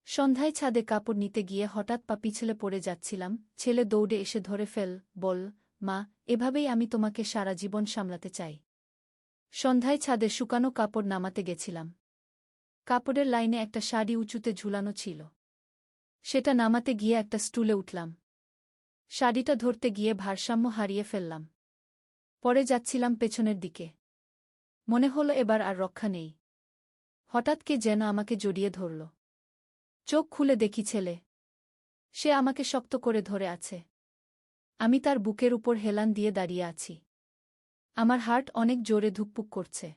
সন্ধ্যায় ছাদে কাপড় নিতে গিয়ে হঠাৎ পা পিছলে পড়ে যাচ্ছিলাম। ছেলে দৌড়ে এসে ধরে বল, মা, এভাবেই আমি তোমাকে সারা জীবন সামলাতে চাই। সন্ধ্যায় ছাদে শুকানো কাপড় নামাতে গেছিলাম। কাপড়ের লাইনে একটা শাড়ি উঁচুতে ঝুলানো ছিল। সেটা নামাতে গিয়ে একটা স্টুলে উঠলাম। শাড়িটা ধরতে গিয়ে ভারসাম্য হারিয়ে ফেললাম। পরে যাচ্ছিলাম পেছনের দিকে। মনে হলো এবার আর রক্ষা নেই। হঠাৎ কে যেন আমাকে জড়িয়ে ধরল। চোখ খুলে দেখি ছেলে। সে আমাকে শক্ত করে ধরে আছে। আমি তার বুকের উপর হেলান দিয়ে দাঁড়িয়ে আছি। আমার হার্ট অনেক জোরে ধুকপুক করছে।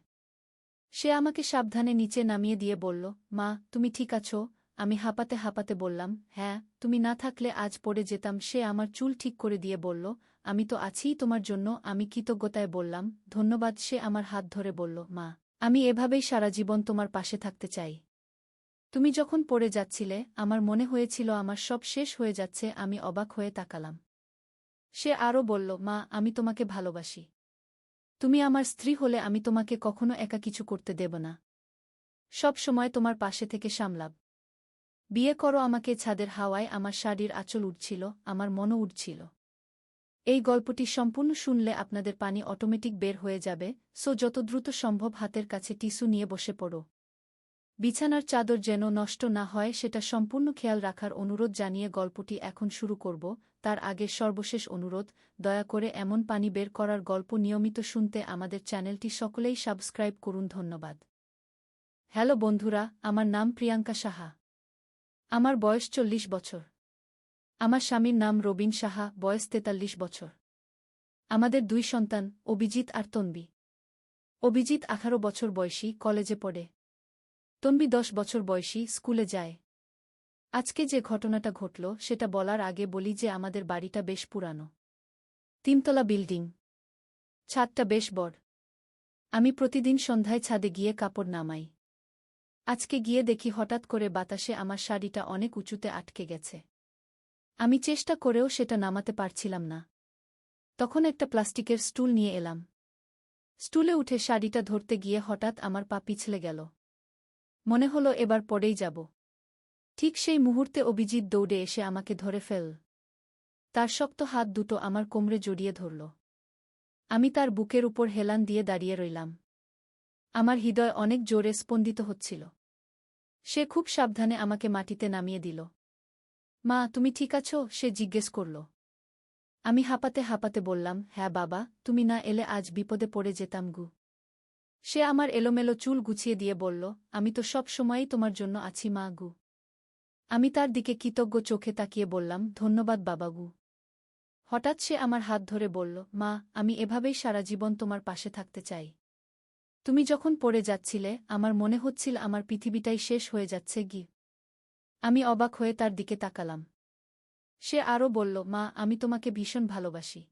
সে আমাকে সাবধানে নিচে নামিয়ে দিয়ে বলল, মা, তুমি ঠিক আছো? আমি হাঁপাতে হাঁপাতে বললাম, হ্যাঁ, তুমি না থাকলে আজ পড়ে যেতাম। সে আমার চুল ঠিক করে দিয়ে বলল, আমি তো আছিই তোমার জন্য। আমি কৃতজ্ঞতায় বললাম, ধন্যবাদ। সে আমার হাত ধরে বলল, মা, আমি এভাবেই সারা জীবন তোমার পাশে থাকতে চাই। তুমি যখন পড়ে যাচ্ছিলে আমার মনে হয়েছিল আমার সব শেষ হয়ে যাচ্ছে। আমি অবাক হয়ে তাকালাম। সে আরও বলল, মা, আমি তোমাকে ভালোবাসি। তুমি আমার স্ত্রী হলে আমি তোমাকে কখনো একা কিছু করতে দেব না। সব সময় তোমার পাশে থেকে সামলাব। বিয়ে করো আমাকে। ছাদের হাওয়ায় আমার শাড়ির আঁচল উড়ছিল, আমার মনও উড়ছিল। এই গল্পটি সম্পূর্ণ শুনলে আপনাদের পানি অটোমেটিক বের হয়ে যাবে, সো যত দ্রুত সম্ভব হাতের কাছে টিস্যু নিয়ে বসে পড়ো। বিছানার চাদর যেন নষ্ট না হয় সেটা সম্পূর্ণ খেয়াল রাখার অনুরোধ জানিয়ে গল্পটি এখন শুরু করব। তার আগে সর্বশেষ অনুরোধ, দয়া করে এমন পানি বের করার গল্প নিয়মিত শুনতে আমাদের চ্যানেলটি সকলেই সাবস্ক্রাইব করুন। ধন্যবাদ। হ্যালো বন্ধুরা, আমার নাম প্রিয়াঙ্কা সাহা। আমার বয়স 40 বছর। আমার স্বামীর নাম রবিন সাহা, বয়স 43 বছর। আমাদের 2 সন্তান, অভিজিৎ আর তন্বী। অভিজিৎ 18 বছর বয়সী, কলেজে পড়ে। তন্বী 10 বছর বয়সী, স্কুলে যায়। আজকে যে ঘটনাটা ঘটল সেটা বলার আগে বলি যে আমাদের বাড়িটা বেশ পুরানো। 3 তলা বিল্ডিং। ছাদটা বেশ বড়। আমি প্রতিদিন সন্ধ্যায় ছাদে গিয়ে কাপড় নামাই। আজকে গিয়ে দেখি হঠাৎ করে বাতাসে আমার শাড়িটা অনেক উঁচুতে আটকে গেছে। আমি চেষ্টা করেও সেটা নামাতে পারছিলাম না। তখন একটা প্লাস্টিকের স্টুল নিয়ে এলাম। স্টুলে উঠে শাড়িটা ধরতে গিয়ে হঠাৎ আমার পা পিছলে গেল। মনে হলো এবার পড়েই যাব। ঠিক সেই মুহূর্তে অভিজিৎ দৌড়ে এসে আমাকে ধরে তার শক্ত হাত দুটো আমার কোমরে জড়িয়ে ধরল। আমি তার বুকের উপর হেলান দিয়ে দাঁড়িয়ে রইলাম। আমার হৃদয় অনেক জোরে স্পন্দিত হচ্ছিল। সে খুব সাবধানে আমাকে মাটিতে নামিয়ে দিল। মা, তুমি ঠিক আছো? সে জিজ্ঞেস করল। আমি হাঁপাতে হাঁপাতে বললাম, হ্যাঁ বাবা, তুমি না এলে আজ বিপদে পড়ে যেতাম গু। সে আমার এলোমেলো চুল গুছিয়ে দিয়ে বলল, আমি তো সব সময়ই তোমার জন্য আছি মা গু। আমি তার দিকে কৃতজ্ঞ চোখে তাকিয়ে বললাম, ধন্যবাদ বাবা গু। হঠাৎ সে আমার হাত ধরে বলল, মা, আমি এভাবেই সারা জীবন তোমার পাশে থাকতে চাই। তুমি যখন পড়ে যাচ্ছিলে আমার মনে হচ্ছিল আমার পৃথিবীটাই শেষ হয়ে যাচ্ছে গি। আমি অবাক হয়ে তার দিকে তাকালাম। সে আরও বলল, মা, আমি তোমাকে ভীষণ ভালোবাসি।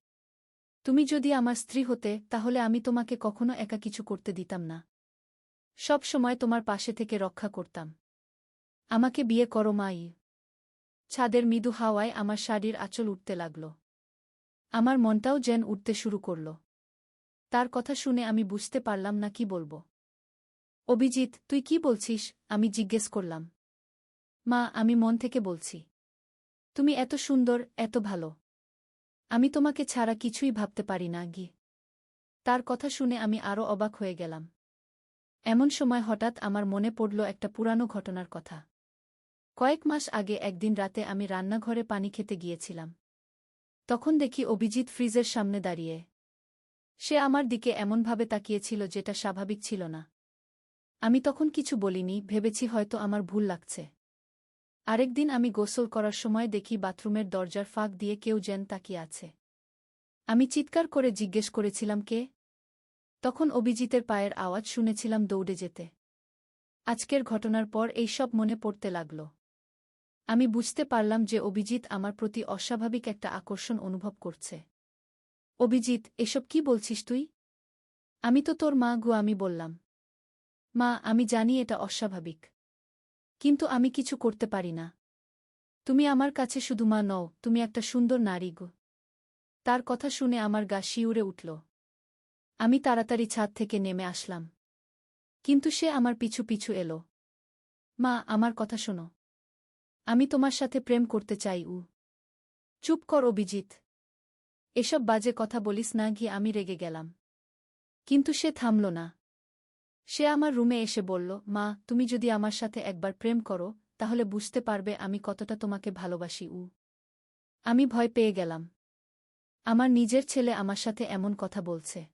তুমি যদি আমার স্ত্রী হতে তাহলে আমি তোমাকে কখনো একা কিছু করতে দিতাম না। সব সময় তোমার পাশে থেকে রক্ষা করতাম। আমাকে বিয়ে করো মা। ছাদের মৃদু হাওয়ায় আমার শাড়ির আঁচল উঠতে লাগল। আমার মনটাও যেন উঠতে শুরু করল। তার কথা শুনে আমি বুঝতে পারলাম না কি বলবো। অভিজিৎ, তুই কি বলছিস? আমি জিজ্ঞেস করলাম। মা, আমি মন থেকে বলছি। তুমি এত সুন্দর, এত ভালো। আমি তোমাকে ছাড়া কিছুই ভাবতে পারি না গি। তার কথা শুনে আমি আরও অবাক হয়ে গেলাম। এমন সময় হঠাৎ আমার মনে পড়ল একটা পুরানো ঘটনার কথা। কয়েক মাস আগে একদিন রাতে আমি রান্নাঘরে পানি খেতে গিয়েছিলাম। তখন দেখি অভিজিৎ ফ্রিজের সামনে দাঁড়িয়ে। সে আমার দিকে এমনভাবে তাকিয়েছিল যেটা স্বাভাবিক ছিল না। আমি তখন কিছু বলিনি, ভেবেছি হয়তো আমার ভুল লাগছে। আরেকদিন আমি গোসল করার সময় দেখি বাথরুমের দরজার ফাঁক দিয়ে কেউ যেন তাকিয়ে আছে। আমি চিৎকার করে জিজ্ঞেস করেছিলাম, কে? তখন অভিজিতের পায়ের আওয়াজ শুনেছিলাম দৌড়ে যেতে। আজকের ঘটনার পর এই সব মনে পড়তে লাগল। আমি বুঝতে পারলাম যে অভিজিৎ আমার প্রতি অস্বাভাবিক একটা আকর্ষণ অনুভব করছে। অভিজিৎ, এসব কি বলছিস তুই? আমি তো তোর মা গু। আমি বললাম। মা, আমি জানি এটা অস্বাভাবিক। কিন্তু আমি কিছু করতে পারি না। তুমি আমার কাছে শুধু মা নও, তুমি একটা সুন্দর নারী গো। তার কথা শুনে আমার গা শিউরে উঠল। আমি তাড়াতাড়ি ছাদ থেকে নেমে আসলাম। কিন্তু সে আমার পিছু পিছু এলো। মা, আমার কথা শোনো। আমি তোমার সাথে প্রেম করতে চাই। চুপ কর অভিজিৎ। এসব বাজে কথা বলিস না গিয়ে আমি রেগে গেলাম। কিন্তু সে থামল না। সে আমার রুমে এসে বলল, মা, তুমি যদি আমার সাথে একবার প্রেম করো তাহলে বুঝতে পারবে আমি কতটা তোমাকে ভালোবাসি। আমি ভয় পেয়ে গেলাম। আমার নিজের ছেলে আমার সাথে এমন কথা বলছে।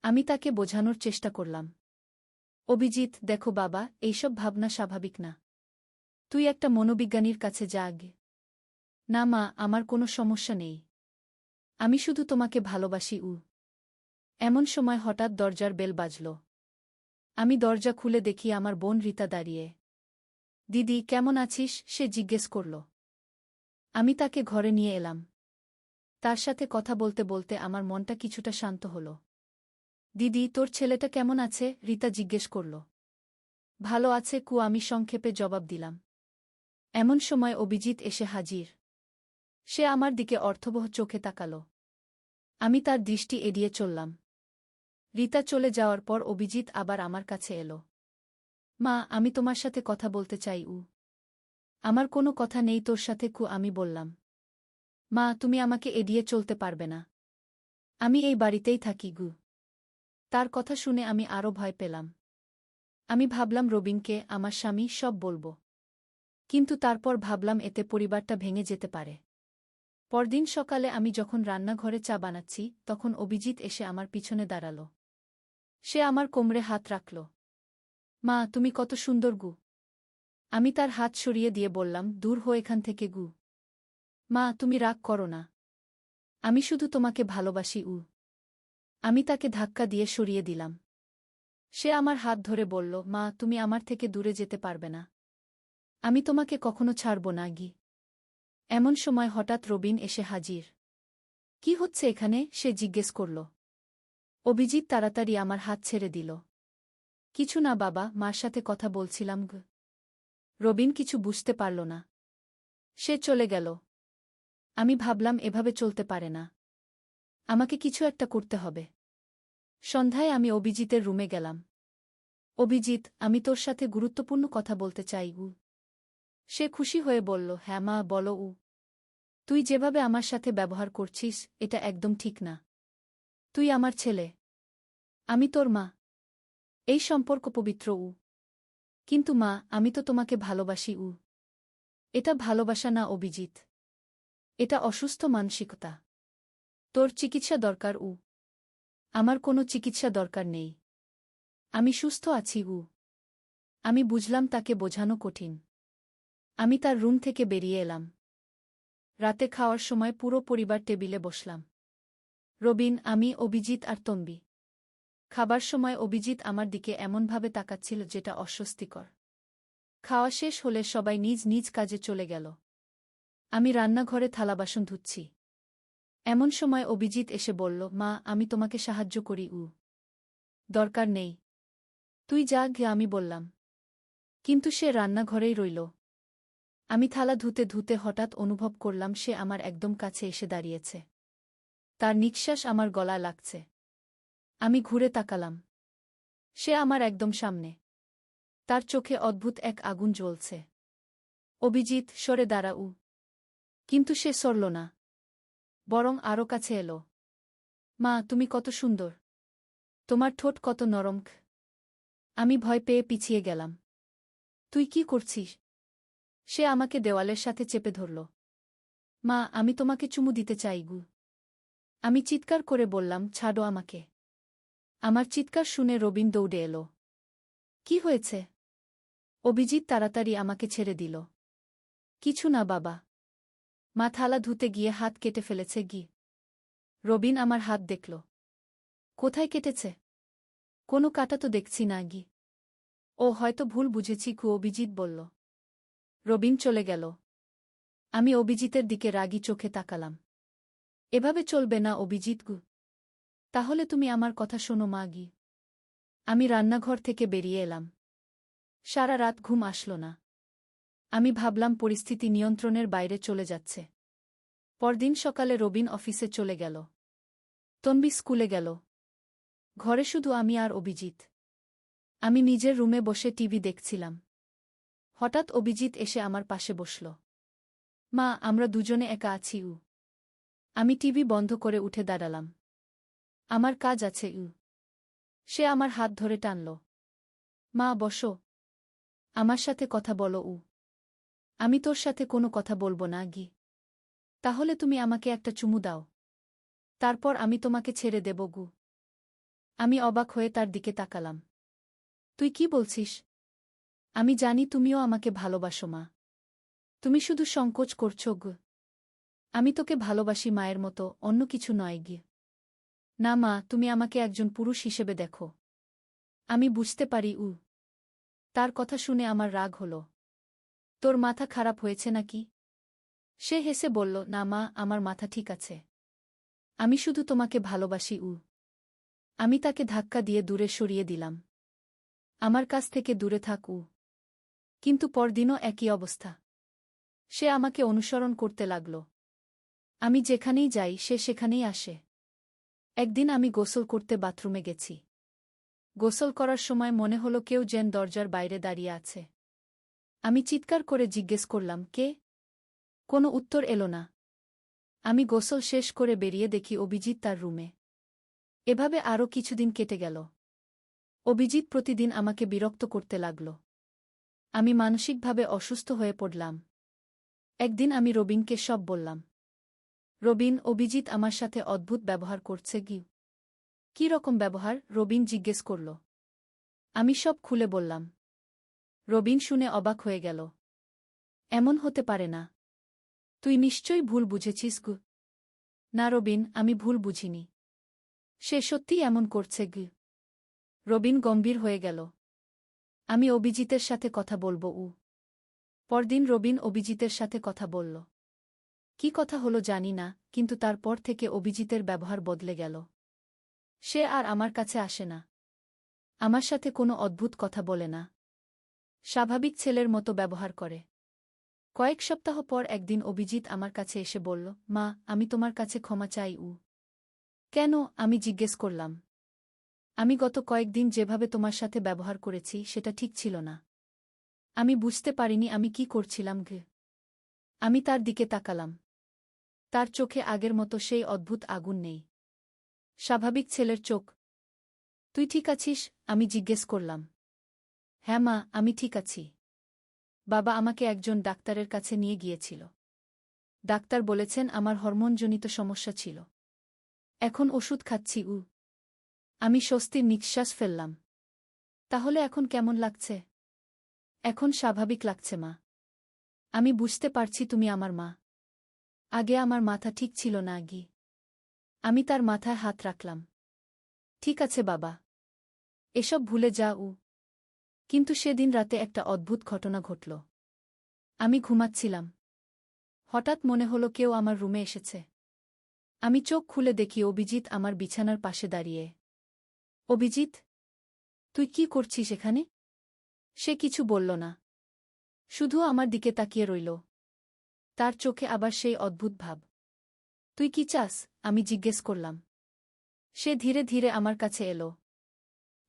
আমি তাকে বোঝানোর চেষ্টা করলাম। অভিজিৎ, দেখো বাবা, এইসব ভাবনা স্বাভাবিক না। তুই একটা মনোবিজ্ঞানীর কাছে যা আগে। না মা, আমার কোনো সমস্যা নেই। আমি শুধু তোমাকে ভালোবাসি। এমন সময় হঠাৎ দরজার বেল বাজল। আমি দরজা খুলে দেখি আমার বোন রীতা দাঁড়িয়ে। দিদি, কেমন আছিস? সে জিজ্ঞেস করল। আমি তাকে ঘরে নিয়ে এলাম। তার সাথে কথা বলতে বলতে আমার মনটা কিছুটা শান্ত হল। দিদি, তোর ছেলেটা কেমন আছে? রীতা জিজ্ঞেস করল। ভালো আছে আমি সংক্ষেপে জবাব দিলাম। এমন সময় অভিজিৎ এসে হাজির। সে আমার দিকে অর্থবহ চোখে তাকাল। আমি তার দৃষ্টি এড়িয়ে চললাম। রীতা চলে যাওয়ার পর অভিজিৎ আবার আমার কাছে এলো। মা, আমি তোমার সাথে কথা বলতে চাই। আমার কোনো কথা নেই তোর সাথে। আমি বললাম। মা, তুমি আমাকে এড়িয়ে চলতে পারবে না। আমি এই বাড়িতেই থাকি। তার কথা শুনে আমি আরও ভয় পেলাম। আমি ভাবলাম রবিনকে, আমার স্বামী, সব বলবো। কিন্তু তারপর ভাবলাম এতে পরিবারটা ভেঙে যেতে পারে। পরদিন সকালে আমি যখন রান্নাঘরে চা বানাচ্ছি তখন অভিজিৎ এসে আমার পিছনে দাঁড়াল। সে আমার কোমরে হাত রাখল। মা, তুমি কত সুন্দর। আমি তার হাত সরিয়ে দিয়ে বললাম, দূর হো এখান থেকে। মা, তুমি রাগ করো না। আমি শুধু তোমাকে ভালোবাসি। আমি তাকে ধাক্কা দিয়ে সরিয়ে দিলাম। সে আমার হাত ধরে বলল, মা, তুমি আমার থেকে দূরে যেতে পারবে না। আমি তোমাকে কখনো ছাড়ব না। এমন সময় হঠাৎ রবিন এসে হাজির। কি হচ্ছে এখানে? সে জিজ্ঞেস করল। অভিজিৎ তাড়াতাড়ি আমার হাত ছেড়ে দিল। কিছু না বাবা, মার সাথে কথা বলছিলাম। রবিন কিছু বুঝতে পারল না। সে চলে গেল। আমি ভাবলাম এভাবে চলতে পারে না। আমাকে কিছু একটা করতে হবে। সন্ধ্যায় আমি অভিজিতের রুমে গেলাম। অভিজিৎ, আমি তোর সাথে গুরুত্বপূর্ণ কথা বলতে চাই। সে খুশি হয়ে বলল, হ্যাঁ মা, বলো। তুই যেভাবে আমার সাথে ব্যবহার করছিস এটা একদম ঠিক না। তুই আমার ছেলে। আমি তোর মা। এই সম্পর্ক পবিত্র। কিন্তু মা, আমি তো তোমাকে ভালোবাসি। এটা ভালোবাসা না অভিজিৎ। এটা অসুস্থ মানসিকতা। তোর চিকিৎসা দরকার। আমার কোনো চিকিৎসা দরকার নেই। আমি সুস্থ আছি। আমি বুঝলাম তাকে বোঝানো কঠিন। আমি তার রুম থেকে বেরিয়ে এলাম। রাতে খাওয়ার সময় পুরো পরিবার টেবিলে বসলাম। রবিন, আমি, অভিজিৎ আর তম্বি। খাবার সময় অভিজিৎ আমার দিকে এমনভাবে তাকাচ্ছিল যেটা অস্বস্তিকর। খাওয়া শেষ হলে সবাই নিজ নিজ কাজে চলে গেল। আমি রান্নাঘরে থালাবাসন ধুচ্ছি। এমন সময় অভিজিৎ এসে বলল, মা, আমি তোমাকে সাহায্য করি। দরকার নেই, তুই যা গিয়ে, আমি বললাম। কিন্তু সে রান্নাঘরেই রইল। আমি থালা ধুতে ধুতে হঠাৎ অনুভব করলাম সে আমার একদম কাছে এসে দাঁড়িয়েছে। তার নিঃশ্বাস আমার গলায় লাগছে। আমি ঘুরে তাকালাম। সে আমার একদম সামনে। তার চোখে অদ্ভুত এক আগুন জ্বলছে। অভিজিৎ, সরে দাঁড়া। কিন্তু সে সরল না, বরং আরও কাছে এলো। মা, তুমি কত সুন্দর। তোমার ঠোঁট কত নরম। আমি ভয় পেয়ে পিছিয়ে গেলাম। তুই কি করছিস? সে আমাকে দেওয়ালের সাথে চেপে ধরল। মা, আমি তোমাকে চুমু দিতে চাই। আমি চিৎকার করে বললাম, ছাড়ো আমাকে। আমার চিৎকার শুনে রবিন দৌড়ে এলো। কি হয়েছে? অভিজিৎ তাড়াতাড়ি আমাকে ছেড়ে দিল। কিছু না বাবা। মা থালা ধুতে গিয়ে হাত কেটে ফেলেছে। রবিন আমার হাত দেখল। কোথায় কেটেছে? কোনো কাটা তো দেখছি না। ও হয়তো ভুল বুঝেছি। অভিজিৎ বলল। রবিন চলে গেল। আমি অভিজিতের দিকে রাগী চোখে তাকালাম। এভাবে চলবে না অভিজিৎ। তাহলে তুমি আমার কথা শোনো মা। আমি রান্নাঘর থেকে বেরিয়ে এলাম। সারা রাত ঘুম আসল না। আমি ভাবলাম পরিস্থিতি নিয়ন্ত্রণের বাইরে চলে যাচ্ছে। পরদিন সকালে রবিন অফিসে চলে গেল। তন্বী স্কুলে গেল। ঘরে শুধু আমি আর অভিজিৎ। আমি নিজের রুমে বসে টিভি দেখছিলাম। হঠাৎ অভিজিৎ এসে আমার পাশে বসল। মা, আমরা দুজনে একা আছি। আমি টিভি বন্ধ করে উঠে দাঁড়ালাম। আমার কাজ আছে। সে আমার হাত ধরে টানল। মা, বসো। আমার সাথে কথা বলো। আমি তোর সাথে কোনো কথা বলবো না। তাহলে তুমি আমাকে একটা চুমু দাও। তারপর আমি তোমাকে ছেড়ে দেব। আমি অবাক হয়ে তার দিকে তাকালাম। তুই কি বলছিস? আমি জানি তুমিও আমাকে ভালোবাসো মা। তুমি শুধু সংকোচ করছো। আমি তোকে ভালোবাসি মায়ের মতো, অন্য কিছু নয়। না মা, তুমি আমাকে একজন পুরুষ হিসেবে দেখো। আমি বুঝতে পারি। তার কথা শুনে আমার রাগ হল। তোর মাথা খারাপ হয়েছে নাকি? সে হেসে বলল, না মা, আমার মাথা ঠিক আছে। আমি শুধু তোমাকে ভালোবাসি। আমি তাকে ধাক্কা দিয়ে দূরে সরিয়ে দিলাম। আমার কাছ থেকে দূরে থাক। কিন্তু পরদিনও একই অবস্থা। সে আমাকে অনুসরণ করতে লাগল। আমি যেখানেই যাই সে সেখানেই আসে। একদিন আমি গোসল করতে বাথরুমে গেছি। গোসল করার সময় মনে হলো কেউ যেন দরজার বাইরে দাঁড়িয়ে আছে। আমি চিৎকার করে জিজ্ঞেস করলাম, কে? কোনো উত্তর এলো না। আমি গোসল শেষ করে বেরিয়ে দেখি অভিজিৎ তার রুমে। এভাবে আরও কিছুদিন কেটে গেল। অভিজিৎ প্রতিদিন আমাকে বিরক্ত করতে লাগল। আমি মানসিকভাবে অসুস্থ হয়ে পড়লাম। একদিন আমি রবিনকে সব বললাম। রবিন, অভিজিৎ আমার সাথে অদ্ভুত ব্যবহার করছে। কি রকম ব্যবহার? রবিন জিজ্ঞেস করল। আমি সব খুলে বললাম। রবিন শুনে অবাক হয়ে গেল। এমন হতে পারে না। তুই নিশ্চয়ই ভুল বুঝেছিস। না রবিন, আমি ভুল বুঝিনি। সে সত্যিই এমন করছে। রবিন গম্ভীর হয়ে গেল। আমি অভিজিতের সাথে কথা বলবো। পরদিন রবিন অভিজিতের সাথে কথা বলল। কি কথা হলো জানি না, কিন্তু তারপর থেকে অভিজিতের ব্যবহার বদলে গেল। সে আর আমার কাছে আসে না। আমার সাথে কোনো অদ্ভুত কথা বলে না। স্বাভাবিক ছেলের মতো ব্যবহার করে। কয়েক সপ্তাহ পর একদিন অভিজিৎ আমার কাছে এসে বলল, মা, আমি তোমার কাছে ক্ষমা চাই। কেন? আমি জিজ্ঞেস করলাম। আমি গত কয়েকদিন যেভাবে তোমার সাথে ব্যবহার করেছি সেটা ঠিক ছিল না। আমি বুঝতে পারিনি আমি কি করছিলাম। আমি তার দিকে তাকালাম। তার চোখে আগের মতো সেই অদ্ভুত আগুন নেই। স্বাভাবিক ছেলের চোখ। তুই ঠিক আছিস? আমি জিজ্ঞেস করলাম। হ্যাঁ মা, আমি ঠিক আছি। বাবা আমাকে একজন ডাক্তারের কাছে নিয়ে গিয়েছিল। ডাক্তার বলেছেন আমার হরমোনজনিত সমস্যা ছিল। এখন ওষুধ খাচ্ছি। আমি স্বস্তির নিঃশ্বাস ফেললাম। তাহলে এখন কেমন লাগছে? এখন স্বাভাবিক লাগছে মা। আমি বুঝতে পারছি তুমি আমার মা। আগে আমার মাথা ঠিক ছিল না। আমি তার মাথায় হাত রাখলাম। ঠিক আছে বাবা, এসব ভুলে যা। কিন্তু সেদিন রাতে একটা অদ্ভুত ঘটনা ঘটল। আমি ঘুমাচ্ছিলাম। হঠাৎ মনে হলো কেউ আমার রুমে এসেছে। আমি চোখ খুলে দেখি অভিজিৎ আমার বিছানার পাশে দাঁড়িয়ে। অভিজিৎ, তুই কি করছিস এখানে? সে কিছু বলল না। শুধু আমার দিকে তাকিয়ে রইল। তার চোখে আবার সেই অদ্ভুত ভাব। তুই কি চাস? আমি জিজ্ঞেস করলাম। সে ধীরে ধীরে আমার কাছে এলো।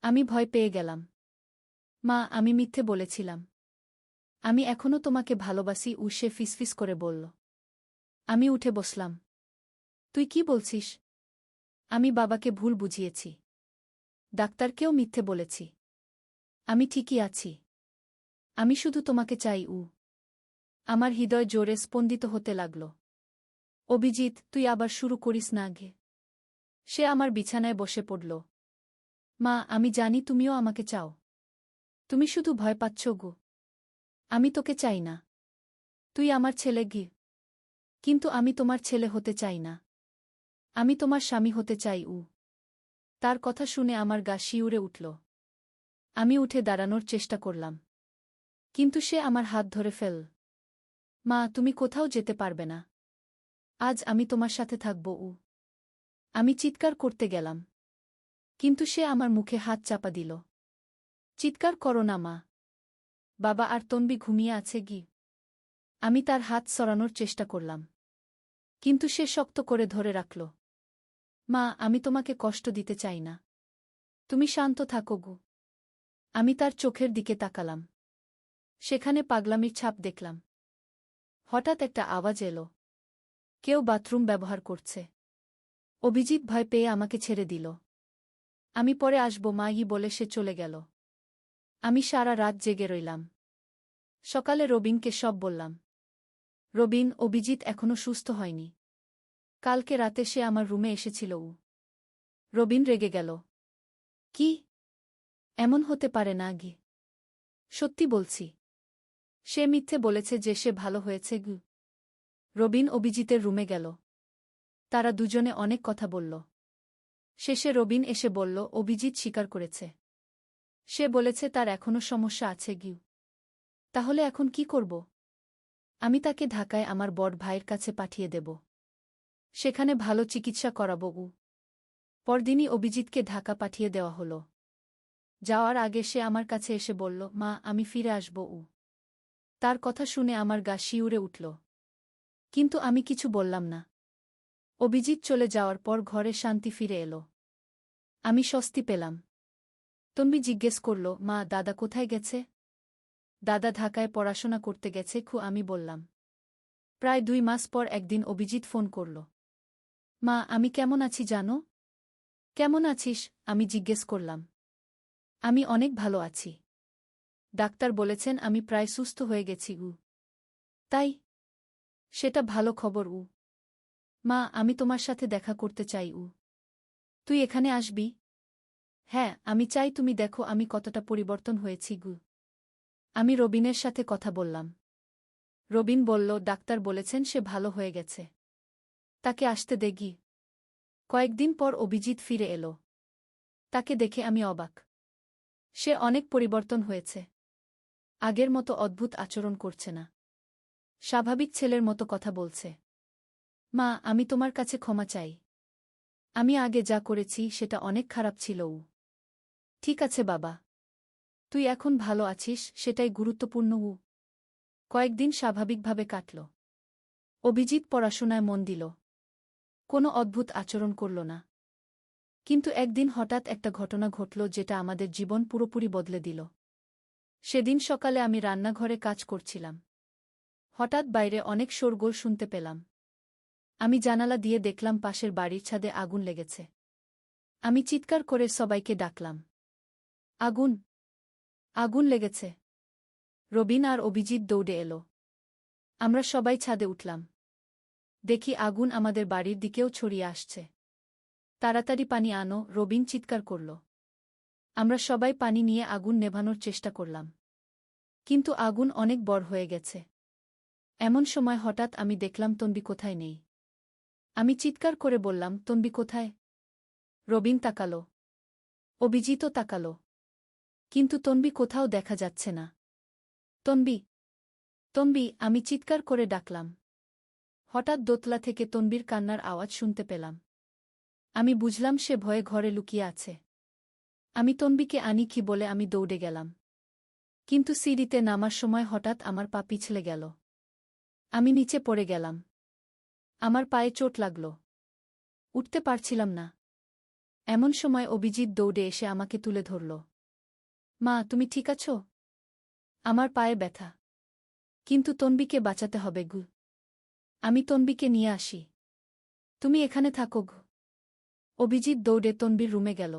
আমি ভয় পেয়ে গেলাম। মা, আমি মিথ্যে বলেছিলাম। আমি এখনো তোমাকে ভালোবাসি। সে ফিসফিস করে বলল। আমি উঠে বসলাম। তুই কি বলছিস? আমি বাবাকে ভুল বুঝিয়েছি। ডাক্তারকেও মিথ্যে বলেছি। আমি ঠিকই আছি। আমি শুধু তোমাকে চাই। আমার হৃদয় জোরে স্পন্দিত হতে লাগল। অভিজিৎ, তুই আবার শুরু করিস না। সে আমার বিছানায় বসে পড়ল। মা, আমি জানি তুমিও আমাকে চাও। তুমি শুধু ভয় পাচ্ছ। আমি তোকে চাই না। তুই আমার ছেলে। কিন্তু আমি তোমার ছেলে হতে চাই না। আমি তোমার স্বামী হতে চাই। তার কথা শুনে আমার গা শিউরে উঠল। আমি উঠে দাঁড়ানোর চেষ্টা করলাম। কিন্তু সে আমার হাত ধরে ফেল। মা, তুমি কোথাও যেতে পারবে না। আজ আমি তোমার সাথে থাকব। আমি চিৎকার করতে গেলাম। কিন্তু সে আমার মুখে হাত চাপা দিল। চিৎকার করো না মা। বাবা আর তন্বী ঘুমিয়ে আছে। আমি তার হাত সরানোর চেষ্টা করলাম। কিন্তু সে শক্ত করে ধরে রাখল। মা, আমি তোমাকে কষ্ট দিতে চাই না। তুমি শান্ত থাকো। আমি তার চোখের দিকে তাকালাম। সেখানে পাগলামির ছাপ দেখলাম। হঠাৎ একটা আওয়াজ এলো, কেউ বাথরুম ব্যবহার করছে। অভিজিৎ ভয় পেয়ে আমাকে ছেড়ে দিল। আমি পরে আসব মাগি বলে সে চলে গেল। আমি সারা রাত জেগে রইলাম। সকালে রবিনকে সব বললাম। রবিন, অভিজিৎ এখনো সুস্থ হয়নি। কালকে রাতে সে আমার রুমে এসেছিল। রবিন রেগে গেল। কি? এমন হতে পারে না গি। সত্যি বলছি। সে মিথ্যে বলেছে যে সে ভালো হয়েছে গু। রবিন অভিজিতের রুমে গেল। তারা দুজনে অনেক কথা বলল। শেষে রবিন এসে বলল অভিজিৎ স্বীকার করেছে। সে বলেছে তার এখনো সমস্যা আছে গিউ। তাহলে এখন কি করব? আমি তাকে ঢাকায় আমার বড় ভাইয়ের কাছে পাঠিয়ে দেব। সেখানে ভালো চিকিৎসা করাব। পরদিনই অভিজিৎকে ঢাকা পাঠিয়ে দেওয়া হল। যাওয়ার আগে সে আমার কাছে এসে বলল, মা, আমি ফিরে আসব। তার কথা শুনে আমার গা শিউরে উঠল। কিন্তু আমি কিছু বললাম না। অভিজিৎ চলে যাওয়ার পর ঘরে শান্তি ফিরে এলো। আমি স্বস্তি পেলাম। তন্বী জিজ্ঞেস করল, মা, দাদা কোথায় গেছে? দাদা ঢাকায় পড়াশোনা করতে গেছে আমি বললাম। প্রায় 2 মাস পর একদিন অভিজিৎ ফোন করল। মা, আমি কেমন আছি জানো? কেমন আছিস? আমি জিজ্ঞেস করলাম। আমি অনেক ভালো আছি। ডাক্তার বলেছেন আমি প্রায় সুস্থ হয়ে গেছি। তাই? সেটা ভালো খবর। মা, আমি তোমার সাথে দেখা করতে চাই। তুই এখানে আসবি? হ্যাঁ, আমি চাই তুমি দেখো আমি কতটা পরিবর্তন হয়েছি। আমি রবিনের সাথে কথা বললাম। রবিন বলল, ডাক্তার বলেছেন সে ভালো হয়ে গেছে। তাকে আসতে দেখি। কয়েকদিন পর অভিজিৎ ফিরে এলো। তাকে দেখে আমি অবাক। সে অনেক পরিবর্তন হয়েছে। আগের মতো অদ্ভুত আচরণ করছে না। স্বাভাবিক ছেলের মতো কথা বলছে। মা, আমি তোমার কাছে ক্ষমা চাই। আমি আগে যা করেছি সেটা অনেক খারাপ ছিল। ঠিক আছে বাবা। তুই এখন ভালো আছিস, সেটাই গুরুত্বপূর্ণ। কয়েকদিন স্বাভাবিকভাবে কাটল। অভিজিৎ পড়াশোনায় মন দিল। কোনো অদ্ভুত আচরণ করল না। কিন্তু একদিন হঠাৎ একটা ঘটনা ঘটল যেটা আমাদের জীবন পুরোপুরি বদলে দিল। সেদিন সকালে আমি রান্নাঘরে কাজ করছিলাম। হঠাৎ বাইরে অনেক শোরগোল শুনতে পেলাম। আমি জানালা দিয়ে দেখলাম পাশের বাড়ির ছাদে আগুন লেগেছে। আমি চিৎকার করে সবাইকে ডাকলাম। আগুন! আগুন লেগেছে! রবিন আর অভিজিৎ দৌড়ে এলো। আমরা সবাই ছাদে উঠলাম। দেখি আগুন আমাদের বাড়ির দিকেও ছড়িয়ে আসছে। তাড়াতাড়ি পানি আনো, রবিন চিৎকার করল। আমরা সবাই পানি নিয়ে আগুন নেভানোর চেষ্টা করলাম। কিন্তু আগুন অনেক বড় হয়ে গেছে। এমন সময় হঠাৎ আমি দেখলাম তন্বী কোথায় নেই। আমি চিৎকার করে বললাম, তন্বী কোথায়? রবিন তাকাল। অভিজিৎও তাকাল। কিন্তু তন্বী কোথাও দেখা যাচ্ছে না। তন্বী! তন্বী! আমি চিৎকার করে ডাকলাম। হঠাৎ দোতলা থেকে তন্বীর কান্নার আওয়াজ শুনতে পেলাম। আমি বুঝলাম সে ভয়ে ঘরে লুকিয়ে আছে। আমি তন্বীকে আনি কি বলে আমি দৌড়ে গেলাম। কিন্তু সিঁড়িতে নামার সময় হঠাৎ আমার পা পিছলে গেল। আমি নিচে পড়ে গেলাম। আমার পায়ে চোট লাগল। উঠতে পারছিলাম না। এমন সময় অভিজিৎ দৌড়ে এসে আমাকে তুলে ধরল। মা, তুমি ঠিক আছো? আমার পায়ে ব্যথা। কিন্তু তন্বীকে বাঁচাতে হবে। আমি তন্বীকে নিয়ে আসি। তুমি এখানে থাকো। অভিজিৎ দৌড়ে তন্বীর রুমে গেল।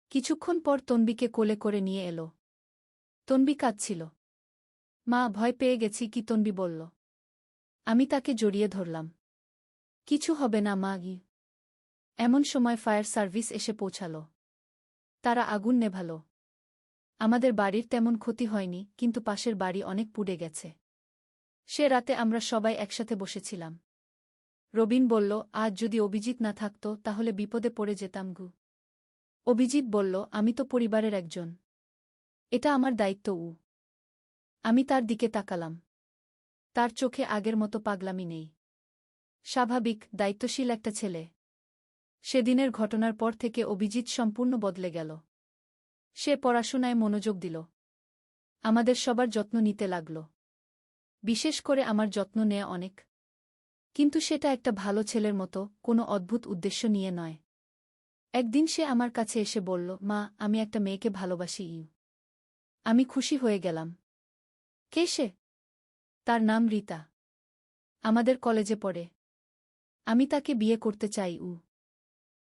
কিছুক্ষণ পর তন্বীকে কোলে করে নিয়ে এলো। তন্বী কাঁদছিল। মা, ভয় পেয়ে গেছি কি তন্বী বলল। আমি তাকে জড়িয়ে ধরলাম। কিছু হবে না মা। এমন সময় ফায়ার সার্ভিস এসে পৌঁছাল। তারা আগুন নেভাল। আমাদের বাড়ির তেমন ক্ষতি হয়নি, কিন্তু পাশের বাড়ি অনেক পুড়ে গেছে। সে রাতে আমরা সবাই একসাথে বসেছিলাম। রবিন বলল, আজ যদি অভিজিৎ না থাকত তাহলে বিপদে পড়ে যেতাম। অভিজিৎ বলল, আমি তো পরিবারের একজন। এটা আমার দায়িত্ব। আমি তার দিকে তাকালাম। তার চোখে আগের মতো পাগলামি নেই। স্বাভাবিক, দায়িত্বশীল একটা ছেলে। সেদিনের ঘটনার পর থেকে অভিজিৎ সম্পূর্ণ বদলে গেল। সে পড়াশোনায় মনোযোগ দিল। আমাদের সবার যত্ন নিতে লাগল। বিশেষ করে আমার যত্ন নেয়া অনেক। কিন্তু সেটা একটা ভালো ছেলের মতো, কোনো অদ্ভুত উদ্দেশ্য নিয়ে নয়। একদিন সে আমার কাছে এসে বলল, মা, আমি একটা মেয়েকে ভালোবাসি। আমি খুশি হয়ে গেলাম। কে সে? তার নাম রীতা। আমাদের কলেজে পড়ে। আমি তাকে বিয়ে করতে চাই।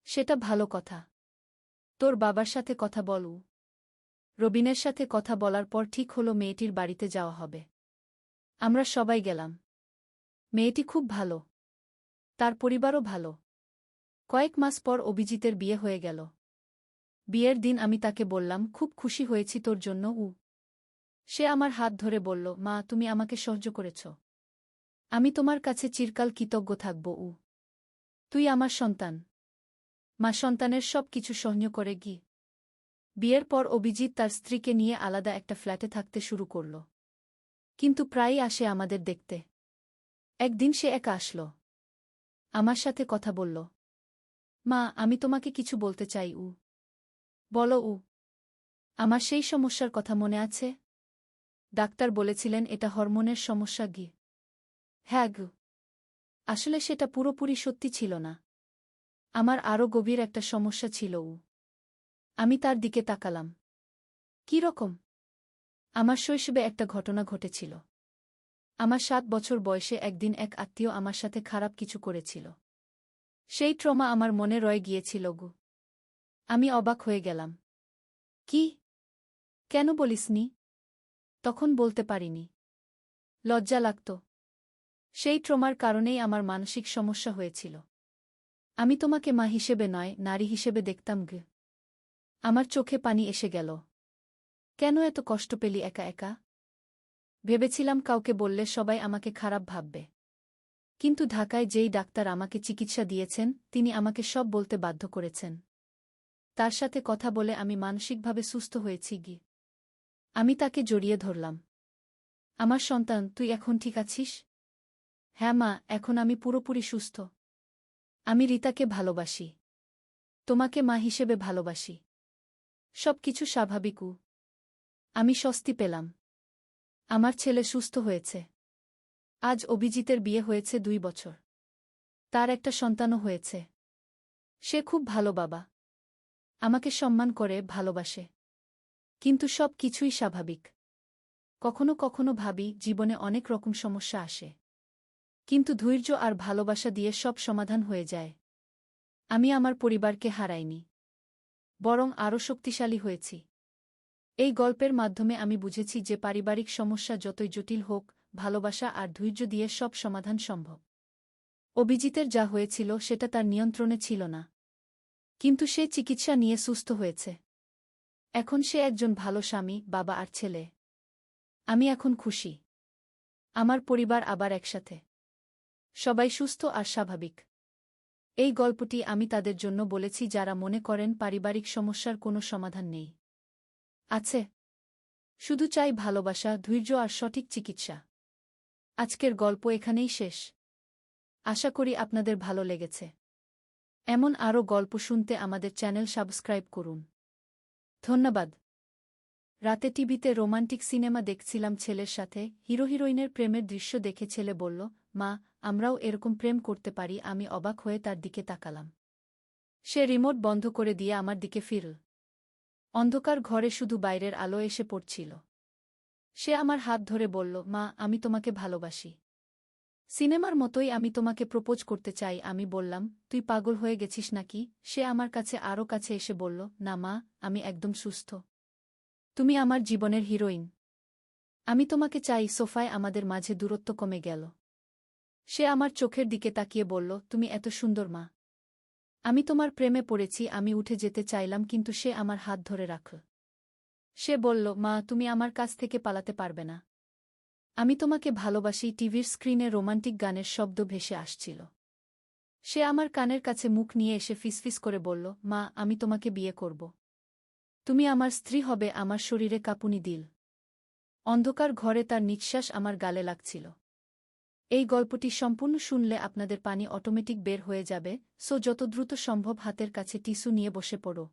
সেটা ভালো কথা। তোর বাবার সাথে কথা বল। রবিনের সাথে কথা বলার পর ঠিক হলো মেয়েটির বাড়িতে যাওয়া হবে। আমরা সবাই গেলাম। মেয়েটি খুব ভালো। তার পরিবারও ভালো। কয়েক মাস পর অভিজিতের বিয়ে হয়ে গেল। বিয়ের দিন আমি তাকে বললাম, খুব খুশি হয়েছি তোর জন্য। সে আমার হাত ধরে বলল, মা, তুমি আমাকে সাহায্য করেছ। আমি তোমার কাছে চিরকাল কৃতজ্ঞ থাকব। তুই আমার সন্তান। মা সন্তানের সব কিছু সহ্য করে গি। বিয়ের পর অভিজিৎ তার স্ত্রীকে নিয়ে আলাদা একটা ফ্ল্যাটে থাকতে শুরু করল। কিন্তু প্রায়ই আসে আমাদের দেখতে। একদিন সে একা আসল। আমার সাথে কথা বলল। মা, আমি তোমাকে কিছু বলতে চাই। বলো। আমার সেই সমস্যার কথা মনে আছে? ডাক্তার বলেছিলেন এটা হরমোনের সমস্যা গি। হ্যাঁ গু। আসলে সেটা পুরোপুরি সত্যি ছিল না। আমার আরও গভীর একটা সমস্যা ছিল। আমি তার দিকে তাকালাম। কী রকম? আমার শৈশবে একটা ঘটনা ঘটেছিল। আমার 7 বছর বয়সে একদিন এক আত্মীয় আমার সাথে খারাপ কিছু করেছিল। সেই ট্রমা আমার মনে রয়ে গিয়েছিল গু। আমি অবাক হয়ে গেলাম। কি? কেন বলিসনি? তখন বলতে পারিনি। লজ্জা লাগত। সেই ট্রমার কারণেই আমার মানসিক সমস্যা হয়েছিল। আমি তোমাকে মা হিসেবে নয়, নারী হিসেবে দেখতাম গু। আমার চোখে পানি এসে গেল। কেন এত কষ্ট পেলি একা একা? ভেবেছিলাম কাউকে বললে সবাই আমাকে খারাপ ভাববে। কিন্তু ঢাকায় যেই ডাক্তার আমাকে চিকিৎসা দিয়েছেন, তিনি আমাকে সব বলতে বাধ্য করেছেন। তার সাথে কথা বলে আমি মানসিকভাবে সুস্থ হয়েছি গি। আমি তাকে জড়িয়ে ধরলাম। আমার সন্তান, তুই এখন ঠিক আছিস? হ্যাঁ মা, এখন আমি পুরোপুরি সুস্থ। আমি রীতাকে ভালোবাসি। তোমাকে মা হিসেবে ভালোবাসি। সব কিছু স্বাভাবিক। আমি স্বস্তি পেলাম। আমার ছেলে সুস্থ হয়েছে। আজ অভিজিতের বিয়ে হয়েছে 2 বছর। তার একটা সন্তানও হয়েছে। সে খুব ভালো বাবা। আমাকে সম্মান করে, ভালোবাসে। কিন্তু সব কিছুই স্বাভাবিক। কখনো কখনো ভাবি, জীবনে অনেক রকম সমস্যা আসে। কিন্তু ধৈর্য আর ভালোবাসা দিয়ে সব সমাধান হয়ে যায়। আমি আমার পরিবারকে হারাইনি। বরং আরও শক্তিশালী হয়েছি। এই গল্পের মাধ্যমে আমি বুঝেছি যে পারিবারিক সমস্যা যতই জটিল হোক, ভালোবাসা আর ধৈর্য দিয়ে সব সমাধান সম্ভব। অভিজিতের যা হয়েছিল সেটা তার নিয়ন্ত্রণে ছিল না। কিন্তু সে চিকিৎসা নিয়ে সুস্থ হয়েছে। এখন সে একজন ভালো স্বামী, বাবা আর ছেলে। আমি এখন খুশি। আমার পরিবার আবার একসাথে। সবাই সুস্থ আর স্বাভাবিক। এই গল্পটি আমি তাদের জন্য বলেছি যারা মনে করেন পারিবারিক সমস্যার কোনো সমাধান নেই। আছে। শুধু চাই ভালোবাসা, ধৈর্য আর সঠিক চিকিৎসা। আজকের গল্প এখানেই শেষ। আশা করি আপনাদের ভালো লেগেছে। এমন আরও গল্প শুনতে আমাদের চ্যানেল সাবস্ক্রাইব করুন। ধন্যবাদ। রাতে টিভিতে রোমান্টিক সিনেমা দেখছিলাম ছেলের সাথে। হিরো হিরোইনের প্রেমের দৃশ্য দেখে ছেলে বলল, মা, আমরাও এরকম প্রেম করতে পারি। আমি অবাক হয়ে তার দিকে তাকালাম। সে রিমোট বন্ধ করে দিয়ে আমার দিকে ফিরল। অন্ধকার ঘরে শুধু বাইরের আলো এসে পড়ছিল। সে আমার হাত ধরে বলল, মা, আমি তোমাকে ভালোবাসি। সিনেমার মতোই আমি তোমাকে প্রপোজ করতে চাই। আমি বললাম, তুই পাগল হয়ে গেছিস নাকি? সে আমার কাছে আরও কাছে এসে বলল, না মা, আমি একদম সুস্থ। তুমি আমার জীবনের হিরোইন। আমি তোমাকে চাই। সোফায় আমাদের মাঝে দূরত্ব কমে গেল। সে আমার চোখের দিকে তাকিয়ে বলল, তুমি এত সুন্দর মা। আমি তোমার প্রেমে পড়েছি। আমি উঠে যেতে চাইলাম কিন্তু সে আমার হাত ধরে রাখল। সে বলল, মা, তুমি আমার কাছ থেকে পালাতে পারবে না। আমি তোমাকে ভালোবাসি। টিভির স্ক্রিনে রোমান্টিক গানের শব্দ ভেসে আসছিল। সে আমার কানের কাছে মুখ নিয়ে এসে ফিসফিস করে বলল, মা, আমি তোমাকে বিয়ে করব। তুমি আমার স্ত্রী হবে। আমার শরীরে কাঁপুনি দিল। অন্ধকার ঘরে তার নিঃশ্বাস আমার গালে লাগছিল। এই গল্পটি সম্পূর্ণ শুনলে আপনাদের পানি অটোমেটিক বের হয়ে যাবে, সো যত দ্রুত সম্ভব হাতের কাছে টিস্যু নিয়ে বসে পড়ো।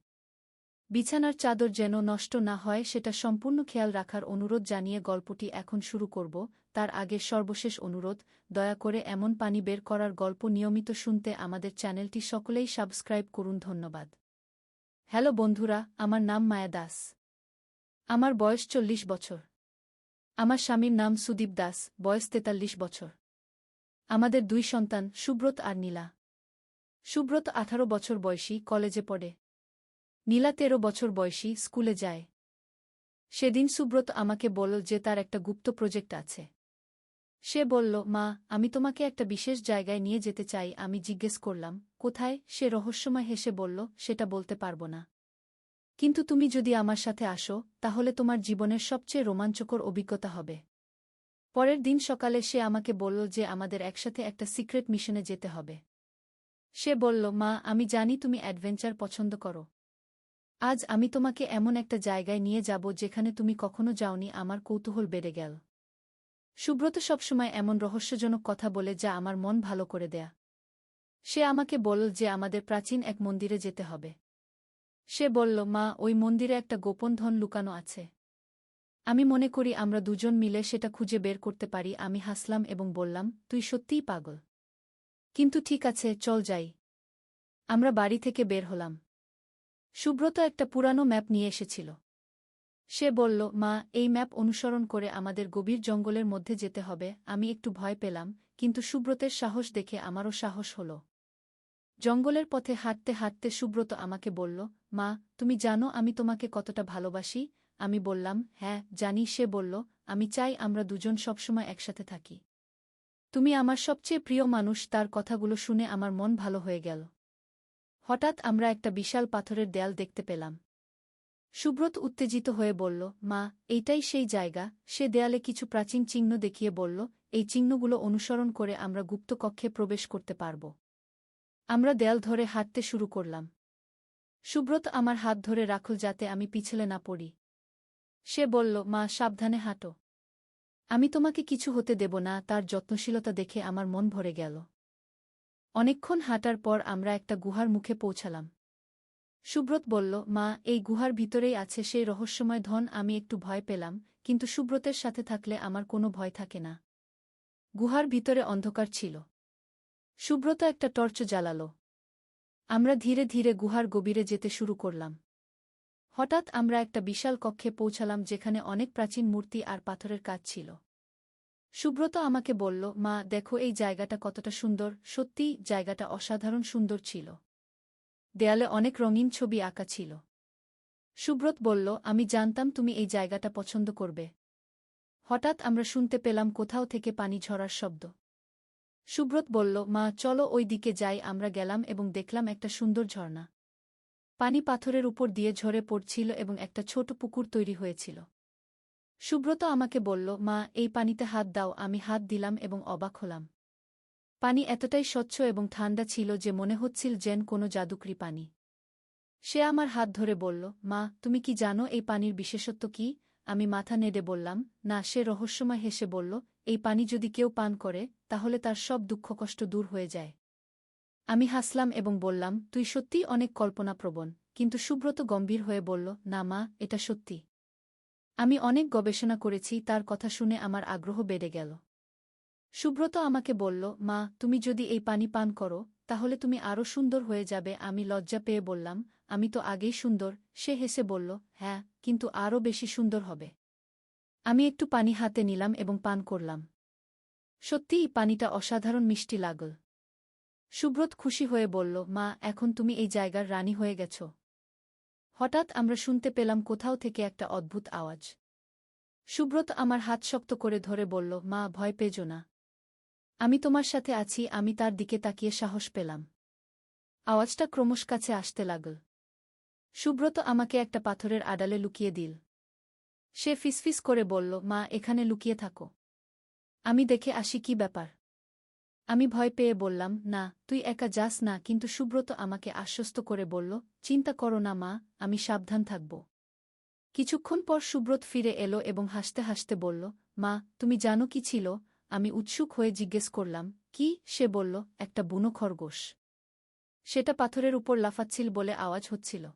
বিছানার চাদর যেন নষ্ট না হয় সেটা সম্পূর্ণ খেয়াল রাখার অনুরোধ জানিয়ে গল্পটি এখন শুরু করব। তার আগে সর্বশেষ অনুরোধ, দয়া করে এমন পানি বের করার গল্প নিয়মিত শুনতে আমাদের চ্যানেলটি সকলেই সাবস্ক্রাইব করুন। ধন্যবাদ। হ্যালো বন্ধুরা, আমার নাম মায়া দাস। আমার বয়স 40 বছর। আমার স্বামীর নাম সুদীপ দাস, বয়স ৪৩ বছর। আমাদের ২ সন্তান, সুব্রত আর নীলা। সুব্রত ১৮ বছর বয়সী, কলেজে পড়ে। নীলা ১৩ বছর বয়সী, স্কুলে যায়। সেদিন সুব্রত আমাকে বলল যে তার একটা গুপ্ত প্রজেক্ট আছে। সে বলল, মা, আমি তোমাকে একটা বিশেষ জায়গায় নিয়ে যেতে চাই। আমি জিজ্ঞেস করলাম, কোথায়? সে রহস্যময় হেসে বলল, সেটা বলতে পারব না। কিন্তু তুমি যদি আমার সাথে আসো, তাহলে তোমার জীবনের সবচেয়ে রোমাঞ্চকর অভিজ্ঞতা হবে। পরের দিন সকালে সে আমাকে বলল যে আমাদের একসাথে একটা সিক্রেট মিশনে যেতে হবে। সে বলল, মা, আমি জানি তুমি অ্যাডভেঞ্চার পছন্দ করো। আজ আমি তোমাকে এমন একটা জায়গায় নিয়ে যাব যেখানে তুমি কখনো যাওনি। আমার কৌতূহল বেড়ে গেল। সুব্রত সবসময় এমন রহস্যজনক কথা বলে যা আমার মন ভালো করে দেয়া। সে আমাকে বলল যে আমাদের প্রাচীন এক মন্দিরে যেতে হবে। সে বলল, মা, ওই মন্দিরে একটা গোপন ধন লুকানো আছে। আমি মনে করি আমরা দুজন মিলে সেটা খুঁজে বের করতে পারি। আমি হাসলাম এবং বললাম, তুই সত্যিই পাগল। কিন্তু ঠিক আছে, চল যাই। আমরা বাড়ি থেকে বের হলাম। সুব্রত একটা পুরানো ম্যাপ নিয়ে এসেছিল। সে বলল, মা, এই ম্যাপ অনুসরণ করে আমাদের গভীর জঙ্গলের মধ্যে যেতে হবে। আমি একটু ভয় পেলাম, কিন্তু সুব্রতের সাহস দেখে আমারও সাহস হল। জঙ্গলের পথে হাঁটতে হাঁটতে সুব্রত আমাকে বলল, মা, তুমি জানো আমি তোমাকে কতটা ভালোবাসি? আমি বললাম, হ্যাঁ, জানি। সে বলল, আমি চাই আমরা দুজন সবসময় একসাথে থাকি। তুমি আমার সবচেয়ে প্রিয় মানুষ। তার কথাগুলো শুনে আমার মন ভালো হয়ে গেল। হঠাৎ আমরা একটা বিশাল পাথরের দেয়াল দেখতে পেলাম। সুব্রত উত্তেজিত হয়ে বলল, মা, এইটাই সেই জায়গা। সে দেয়ালে কিছু প্রাচীন চিহ্ন দেখিয়ে বলল, এই চিহ্নগুলো অনুসরণ করে আমরা গুপ্ত কক্ষে প্রবেশ করতে পারব। আমরা দেয়াল ধরে হাঁটতে শুরু করলাম। সুব্রত আমার হাত ধরে রাখল যাতে আমি পিছলে না পড়ি। সে বলল, মা, সাবধানে হাঁটো। আমি তোমাকে কিছু হতে দেব না। তার যত্নশীলতা দেখে আমার মন ভরে গেল। অনেকক্ষণ হাঁটার পর আমরা একটা গুহার মুখে পৌঁছালাম। সুব্রত বলল, মা, এই গুহার ভিতরেই আছে সেই রহস্যময় ধন। আমি একটু ভয় পেলাম, কিন্তু সুব্রতের সাথে থাকলে আমার কোনো ভয় থাকে না। গুহার ভিতরে অন্ধকার ছিল। সুব্রত একটা টর্চ জ্বালাল। আমরা ধীরে ধীরে গুহার গভীরে যেতে শুরু করলাম। হঠাৎ আমরা একটা বিশাল কক্ষে পৌঁছালাম যেখানে অনেক প্রাচীন মূর্তি আর পাথরের কাজ ছিল। সুব্রত আমাকে বলল, মা, দেখো এই জায়গাটা কতটা সুন্দর। সত্যিই জায়গাটা অসাধারণ সুন্দর ছিল। দেয়ালে অনেক রঙিন ছবি আঁকা ছিল। সুব্রত বলল, আমি জানতাম তুমি এই জায়গাটা পছন্দ করবে। হঠাৎ আমরা শুনতে পেলাম কোথাও থেকে পানি ঝরার শব্দ। সুব্রত বলল, মা, চলো ওই দিকে যাই। আমরা গেলাম এবং দেখলাম একটা সুন্দর ঝর্ণা। পানি পাথরের উপর দিয়ে ঝরে পড়ছিল এবং একটা ছোট পুকুর তৈরি হয়েছিল। সুব্রত আমাকে বলল, মা, এই পানিতে হাত দাও। আমি হাত দিলাম এবং অবাক হলাম। পানি এতটাই স্বচ্ছ এবং ঠান্ডা ছিল যে মনে হচ্ছিল যেন কোনো জাদুকরি পানি। সে আমার হাত ধরে বলল, মা, তুমি কি জানো এই পানির বিশেষত্ব কি? আমি মাথা নেড়ে বললাম, না। সে রহস্যময় হেসে বলল, এই পানি যদি কেউ পান করে, তাহলে তার সব দুঃখকষ্ট দূর হয়ে যায়। আমি হাসলাম এবং বললাম, তুই সত্যিই অনেক কল্পনাপ্রবণ। কিন্তু সুব্রত গম্ভীর হয়ে বলল, না মা, এটা সত্যি। আমি অনেক গবেষণা করেছি। তার কথা শুনে আমার আগ্রহ বেড়ে গেল। সুব্রত আমাকে বলল, মা, তুমি যদি এই পানি পান করো, তাহলে তুমি আরও সুন্দর হয়ে যাবে। আমি লজ্জা পেয়ে বললাম, আমি তো আগেই সুন্দর। সে হেসে বলল, হ্যাঁ, কিন্তু আরও বেশি সুন্দর হবে। আমি একটু পানি হাতে নিলাম এবং পান করলাম। সত্যিই পানিটা অসাধারণ মিষ্টি লাগল। সুব্রত খুশি হয়ে বলল, মা, এখন তুমি এই জায়গার রানী হয়ে গেছ। হঠাৎ আমরা শুনতে পেলাম কোথাও থেকে একটা অদ্ভুত আওয়াজ। সুব্রত আমার হাত শক্ত করে ধরে বলল, মা, ভয় পেজো না। আমি তোমার সাথে আছি। আমি তার দিকে তাকিয়ে সাহস পেলাম। আওয়াজটা ক্রমশ কাছে আসতে লাগল। সুব্রত আমাকে একটা পাথরের আড়ালে লুকিয়ে দিল। সে ফিসফিস করে বলল, মা, এখানে লুকিয়ে থাকো। আমি দেখে আসি কি ব্যাপার। আমি ভয় পেয়ে বললাম, না, তুই একা যাস না। কিন্তু সুব্রত আমাকে আশ্বস্ত করে বলল, চিন্তা করো না মা, আমি সাবধান থাকব। কিছুক্ষণ পর সুব্রত ফিরে এলো এবং হাসতে হাসতে বলল, মা, তুমি জানো কি ছিল? আমি উৎসুক হয়ে জিজ্ঞেস করলাম, কি? সে বলল, একটা বুনো খরগোশ। সেটা পাথরের উপর লাফাচ্ছিল বলে আওয়াজ হচ্ছিল।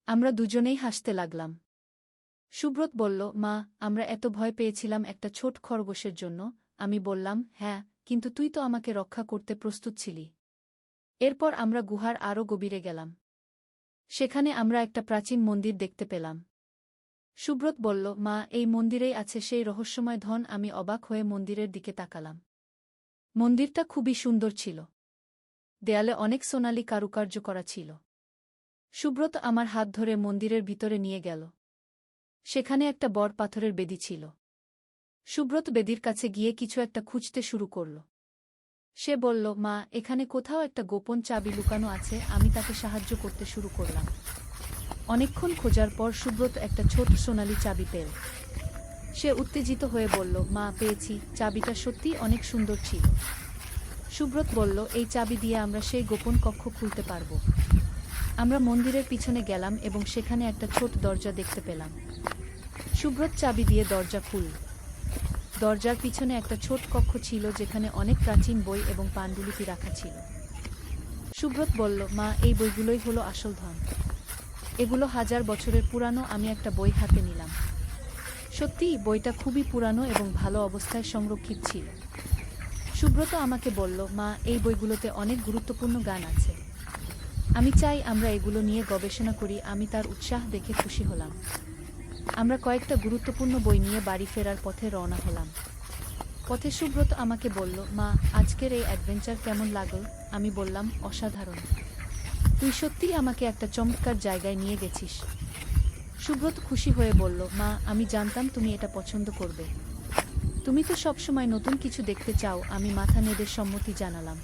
আমরা দুজনেই হাসতে লাগলাম। সুব্রত বলল, মা, আমরা এত ভয় পেয়েছিলাম একটা ছোট খরগোশের জন্য। আমি বললাম, হ্যাঁ, কিন্তু তুই তো আমাকে রক্ষা করতে প্রস্তুত ছিলি। এরপর আমরা গুহার আরও গভীরে গেলাম। সেখানে আমরা একটা প্রাচীন মন্দির দেখতে পেলাম। সুব্রত বলল, মা, এই মন্দিরেই আছে সেই রহস্যময় ধন। আমি অবাক হয়ে মন্দিরের দিকে তাকালাম। মন্দিরটা খুবই সুন্দর ছিল। দেয়ালে অনেক সোনালি কারুকার্য করা ছিল। সুব্রত আমার হাত ধরে মন্দিরের ভিতরে নিয়ে গেল। সেখানে একটা বড় পাথরের বেদি ছিল। সুব্রত বেদির কাছে গিয়ে কিছু একটা খুঁজতে শুরু করল। সে বলল, মা, এখানে কোথাও একটা গোপন চাবি লুকানো আছে। আমি তাকে সাহায্য করতে শুরু করলাম। অনেকক্ষণ খোঁজার পর সুব্রত একটা ছোট সোনালি চাবি পেল। সে উত্তেজিত হয়ে বলল, মা, পেয়েছি। চাবিটা সত্যিই অনেক সুন্দর ছিল। সুব্রত বলল, এই চাবি দিয়ে আমরা সেই গোপন কক্ষ খুলতে পারব। আমরা মন্দিরের পিছনে গেলাম এবং সেখানে একটা ছোট দরজা দেখতে পেলাম। সুব্রত চাবি দিয়ে দরজা খুলল। দরজার পিছনে একটা ছোট কক্ষ ছিল যেখানে অনেক প্রাচীন বই এবং পাণ্ডুলিপি রাখা ছিল। সুব্রত বলল, মা, এই বইগুলোই হলো আসল ধন। এগুলো 1000 বছরের পুরানো। আমি একটা বই হাতে নিলাম। সত্যিই বইটা খুবই পুরানো এবং ভালো অবস্থায় সংরক্ষিত ছিল। সুব্রত আমাকে বলল, মা, এই বইগুলোতে অনেক গুরুত্বপূর্ণ জ্ঞান আছে। আমি চাই আমরা এগুলো নিয়ে গবেষণা করি। আমি তার উৎসাহ দেখে খুশি হলাম। আমরা কয়েকটা গুরুত্বপূর্ণ বই নিয়ে বাড়ি ফেরার পথে রওনা হলাম। পথে সুব্রত আমাকে বলল, মা, আজকের এই অ্যাডভেঞ্চার কেমন লাগল? আমি বললাম, অসাধারণ। তুই সত্যিই আমাকে একটা চমৎকার জায়গায় নিয়ে গেছিস। সুব্রত খুশি হয়ে বলল, মা, আমি জানতাম তুমি এটা পছন্দ করবে। তুমি তো সবসময় নতুন কিছু দেখতে চাও। আমি মাথা নেড়ে সম্মতি জানালাম।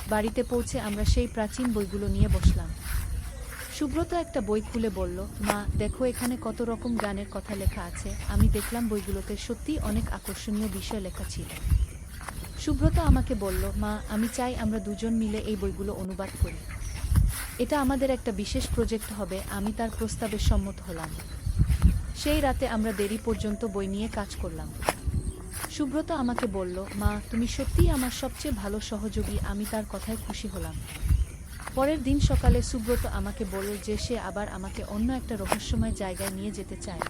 বাড়িতে পৌঁছে আমরা সেই প্রাচীন বইগুলো নিয়ে বসলাম। সুব্রত একটা বই খুলে বলল, মা, দেখো এখানে কত রকম গানের কথা লেখা আছে। আমি দেখলাম বইগুলোতে সত্যিই অনেক আকর্ষণীয় বিষয় লেখা ছিল। সুব্রত আমাকে বলল, মা, আমি চাই আমরা দুজন মিলে এই বইগুলো অনুবাদ করি। এটা আমাদের একটা বিশেষ প্রজেক্ট হবে। আমি তার প্রস্তাবে সম্মত হলাম। সেই রাতে আমরা দেরি পর্যন্ত বই নিয়ে কাজ করলাম। সুব্রত আমাকে বলল, মা, তুমি সত্যিই আমার সবচেয়ে ভালো সহযোগী। আমি তার কথায় খুশি হলাম। পরের দিন সকালে সুব্রত আমাকে বলল যে সে আবার আমাকে অন্য একটা রহস্যময় জায়গায় নিয়ে যেতে চায়।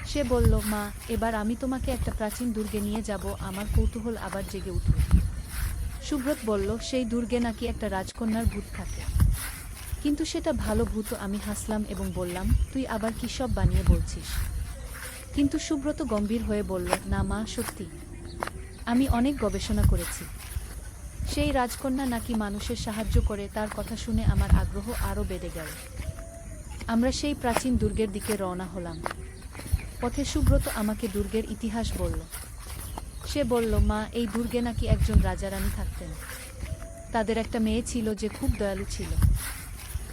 সে বলল, মা, এবার আমি তোমাকে একটা প্রাচীন দুর্গে নিয়ে যাব। আমার কৌতূহল আবার জেগে উঠল। সুব্রত বলল, সেই দুর্গে নাকি একটা রাজকন্যার ভূত থাকে। কিন্তু সেটা ভালো ভূত। আমি হাসলাম এবং বললাম, তুই আবার কী সব বানিয়ে বলছিস? কিন্তু সুব্রত গম্ভীর হয়ে বলল, না মা, সত্যি। আমি অনেক গবেষণা করেছি। সেই রাজকন্যা নাকি মানুষের সাহায্য করে। তার কথা শুনে আমার আগ্রহ আরও বেড়ে গেল। আমরা সেই প্রাচীন দুর্গের দিকে রওনা হলাম। পথে সুব্রত আমাকে দুর্গের ইতিহাস বলল। সে বলল, মা, এই দুর্গে নাকি একজন রাজারানী থাকতেন। তাদের একটা মেয়ে ছিল যে খুব দয়ালু ছিল।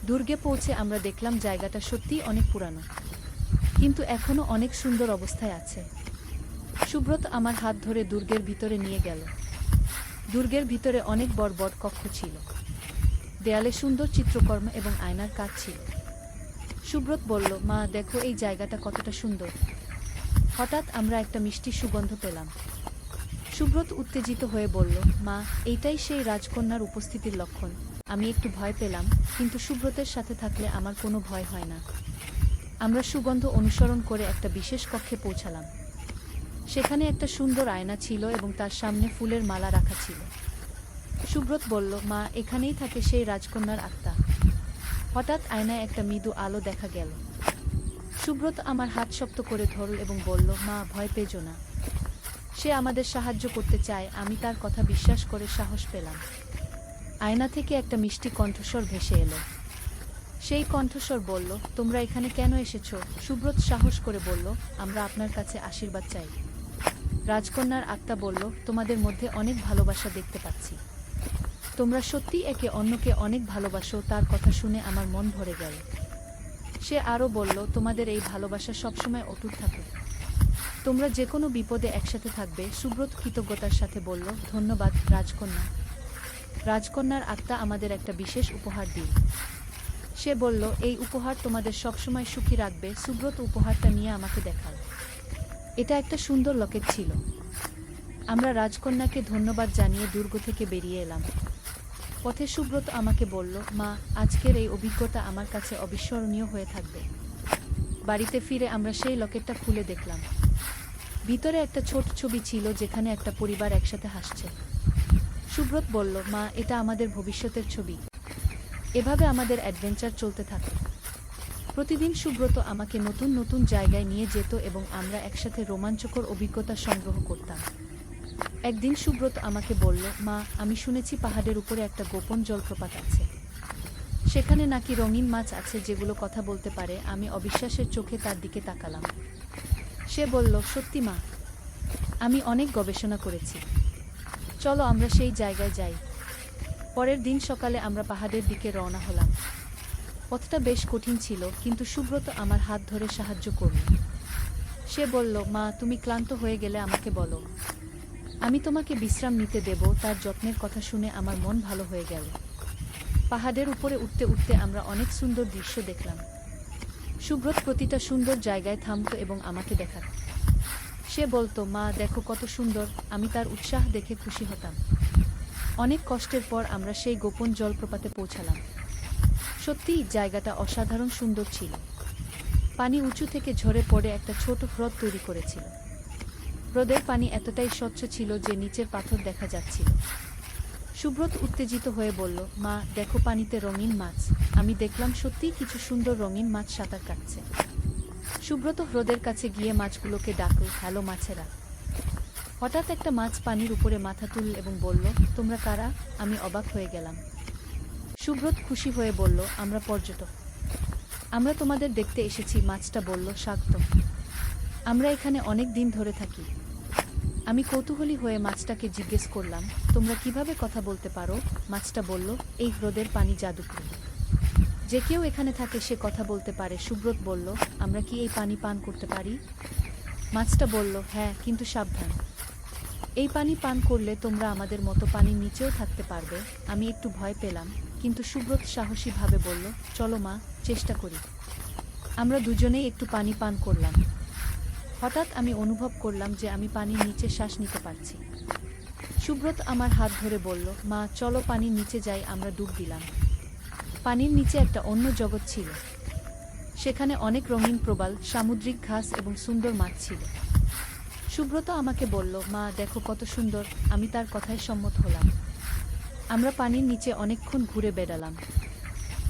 দুর্গে পৌঁছে আমরা দেখলাম জায়গাটা সত্যিই অনেক পুরানো, কিন্তু এখনও অনেক সুন্দর অবস্থায় আছে। সুব্রত আমার হাত ধরে দুর্গের ভিতরে নিয়ে গেল। দুর্গের ভিতরে অনেক বড় বড় কক্ষ ছিল। দেয়ালে সুন্দর চিত্রকর্ম এবং আয়নার কাজ ছিল। সুব্রত বলল, মা, দেখো এই জায়গাটা কতটা সুন্দর। হঠাৎ আমরা একটা মিষ্টি সুগন্ধ পেলাম। সুব্রত উত্তেজিত হয়ে বলল, মা, এইটাই সেই রাজকন্যার উপস্থিতির লক্ষণ। আমি একটু ভয় পেলাম, কিন্তু সুব্রতের সাথে থাকলে আমার কোনো ভয় হয় না। আমরা সুগন্ধ অনুসরণ করে একটা বিশেষ কক্ষে পৌঁছালাম। সেখানে একটা সুন্দর আয়না ছিল এবং তার সামনে ফুলের মালা রাখা ছিল। সুব্রত বলল, মা, এখানেই থাকে সেই রাজকন্যার আত্মা। হঠাৎ আয়নায় একটা মৃদু আলো দেখা গেল। সুব্রত আমার হাত শক্ত করে ধরল এবং বলল, মা, ভয় পেজো না। সে আমাদের সাহায্য করতে চায়। আমি তার কথা বিশ্বাস করে সাহস পেলাম। আয়না থেকে একটা মিষ্টি কণ্ঠস্বর ভেসে এলো। সেই কণ্ঠস্বর বলল, তোমরা এখানে কেন এসেছো? সুব্রত সাহস করে বলল, আমরা আপনার কাছে আশীর্বাদ চাই। রাজকন্যার আত্মা বলল, তোমাদের মধ্যে অনেক ভালোবাসা দেখতে পাচ্ছি। তোমরা সত্যি একে অন্যকে অনেক ভালোবাসো। তার কথা শুনে আমার মন ভরে গেল। সে আরও বলল, তোমাদের এই ভালোবাসা সবসময় অটুট থাকুক। তোমরা যে কোনো বিপদে একসাথে থাকবে। সুব্রত কৃতজ্ঞতার সাথে বলল, ধন্যবাদ রাজকন্যা। রাজকন্যার আত্মা আমাদের একটা বিশেষ উপহার দিল। সে বলল, এই উপহার তোমাদের সবসময় সুখী রাখবে। সুব্রত উপহারটা নিয়ে আমাকে দেখাল। এটা একটা সুন্দর লকেট ছিল। আমরা রাজকন্যাকে ধন্যবাদ জানিয়ে দুর্গ থেকে বেরিয়ে এলাম। পথে সুব্রত আমাকে বলল, মা, আজকের এই অভিজ্ঞতা আমার কাছে অবিস্মরণীয় হয়ে থাকবে। বাড়িতে ফিরে আমরা সেই লকেটটা খুলে দেখলাম। ভিতরে একটা ছোট ছবি ছিল যেখানে একটা পরিবার একসাথে হাসছে। সুব্রত বলল, মা, এটা আমাদের ভবিষ্যতের ছবি। এভাবে আমাদের অ্যাডভেঞ্চার চলতে থাকে। প্রতিদিন সুব্রত আমাকে নতুন নতুন জায়গায় নিয়ে যেত এবং আমরা একসাথে রোমাঞ্চকর অভিজ্ঞতা সংগ্রহ করতাম। একদিন সুব্রত আমাকে বলল, মা, আমি শুনেছি পাহাড়ের উপরে একটা গোপন জলপ্রপাত আছে। সেখানে নাকি রঙিন মাছ আছে যেগুলো কথা বলতে পারে। আমি অবিশ্বাসের চোখে তার দিকে তাকালাম। সে বলল, সত্যি মা? আমি অনেক গবেষণা করেছি। চলো আমরা সেই জায়গায় যাই। পরের দিন সকালে আমরা পাহাড়ের দিকে রওনা হলাম। পথটা বেশ কঠিন ছিল, কিন্তু সুব্রত আমার হাত ধরে সাহায্য করল। সে বলল, মা, তুমি ক্লান্ত হয়ে গেলে আমাকে বলো, আমি তোমাকে বিশ্রাম নিতে দেব। তার যত্নের কথা শুনে আমার মন ভালো হয়ে গেল। পাহাড়ের উপরে উঠতে উঠতে আমরা অনেক সুন্দর দৃশ্য দেখলাম। সুব্রত প্রতিটা সুন্দর জায়গায় থামত এবং আমাকে দেখাত। সে বলতো, মা, দেখো কত সুন্দর। আমি তার উৎসাহ দেখে খুশি হতাম। অনেক কষ্টের পর আমরা সেই গোপন জলপ্রপাতে পৌঁছালাম। সত্যিই জায়গাটা অসাধারণ সুন্দর ছিল। পানি উঁচু থেকে ঝরে পড়ে একটা ছোট হ্রদ তৈরি করেছিল। হ্রদের পানি এতটাই স্বচ্ছ ছিল যে নিচের পাথর দেখা যাচ্ছিল। সুব্রত উত্তেজিত হয়ে বলল, মা, দেখো পানিতে রঙিন মাছ। আমি দেখলাম সত্যিই কিছু সুন্দর রঙিন মাছ সাঁতার কাটছে। সুব্রত হ্রদের কাছে গিয়ে মাছগুলোকে ডাকল, হ্যালো মাছেরা। হঠাৎ একটা মাছ পানির উপরে মাথা তুলল এবং বলল, তোমরা কারা? আমি অবাক হয়ে গেলাম। সুব্রত খুশি হয়ে বলল, আমরা পর্যটক। আমরা তোমাদের দেখতে এসেছি। মাছটা বলল, স্বাগতম। আমরা এখানে অনেক দিন ধরে থাকি। আমি কৌতূহলী হয়ে মাছটাকে জিজ্ঞেস করলাম, তোমরা কিভাবে কথা বলতে পারো? মাছটা বলল, এই হ্রদের পানি জাদুকরী। যে কেউ এখানে থাকে সে কথা বলতে পারে। সুব্রত বলল, আমরা কি এই পানি পান করতে পারি? মাছটা বলল, হ্যাঁ, কিন্তু সাবধান। এই পানি পান করলে তোমরা আমাদের মতো পানির নিচেও থাকতে পারবে। আমি একটু ভয় পেলাম, কিন্তু সুব্রত সাহসীভাবে বলল, চলো মা, চেষ্টা করি। আমরা দুজনেই একটু পানি পান করলাম। হঠাৎ আমি অনুভব করলাম যে আমি পানির নিচে শ্বাস নিতে পারছি। সুব্রত আমার হাত ধরে বলল, মা, চলো পানির নিচে যাই। আমরা ডুব দিলাম। পানির নিচে একটা অন্য জগৎ ছিল। সেখানে অনেক রঙিন প্রবাল, সামুদ্রিক ঘাস এবং সুন্দর মাছ ছিল। সুব্রত আমাকে বলল, মা, দেখো কত সুন্দর। আমি তার কথায় সম্মত হলাম। আমরা পানির নিচে অনেকক্ষণ ঘুরে বেড়ালাম।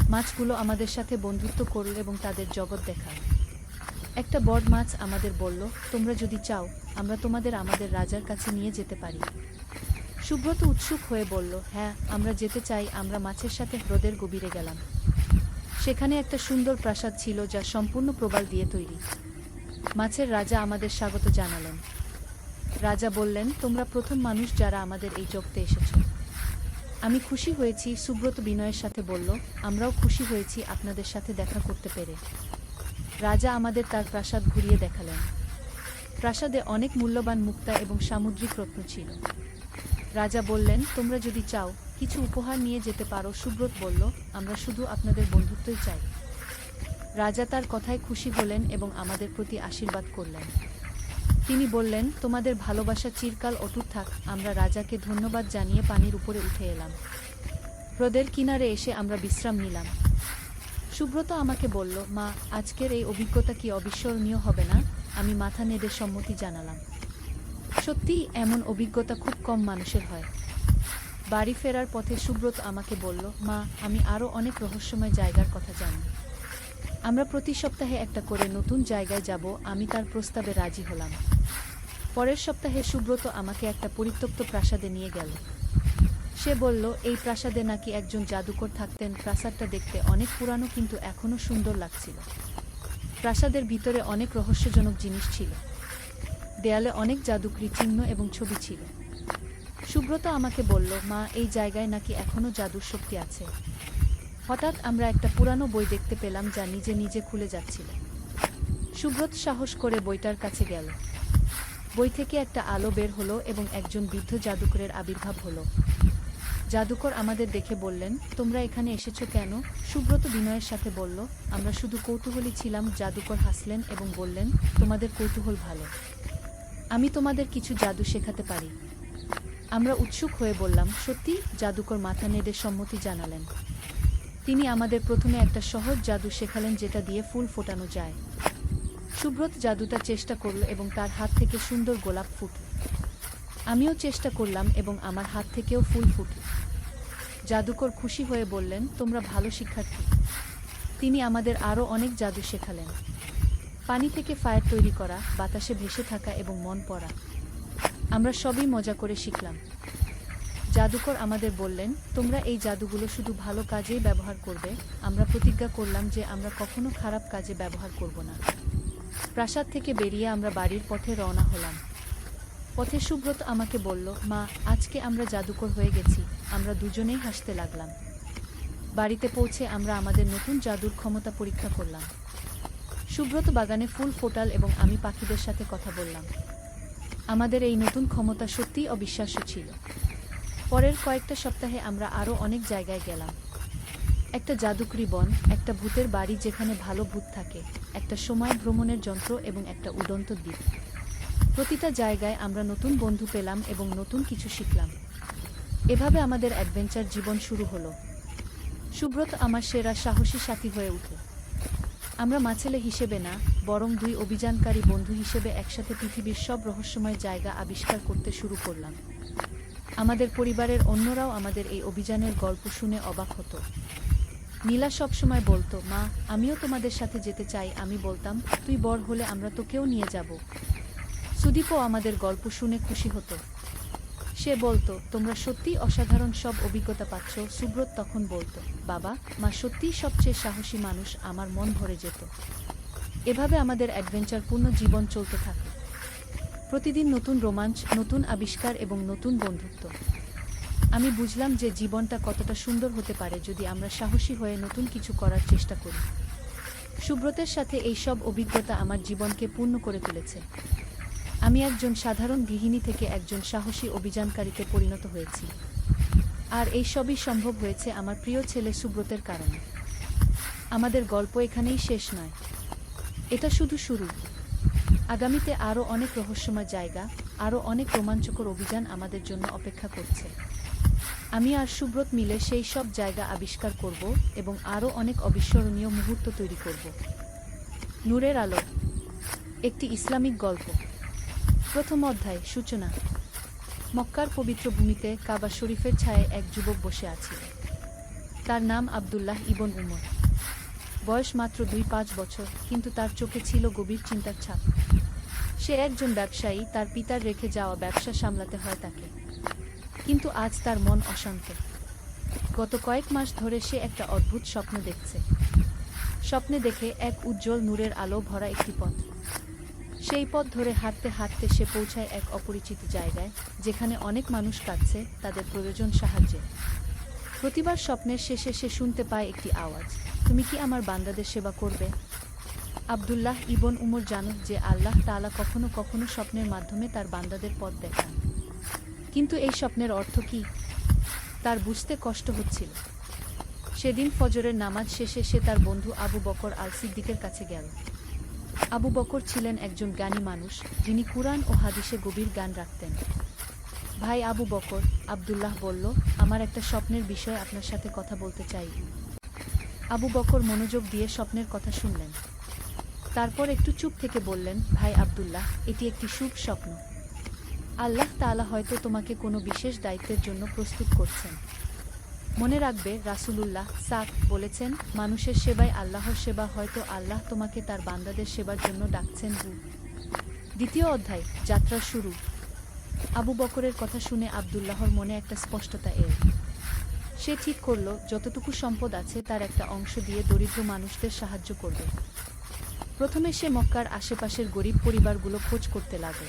মাছগুলো আমাদের সাথে বন্ধুত্ব করল এবং তাদের জগৎ দেখাল। একটা বড় মাছ আমাদের বলল, তোমরা যদি চাও আমরা তোমাদের আমাদের রাজার কাছে নিয়ে যেতে পারি। সুব্রত উৎসুক হয়ে বলল, হ্যাঁ, আমরা যেতে চাই। আমরা মাছের সাথে হ্রদের গভীরে গেলাম। সেখানে একটা সুন্দর প্রাসাদ ছিল যা সম্পূর্ণ প্রবাল দিয়ে তৈরি। মাছের রাজা আমাদের স্বাগত জানালেন। রাজা বললেন, তোমরা প্রথম মানুষ যারা আমাদের এই জগতে এসেছ। আমি খুশি হয়েছি। সুব্রত বিনয়ের সাথে বলল, আমরাও খুশি হয়েছি আপনাদের সাথে দেখা করতে পেরে। রাজা আমাদের তার প্রাসাদ ঘুরিয়ে দেখালেন। প্রাসাদে অনেক মূল্যবান মুক্তা এবং সামুদ্রিক রত্ন ছিল। রাজা বললেন, তোমরা যদি চাও কিছু উপহার নিয়ে যেতে পারো। সুব্রত বলল, আমরা শুধু আপনাদের বন্ধুত্বই চাই। রাজা তার কথায় খুশি হলেন এবং আমাদের প্রতি আশীর্বাদ করলেন। তিনি বললেন, তোমাদের ভালোবাসা চিরকাল অটুট থাক। আমরা রাজাকে ধন্যবাদ জানিয়ে পানির উপরে উঠে এলাম। হ্রদের কিনারে এসে আমরা বিশ্রাম নিলাম। সুব্রত আমাকে বলল, মা, আজকের এই অভিজ্ঞতা কি অবিস্মরণীয় হবে না? আমি মাথা নেড়ে সম্মতি জানালাম। সত্যিই এমন অভিজ্ঞতা খুব কম মানুষের হয়। বাড়ি ফেরার পথে সুব্রত আমাকে বলল, মা, আমি আরও অনেক রহস্যময় জায়গার কথা জানি। আমরা প্রতি সপ্তাহে একটা করে নতুন জায়গায় যাব। আমি তার প্রস্তাবে রাজি হলাম। পরের সপ্তাহে সুব্রত আমাকে একটা পরিত্যক্ত প্রাসাদে নিয়ে গেল। সে বলল, এই প্রাসাদে নাকি একজন জাদুকর থাকতেন। প্রাসাদটা দেখতে অনেক পুরানো, কিন্তু এখনও সুন্দর লাগছিল। প্রাসাদের ভিতরে অনেক রহস্যজনক জিনিস ছিল। দেয়ালে অনেক জাদুকরী চিহ্ন এবং ছবি ছিল। সুব্রত আমাকে বলল, মা, এই জায়গায় নাকি এখনও জাদুর শক্তি আছে। হঠাৎ আমরা একটা পুরানো বই দেখতে পেলাম যা নিজে নিজে খুলে যাচ্ছিল। সুব্রত সাহস করে বইটার কাছে গেল। বই থেকে একটা আলো বের হলো এবং একজন বৃদ্ধ জাদুকরের আবির্ভাব হলো। জাদুকর আমাদের দেখে বললেন, তোমরা এখানে এসেছো কেন? সুব্রত বিনয়ের সাথে বলল, আমরা শুধু কৌতূহলী ছিলাম। জাদুকর হাসলেন এবং বললেন, তোমাদের কৌতূহল ভালো। আমি তোমাদের কিছু জাদু শেখাতে পারি। আমরা উৎসুক হয়ে বললাম, সত্যি? জাদুকর মাথা নেড়ে সম্মতি জানালেন। তিনি আমাদের প্রথমে একটা সহজ জাদু শেখালেন যেটা দিয়ে ফুল ফোটানো যায়। সুব্রত জাদুটা চেষ্টা করল এবং তার হাত থেকে সুন্দর গোলাপ ফুটল। আমিও চেষ্টা করলাম এবং আমার হাত থেকেও ফুল ফুটল। জাদুকর খুশি হয়ে বললেন, তোমরা ভালো শিক্ষার্থী। তিনি আমাদের আরও অনেক জাদু শেখালেন। পানি থেকে ফায়ার তৈরি করা, বাতাসে ভেসে থাকা এবং মন পড়া। আমরা সবই মজা করে শিখলাম। জাদুকর আমাদের বললেন, তোমরা এই জাদুগুলো শুধু ভালো কাজেই ব্যবহার করবে। আমরা প্রতিজ্ঞা করলাম যে আমরা কখনো খারাপ কাজে ব্যবহার করব না। প্রাসাদ থেকে বেরিয়ে আমরা বাড়ির পথে রওনা হলাম। পথে সুব্রত আমাকে বলল, মা, আজকে আমরা জাদুকর হয়ে গেছি। আমরা দুজনেই হাসতে লাগলাম। বাড়িতে পৌঁছে আমরা আমাদের নতুন জাদুর ক্ষমতা পরীক্ষা করলাম। সুব্রত বাগানে ফুল ফোটাল এবং আমি পাখিদের সাথে কথা বললাম। আমাদের এই নতুন ক্ষমতা সত্যিই অবিশ্বাস্য ছিল। পরের কয়েকটা সপ্তাহে আমরা আরও অনেক জায়গায় গেলাম। একটা জাদুকরি বন, একটা ভূতের বাড়ি যেখানে ভালো ভূত থাকে, একটা সময় ভ্রমণের যন্ত্র এবং একটা উড়ন্ত দ্বীপ। প্রতিটা জায়গায় আমরা নতুন বন্ধু পেলাম এবং নতুন কিছু শিখলাম। এভাবে আমাদের অ্যাডভেঞ্চার জীবন শুরু হলো। সুব্রত আমার সেরা সাহসী সাথী হয়ে উঠল। আমরা মাছেলে হিসেবে না, বরং দুই অভিযানকারী বন্ধু হিসেবে একসাথে পৃথিবীর সব রহস্যময় জায়গা আবিষ্কার করতে শুরু করলাম। আমাদের পরিবারের অন্যরাও আমাদের এই অভিযানের গল্প শুনে অবাক হতো। নীলা সবসময় বলতো, মা, আমিও তোমাদের সাথে যেতে চাই। আমি বলতাম, তুই বড় হলে আমরা তোকেও নিয়ে যাব। সুদীপও আমাদের গল্প শুনে খুশি হতো। সে বলতো, তোমরা সত্যিই অসাধারণ সব অভিজ্ঞতা পাচ্ছ। সুব্রত তখন বলতো, বাবা, মা সত্যিই সবচেয়ে সাহসী মানুষ। আমার মন ভরে যেত। এভাবে আমাদের অ্যাডভেঞ্চারপূর্ণ জীবন চলতে থাকে। প্রতিদিন নতুন রোমাঞ্চ, নতুন আবিষ্কার এবং নতুন বন্ধুত্ব। আমি বুঝলাম যে জীবনটা কতটা সুন্দর হতে পারে যদি আমরা সাহসী হয়ে নতুন কিছু করার চেষ্টা করি। সুব্রতের সাথে এই সব অভিজ্ঞতা আমার জীবনকে পূর্ণ করে তুলেছে। আমি একজন সাধারণ গৃহিণী থেকে একজন সাহসী অভিযানকারীতে পরিণত হয়েছি। আর এই সবই সম্ভব হয়েছে আমার প্রিয় ছেলে সুব্রতের কারণে। আমাদের গল্প এখানেই শেষ নয়। এটা শুধু শুরু। আগামীতে আরও অনেক রহস্যময় জায়গা, আরও অনেক রোমাঞ্চকর অভিযান আমাদের জন্য অপেক্ষা করছে। আমি আর সুব্রত মিলে সেই সব জায়গা আবিষ্কার করব এবং আরও অনেক অবিস্মরণীয় মুহূর্ত তৈরি করব। নূরের আলো, একটি ইসলামিক গল্প। প্রথম অধ্যায়, সূচনা। মক্কার পবিত্র ভূমিতে কাবা শরীফের ছায়ায় এক যুবক বসে আছিল। তার নাম আব্দুল্লাহ ইবন উমর। বয়স মাত্র 2-5 বছর, কিন্তু তার চোখে ছিল গভীর চিন্তার ছাপ। সে একজন ব্যবসায়ী, তার পিতার রেখে যাওয়া ব্যবসা সামলাতে হয় তাকে। কিন্তু আজ তার মন অশান্ত। গত কয়েক মাস ধরে সে একটা অদ্ভুত স্বপ্ন দেখছে। স্বপ্নে দেখে এক উজ্জ্বল নূরের আলো ভরা একটি পথ। সেই পথ ধরে হাঁটতে হাঁটতে সে পৌঁছায় এক অপরিচিত জায়গায়, যেখানে অনেক মানুষ কাঁদছে, তাদের প্রয়োজন সাহায্যে। প্রতিবার স্বপ্নের শেষে সে শুনতে পায় একটি আওয়াজ, তুমি কি আমার বান্দাদের সেবা করবে? আব্দুল্লাহ ইবন উমর জানত যে আল্লাহ তাআলা কখনো কখনো স্বপ্নের মাধ্যমে তার বান্দাদের পথ দেখান। কিন্তু এই স্বপ্নের অর্থ কি, তার বুঝতে কষ্ট হচ্ছিল। সেদিন ফজরের নামাজ শেষে সে তার বন্ধু আবু বকর আল সিদ্দিকের কাছে গেল। আবু বকর ছিলেন একজন জ্ঞানী মানুষ, যিনি কুরআন ও হাদিসে গভীর জ্ঞান রাখতেন। ভাই আবু বকর, আব্দুল্লাহ বলল, আমার একটা স্বপ্নের বিষয়ে আপনার সাথে কথা বলতে চাই। আবু বকর মনোযোগ দিয়ে স্বপ্নের কথা শুনলেন। তারপর একটু চুপ থেকে বললেন, ভাই আব্দুল্লাহ, এটি একটি শুভ স্বপ্ন। আল্লাহ তাআলা হয়তো তোমাকে কোনো বিশেষ দায়িত্বের জন্য প্রস্তুত করছেন। মনে রাখবে, রাসূলুল্লাহ বলেছেন, মানুষের সেবায় আল্লাহর সেবা। হয়তো আল্লাহ তোমাকে তার বান্দাদের সেবার জন্য ডাকছেন। দ্বিতীয় অধ্যায়, যাত্রা শুরু। আবু বকরের কথা শুনে আব্দুল্লাহর মনে একটা স্পষ্টতা এল। সে ঠিক করল, যতটুকু সম্পদ আছে তার একটা অংশ দিয়ে দরিদ্র মানুষদের সাহায্য করবে। প্রথমে সে মক্কার আশেপাশের গরিব পরিবারগুলো খোঁজ করতে লাগল।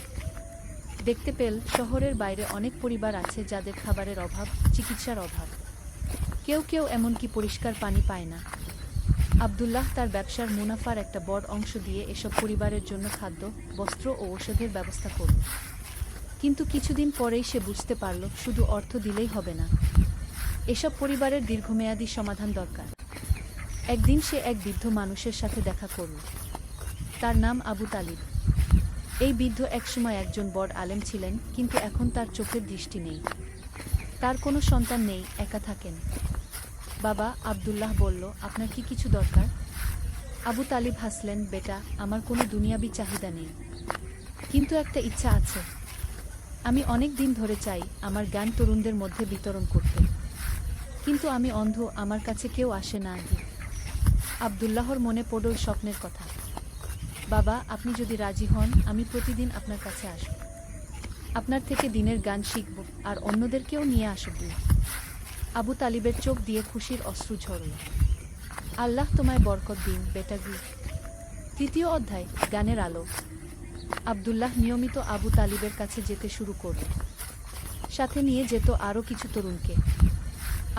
দেখতে পেল, শহরের বাইরে অনেক পরিবার আছে যাদের খাবারের অভাব, চিকিৎসার অভাব। কেউ কেউ এমনকি পরিষ্কার পানি পায় না। আব্দুল্লাহ তার ব্যবসার মুনাফার একটা বড় অংশ দিয়ে এসব পরিবারের জন্য খাদ্য, বস্ত্র ও ঔষধের ব্যবস্থা করল। কিন্তু কিছুদিন পরেই সে বুঝতে পারল, শুধু অর্থ দিলেই হবে না। এসব পরিবারের দীর্ঘমেয়াদী সমাধান দরকার। একদিন সে এক বৃদ্ধ মানুষের সাথে দেখা করল। তার নাম আবু তালিব। এই বৃদ্ধ একসময় একজন বড় আলেম ছিলেন, কিন্তু এখন তার চোখের দৃষ্টি নেই। তার কোনো সন্তান নেই, একা থাকেন। বাবা, আব্দুল্লাহ বলল, আপনার কি কিছু দরকার? আবু তালিব হাসলেন, বেটা, আমার কোনো দুনিয়াবি চাহিদা নেই, কিন্তু একটা ইচ্ছা আছে। আমি অনেক দিন ধরে চাই আমার জ্ঞান তরুণদের মধ্যে বিতরণ করতে, কিন্তু আমি অন্ধ, আমার কাছে কেউ আসে না। আব্দুল্লাহর মনে পড়ল স্বপ্নের কথা। বাবা, আপনি যদি রাজি হন, আমি প্রতিদিন আপনার কাছে আসব। আপনার থেকে দিনের গান শিখব, আর অন্যদেরকেও নিয়ে আসব। আবু তালিবের চোখ দিয়ে খুশির অশ্রু ঝরল। আল্লাহ তোমায় বরকত দিন, বেটাগু। তৃতীয় অধ্যায়, গানের আলো। আব্দুল্লাহ নিয়মিত আবু তালিবের কাছে যেতে শুরু করল। সাথে নিয়ে যেত আরও কিছু তরুণকে।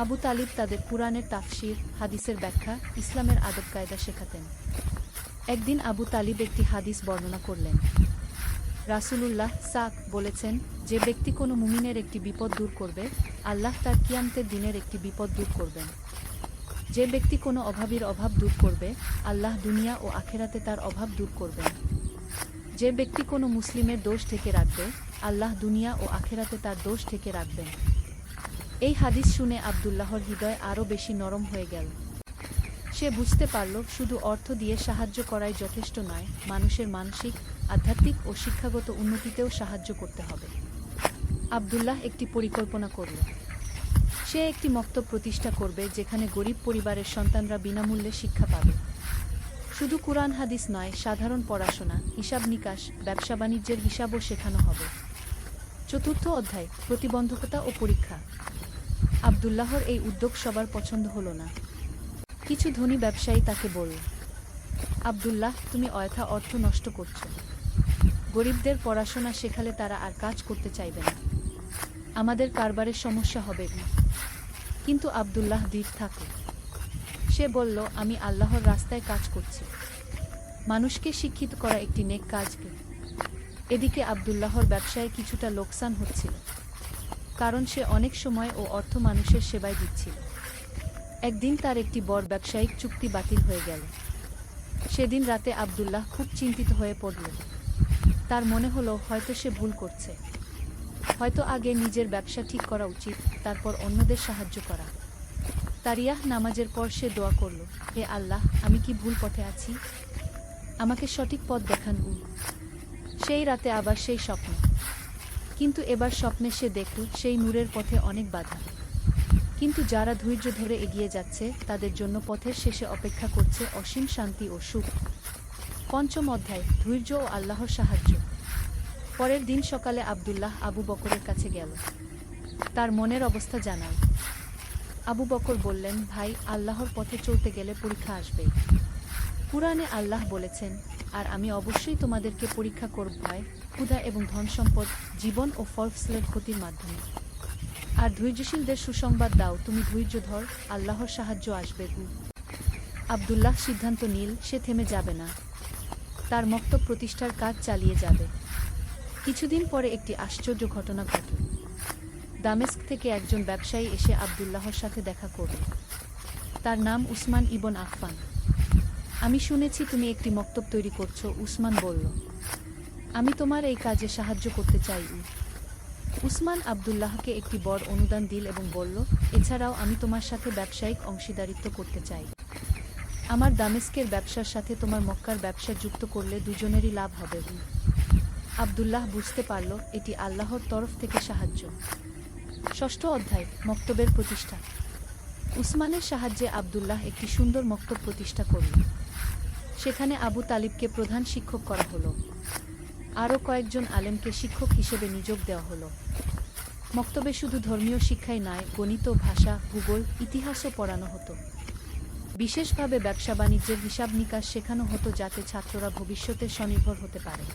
আবু তালিব তাদের কুরআনের তাফসির, হাদিসের ব্যাখ্যা, ইসলামের আদব কায়দা শেখাতেন। একদিন আবু তালিব একটি হাদিস বর্ণনা করলেন। রাসূলুল্লাহ বলেছেন, যে ব্যক্তি কোনো মুমিনের একটি বিপদ দূর করবে, আল্লাহ তার কিয়ামতের দিনের একটি বিপদ দূর করবেন। যে ব্যক্তি কোনো অভাবীর অভাব দূর করবে, আল্লাহ দুনিয়া ও আখেরাতে তার অভাব দূর করবেন। যে ব্যক্তি কোনো মুসলিমের দোষ থেকে রাখবে, আল্লাহ দুনিয়া ও আখেরাতে তার দোষ থেকে রাখবেন। এই হাদিস শুনে আব্দুল্লাহর হৃদয় আরও বেশি নরম হয়ে গেল। সে বুঝতে পারল, শুধু অর্থ দিয়ে সাহায্য করাই যথেষ্ট নয়, মানুষের মানসিক, আধ্যাত্মিক ও শিক্ষাগত উন্নতিতেও সাহায্য করতে হবে। আব্দুল্লাহ একটি পরিকল্পনা করল। সে একটি মক্তব প্রতিষ্ঠা করবে যেখানে গরিব পরিবারের সন্তানরা বিনামূল্যে শিক্ষা পাবে। শুধু কুরআন হাদিস নয়, সাধারণ পড়াশোনা, হিসাব নিকাশ, ব্যবসা বাণিজ্যের হিসাবও শেখানো হবে। চতুর্থ অধ্যায়, প্রতিবন্ধকতা ও পরীক্ষা। আব্দুল্লাহর এই উদ্যোগ সবার পছন্দ হল না। কিছু ধনী ব্যবসায়ী তাকে বলল, আব্দুল্লাহ, তুমি অযথা অর্থ নষ্ট করছ। গরিবদের পড়াশোনা শেখালে তারা আর কাজ করতে চাইবে না। আমাদের কারবারের সমস্যা হবে। কিন্তু আব্দুল্লাহ দৃঢ় থাকল। সে বলল, আমি আল্লাহর রাস্তায় কাজ করছি। মানুষকে শিক্ষিত করা একটি নেক কাজ। এদিকে আব্দুল্লাহর ব্যবসায় কিছুটা লোকসান হচ্ছিল, কারণ সে অনেক সময় ও অর্থ মানুষের সেবায় দিচ্ছিল। একদিন তার একটি বড় ব্যবসায়িক চুক্তি বাতিল হয়ে গেল। সেদিন রাতে আব্দুল্লাহ খুব চিন্তিত হয়ে পড়ল। তার মনে হলো, হয়তো সে ভুল করছে। হয়তো আগে নিজের ব্যবসা ঠিক করা উচিত, তারপর অন্যদের সাহায্য করা। তারিয়াহ নামাজের পর সে দোয়া করল, হে আল্লাহ, আমি কি ভুল পথে আছি? আমাকে সঠিক পথ দেখান। সেই রাতে আবার সেই স্বপ্ন। কিন্তু এবার স্বপ্নে সে দেখল, সেই নূরের পথে অনেক বাধা। কিন্তু যারা ধৈর্য ধরে এগিয়ে যাচ্ছে, তাদের জন্য পথের শেষে অপেক্ষা করছে অসীম শান্তি ও সুখ। পঞ্চম অধ্যায়, ধৈর্য ও আল্লাহর সাহায্য। পরের দিন সকালে আব্দুল্লাহ আবু বকরের কাছে গেল। তার মনের অবস্থা জানাল। আবু বকর বললেন, ভাই, আল্লাহর পথে চলতে গেলে পরীক্ষা আসবেই। কুরআনে আল্লাহ বলেছেন, আর আমি অবশ্যই তোমাদেরকে পরীক্ষা করব ভয়, ক্ষুধা এবং ধন সম্পদ, জীবন ও ফসলের ক্ষতির মাধ্যমে। আর ধৈর্যশীলদের সুসংবাদ দাও, তুমি ধৈর্য ধর, আল্লাহর সাহায্য আসবে। আব্দুল্লাহ সিদ্ধান্ত নিল, সে থেমে যাবে না। তার মক্তব প্রতিষ্ঠার কাজ চালিয়ে যাবে। কিছুদিন পরে একটি আশ্চর্য ঘটনা ঘটল। দামেস্ক থেকে একজন ব্যবসায়ী এসে আব্দুল্লাহর সাথে দেখা করল। তার নাম উসমান ইবন আফফান। আমি শুনেছি তুমি একটি মক্তব তৈরি করছো, উসমান বলল। আমি তোমার এই কাজে সাহায্য করতে চাই। উসমান আব্দুল্লাহকে একটি বড় অনুদান দিল এবং বলল, এছাড়াও আমি তোমার সাথে ব্যবসায়িক অংশীদারিত্ব করতে চাই। আমার দামেস্কের ব্যবসার সাথে তোমার মক্কার ব্যবসা যুক্ত করলে দুজনেরই লাভ হবে। আব্দুল্লাহ বুঝতে পারল, এটি আল্লাহর তরফ থেকে সাহায্য। ষষ্ঠ অধ্যায়, মক্তবের প্রতিষ্ঠা। উসমানের সাহায্যে আব্দুল্লাহ একটি সুন্দর মক্তব প্রতিষ্ঠা করল। সেখানে আবু তালিবকে প্রধান শিক্ষক করা হলো। আরও কয়েকজন আলেমকে শিক্ষক হিসেবে নিয়োগ দেওয়া হলো। মক্তবে শুধু ধর্মীয় শিক্ষাই নয়, গণিত, ভাষা, ভূগোল, ইতিহাসও পড়ানো হতো। বিশেষভাবে ব্যবসা বাণিজ্যের হিসাব নিকাশ শেখানো হতো, যাতে ছাত্ররা ভবিষ্যতে স্বনির্ভর হতে পারে।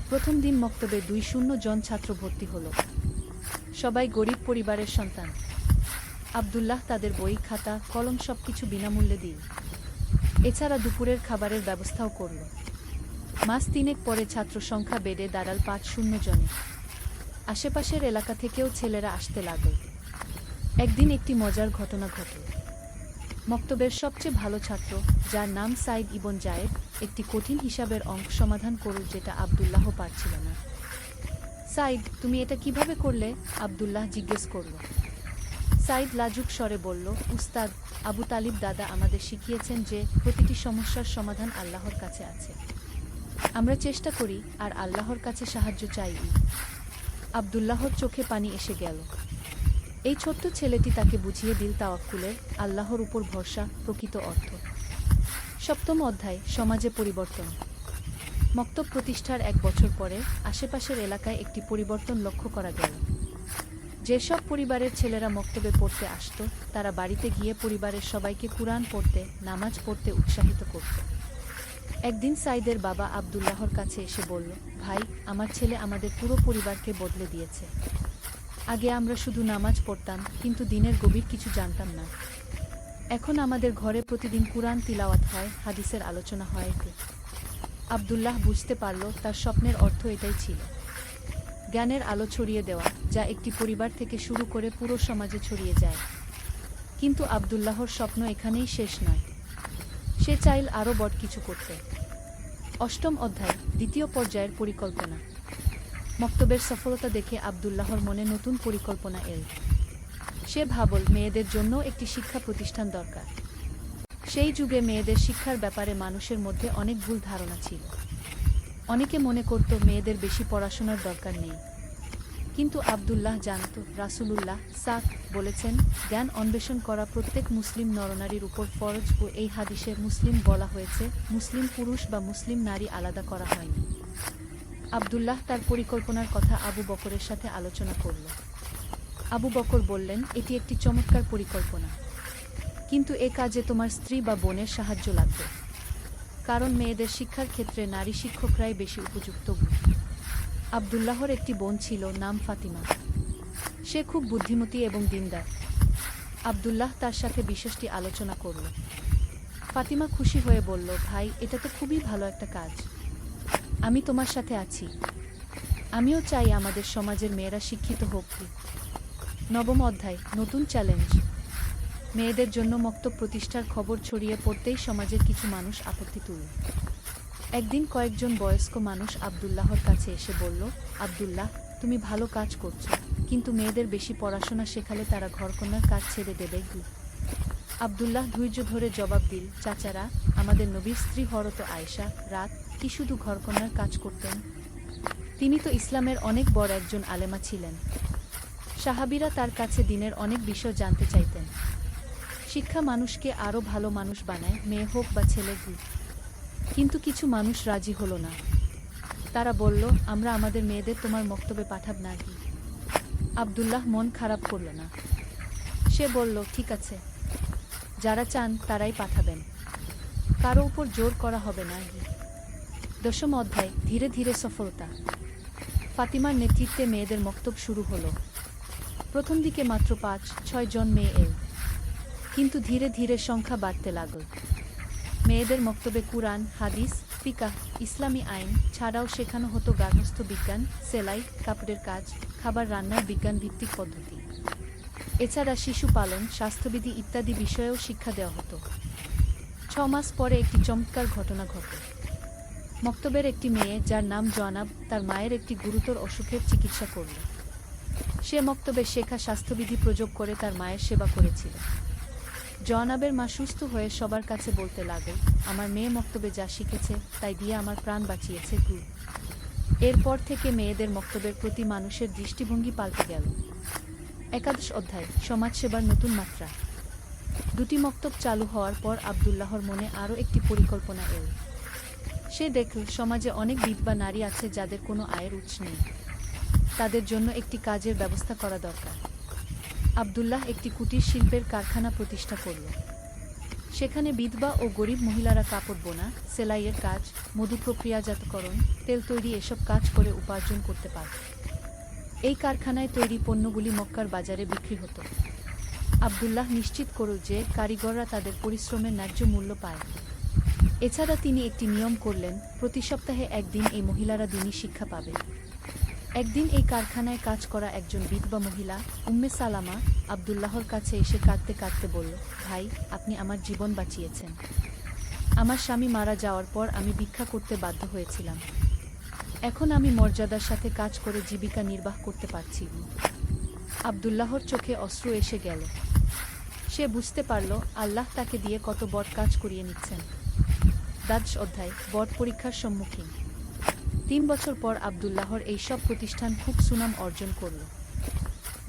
প্রথম দিন মক্তবে 200 জন ছাত্র ভর্তি হলো। সবাই গরিব পরিবারের সন্তান। আব্দুল্লাহ তাদের বই, খাতা, কলম সবকিছু বিনামূল্যে দিল। এছাড়া দুপুরের খাবারের ব্যবস্থাও করল। মাস 3 পরে ছাত্র সংখ্যা বেড়ে দাঁড়াল 500 জনে। আশেপাশের এলাকা থেকেও ছেলেরা আসতে লাগল। একদিন একটি মজার ঘটনা ঘটল। মক্তবের সবচেয়ে ভালো ছাত্র, যার নাম সাইদ ইবন জায়েদ, একটি কঠিন হিসাবের অঙ্ক সমাধান করল, যেটা আব্দুল্লাহ পারছিল না। সাইদ, তুমি এটা কিভাবে করলে? আব্দুল্লাহ জিজ্ঞেস করল। সাইদ লাজুক স্বরে বলল, উস্তাদ, আবু তালিব দাদা আমাদের শিখিয়েছেন যে প্রতিটি সমস্যার সমাধান আল্লাহর কাছে আছে। আমরা চেষ্টা করি আর আল্লাহর কাছে সাহায্য চাই। আব্দুল্লাহর চোখে পানি এসে গেল। এই ছোট্ট ছেলেটি তাকে বুঝিয়ে দিল তাওয়াক্কুলের, আল্লাহর উপর ভরসা, প্রকৃত অর্থ। সপ্তম অধ্যায়, সমাজে পরিবর্তন। মক্তব প্রতিষ্ঠার 1 বছর পরে আশেপাশের এলাকায় একটি পরিবর্তন লক্ষ্য করা গেল। যেসব পরিবারের ছেলেরা মক্তবে পড়তে আসত, তারা বাড়িতে গিয়ে পরিবারের সবাইকে কুরআন পড়তে, নামাজ পড়তে উৎসাহিত করত। একদিন সাইদের বাবা আব্দুল্লাহর কাছে এসে বলল, ভাই, আমার ছেলে আমাদের পুরো পরিবারকে বদলে দিয়েছে। আগে আমরা শুধু নামাজ পড়তাম, কিন্তু দিনের গভীর কিছু জানতাম না। এখন আমাদের ঘরে প্রতিদিন কুরআন তিলাওয়াত হয়, হাদিসের আলোচনা হয়। আব্দুল্লাহ বুঝতে পারল তার স্বপ্নের অর্থ এটাই ছিল, জ্ঞানের আলো ছড়িয়ে দেওয়া, যা একটি পরিবার থেকে শুরু করে পুরো সমাজে ছড়িয়ে যায়। কিন্তু আব্দুল্লাহর স্বপ্ন এখানেই শেষ নয়। সে চাইল আরও বড় কিছু করতে। অষ্টম অধ্যায়, দ্বিতীয় পর্যায়ের পরিকল্পনা। মক্তবের সফলতা দেখে আব্দুল্লাহর মনে নতুন পরিকল্পনা এল। সে ভাবল, মেয়েদের জন্য একটি শিক্ষা প্রতিষ্ঠান দরকার। সেই যুগে মেয়েদের শিক্ষার ব্যাপারে মানুষের মধ্যে অনেক ভুল ধারণা ছিল। অনেকে মনে করত মেয়েদের বেশি পড়াশোনার দরকার নেই। কিন্তু আব্দুল্লাহ জানত, রাসূলুল্লাহ বলেছেন, জ্ঞান অন্বেষণ করা প্রত্যেক মুসলিম নরনারীর উপর ফরজ, ও এই হাদিসে মুসলিম বলা হয়েছে, মুসলিম পুরুষ বা মুসলিম নারী আলাদা করা হয়নি। আব্দুল্লাহ তার পরিকল্পনার কথা আবু বকরের সাথে আলোচনা করল। আবু বকর বললেন, এটি একটি চমৎকার পরিকল্পনা, কিন্তু এ কাজে তোমার স্ত্রী বা বোনের সাহায্য লাগবে, কারণ মেয়েদের শিক্ষার ক্ষেত্রে নারী শিক্ষকরাই বেশি উপযুক্ত। আব্দুল্লাহর একটি বোন ছিল, নাম ফাতিমা। সে খুব বুদ্ধিমতী এবং দিনদার। আব্দুল্লাহ তার সাথে বিষয়টি আলোচনা করল। ফাতিমা খুশি হয়ে বলল, ভাই, এটা তো খুবই ভালো একটা কাজ। আমি তোমার সাথে আছি। আমিও চাই আমাদের সমাজের মেয়েরা শিক্ষিত হোক। নবম অধ্যায়, নতুন চ্যালেঞ্জ। মেয়েদের জন্য মক্তব প্রতিষ্ঠার খবর ছড়িয়ে পড়তেই সমাজের কিছু মানুষ আপত্তি তুলল। একদিন কয়েকজন বয়স্ক মানুষ আব্দুল্লাহর কাছে এসে বলল, আব্দুল্লাহ, তুমি ভালো কাজ করছো, কিন্তু মেয়েদের বেশি পড়াশোনা শেখালে তারা ঘরকন্যার কাজ ছেড়ে দেবে। আব্দুল্লাহ ধৈর্য ধরে জবাব দিল, চাচারা, আমাদের নবীর স্ত্রী হযরত আয়েশা কি শুধু ঘরকন্যার কাজ করতেন? তিনি তো ইসলামের অনেক বড় একজন আলেমা ছিলেন। সাহাবীরা তার কাছে দিনের অনেক বিষয় জানতে চাইতেন। শিক্ষা মানুষকে আরও ভালো মানুষ বানায়, মেয়ে হোক বা ছেলে। কিন্তু কিছু মানুষ রাজি হলো না। তারা বলল, আমরা আমাদের মেয়েদের তোমার মক্তবে পাঠাব না। আব্দুল্লাহ মন খারাপ করল না। সে বলল, ঠিক আছে, যারা চান তারাই পাঠাবেন, কারো উপর জোর করা হবে না। দশম অধ্যায়, ধীরে ধীরে সফলতা। ফাতিমার নেতৃত্বে মেয়েদের মক্তব শুরু হলো। প্রথম দিকে মাত্র 5-6 জন মেয়ে এল, কিন্তু ধীরে ধীরে সংখ্যা বাড়তে লাগল। মেয়েদের মক্তবে কুরআন, হাদিস, ফিকাহ, ইসলামী আইন ছাড়াও শেখানো হতো গার্হস্থ্য বিজ্ঞান, সেলাই, কাপড়ের কাজ, খাবার রান্নার বিজ্ঞান ভিত্তিক পদ্ধতি। এছাড়া শিশু পালন, স্বাস্থ্যবিধি ইত্যাদি বিষয়েও শিক্ষা দেওয়া হতো। 6 মাস পরে একটি চমৎকার ঘটনা ঘটে। মক্তবের একটি মেয়ে, যার নাম জনাব, তার মায়ের একটি গুরুতর অসুখের চিকিৎসা করল। সে মক্তবে শেখা স্বাস্থ্যবিধি প্রয়োগ করে তার মায়ের সেবা করেছিল। জনাবের মা সুস্থ হয়ে সবার কাছে বলতে লাগল, আমার মেয়ে মক্তবে যা শিখেছে তাই দিয়ে আমার প্রাণ বাঁচিয়েছে। এরপর থেকে মেয়েদের মক্তবের প্রতি মানুষের দৃষ্টিভঙ্গি পাল্টে গেল। একাদশ অধ্যায়, সমাজসেবার নতুন মাত্রা। 2টি মক্তব চালু হওয়ার পর আব্দুল্লাহর মনে আরও একটি পরিকল্পনা এল। সে দেখল, সমাজে অনেক বিধবা নারী আছে যাদের কোনো আয়ের উৎস নেই। তাদের জন্য একটি কাজের ব্যবস্থা করা দরকার। আব্দুল্লাহ একটি কুটির শিল্পের কারখানা প্রতিষ্ঠা করল। সেখানে বিধবা ও গরিব মহিলারা কাপড় বোনা, সেলাইয়ের কাজ, মধু প্রক্রিয়াজাতকরণ, তেল তৈরি এসব কাজ করে উপার্জন করতে পারত। এই কারখানায় তৈরি পণ্যগুলি মক্কার বাজারে বিক্রি হতো। আব্দুল্লাহ নিশ্চিত করল যে কারিগররা তাদের পরিশ্রমের ন্যায্য মূল্য পায়। এছাড়া তিনি একটি নিয়ম করলেন, প্রতি সপ্তাহে একদিন এই মহিলারা দ্বীনি শিক্ষা পাবে। একদিন এই কারখানায় কাজ করা একজন বিধবা মহিলা, উম্মে সালামা, আব্দুল্লাহর কাছে এসে কাঁদতে কাঁদতে বলল, ভাই, আপনি আমার জীবন বাঁচিয়েছেন। আমার স্বামী মারা যাওয়ার পর আমি ভিক্ষা করতে বাধ্য হয়েছিলাম। এখন আমি মর্যাদার সাথে কাজ করে জীবিকা নির্বাহ করতে পারছি। আব্দুল্লাহর চোখে অশ্রু এসে গেল। সে বুঝতে পারল, আল্লাহ তাকে দিয়ে কত বড় কাজ করিয়ে নিচ্ছেন। দ্বাদশ অধ্যায়, বড় পরীক্ষার সম্মুখীন। 3 বছর পর আব্দুল্লাহর এই সব প্রতিষ্ঠান খুব সুনাম অর্জন করল।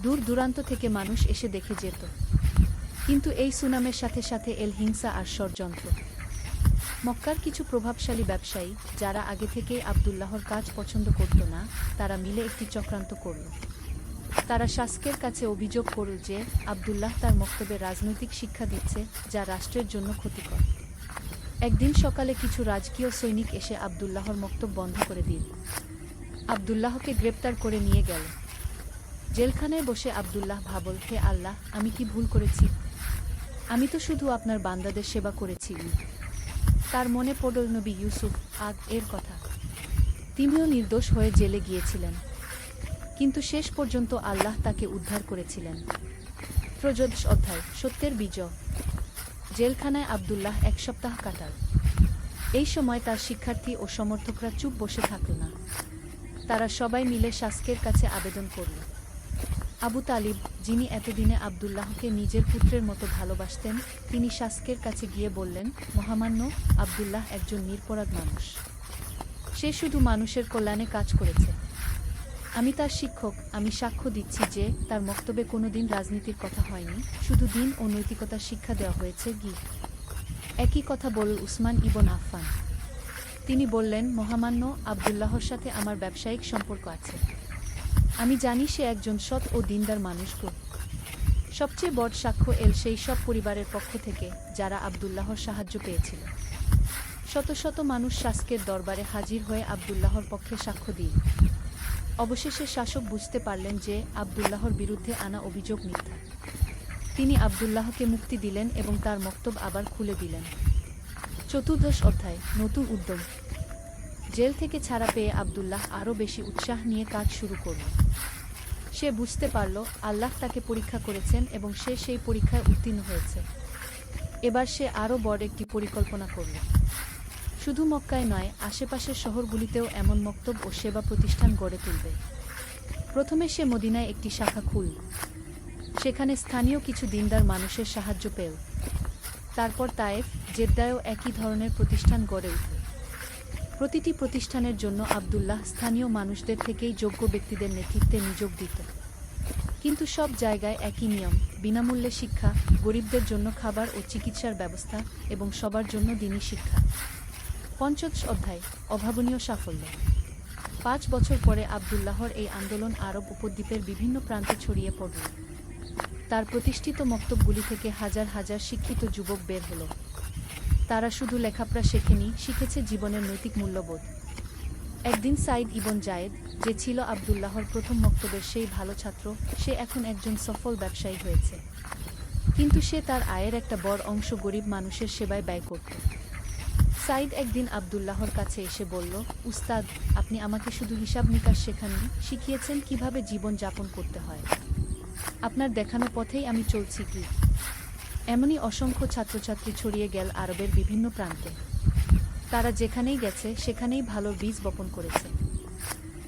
দূর দূরান্ত থেকে মানুষ এসে দেখে যেত। কিন্তু এই সুনামের সাথে সাথে এল হিংসা আর ষড়যন্ত্র। মক্কার কিছু প্রভাবশালী ব্যবসায়ী, যারা আগে থেকেই আবদুল্লাহর কাজ পছন্দ করত না, তারা মিলে একটি চক্রান্ত করল। তারা শাসকের কাছে অভিযোগ করল যে আবদুল্লাহ তার মক্তবে রাজনৈতিক শিক্ষা দিচ্ছে, যা রাষ্ট্রের জন্য ক্ষতিকর। একদিন সকালে কিছু রাজকীয় সৈনিক এসে আবদুল্লাহর মক্তব বন্ধ করে দিল। আবদুল্লাহকে গ্রেপ্তার করে নিয়ে গেল। জেলখানায় বসে আবদুল্লাহ ভাবল, হে আল্লাহ, আমি কি ভুল করেছি? আমি তো শুধু আপনার বান্দাদের সেবা করেছি। তার মনে পড়ল নবী ইউসুফ এর কথা। তিনিও নির্দোষ হয়ে জেলে গিয়েছিলেন, কিন্তু শেষ পর্যন্ত আল্লাহ তাকে উদ্ধার করেছিলেন। ত্রয়োদশ অধ্যায়, সত্যের বিজয়। জেলখানায় আবদুল্লাহ 1 সপ্তাহ কাটাল। এই সময় তার শিক্ষার্থী ও সমর্থকরা চুপ বসে থাকল না। তারা সবাই মিলে শাসকের কাছে আবেদন করল। আবু তালিব, যিনি এতদিনে আবদুল্লাহকে নিজের পুত্রের মতো ভালোবাসতেন, তিনি শাসকের কাছে গিয়ে বললেন, মহামান্য, আবদুল্লাহ একজন নিরপরাধ মানুষ। সে শুধু মানুষের কল্যাণে কাজ করেছে। আমি তার শিক্ষক, আমি সাক্ষ্য দিচ্ছি যে তার মক্তবে কোনোদিন রাজনীতির কথা হয়নি, শুধু দিন ও নৈতিকতার শিক্ষা দেওয়া হয়েছে। একই কথা বলল উসমান ইবন আফফান। তিনি বললেন, মহামান্য, আবদুল্লাহর সাথে আমার ব্যবসায়িক সম্পর্ক আছে। আমি জানি সে একজন সৎ ও দিনদার মানুষ। সবচেয়ে বড় সাক্ষ্য সেই সব পরিবারের পক্ষ থেকে যারা আবদুল্লাহর সাহায্য পেয়েছিল। শত শত মানুষ শাসকের দরবারে হাজির হয়ে আবদুল্লাহর পক্ষে সাক্ষ্য দিল। অবশেষে শাসক বুঝতে পারলেন যে আবদুল্লাহর বিরুদ্ধে আনা অভিযোগ মিথ্যা। তিনি আবদুল্লাহকে মুক্তি দিলেন এবং তার মক্তব আবার খুলে দিলেন। চতুর্দশ অধ্যায়, নতুন উদ্যম। জেল থেকে ছাড়া পেয়ে আবদুল্লাহ আরও বেশি উৎসাহ নিয়ে কাজ শুরু করল। সে বুঝতে পারল আল্লাহ তাকে পরীক্ষা করেছেন এবং সে সেই পরীক্ষায় উত্তীর্ণ হয়েছে। এবার সে আরও বড় একটি পরিকল্পনা করল। শুধু মক্কায় নয়, আশেপাশের শহরগুলিতেও এমন মক্তব ও সেবা প্রতিষ্ঠান গড়ে তুলবে। প্রথমে সে মদিনায় একটি শাখা খুলল। সেখানে স্থানীয় কিছু দিনদার মানুষের সাহায্য পেল। তারপর তায়েফ, জেদ্দায়ও একই ধরনের প্রতিষ্ঠান গড়ে উঠল। প্রতিটি প্রতিষ্ঠানের জন্য আবদুল্লাহ স্থানীয় মানুষদের থেকেই যোগ্য ব্যক্তিদের নেতৃত্বে নিয়োগ দিত। কিন্তু সব জায়গায় একই নিয়ম, বিনামূল্যে শিক্ষা, গরিবদের জন্য খাবার ও চিকিৎসার ব্যবস্থা, এবং সবার জন্য দ্বীনি শিক্ষা। পঞ্চদশ অধ্যায়, অভাবনীয় সাফল্য। 5 বছর পরে আবদুল্লাহর এই আন্দোলন আরব উপদ্বীপের বিভিন্ন প্রান্তে ছড়িয়ে পড়ল। তার প্রতিষ্ঠিত মক্তবগুলি থেকে হাজার হাজার শিক্ষিত যুবক বের হল। তারা শুধু লেখাপড়া শেখেনি, শিখেছে জীবনের নৈতিক মূল্যবোধ। একদিন সাইদ ইবন জায়েদ, যে ছিল আবদুল্লাহর প্রথম মক্তবের সেই ভালো ছাত্র, সে এখন একজন সফল ব্যবসায়ী হয়েছে। কিন্তু সে তার আয়ের একটা বড় অংশ গরিব মানুষের সেবায় ব্যয় করত। সাইদ একদিন আবদুল্লাহর কাছে এসে বলল, উস্তাদ, আপনি আমাকে শুধু হিসাব নিকাশ শেখাননি, শিখিয়েছেন কিভাবে জীবন যাপন করতে হয়। আপনার দেখানো পথেই আমি চলছি। এমনই অসংখ্য ছাত্রছাত্রী ছড়িয়ে গেল আরবের বিভিন্ন প্রান্তে। তারা যেখানেই গেছে সেখানেই ভালো বীজ বপন করেছে।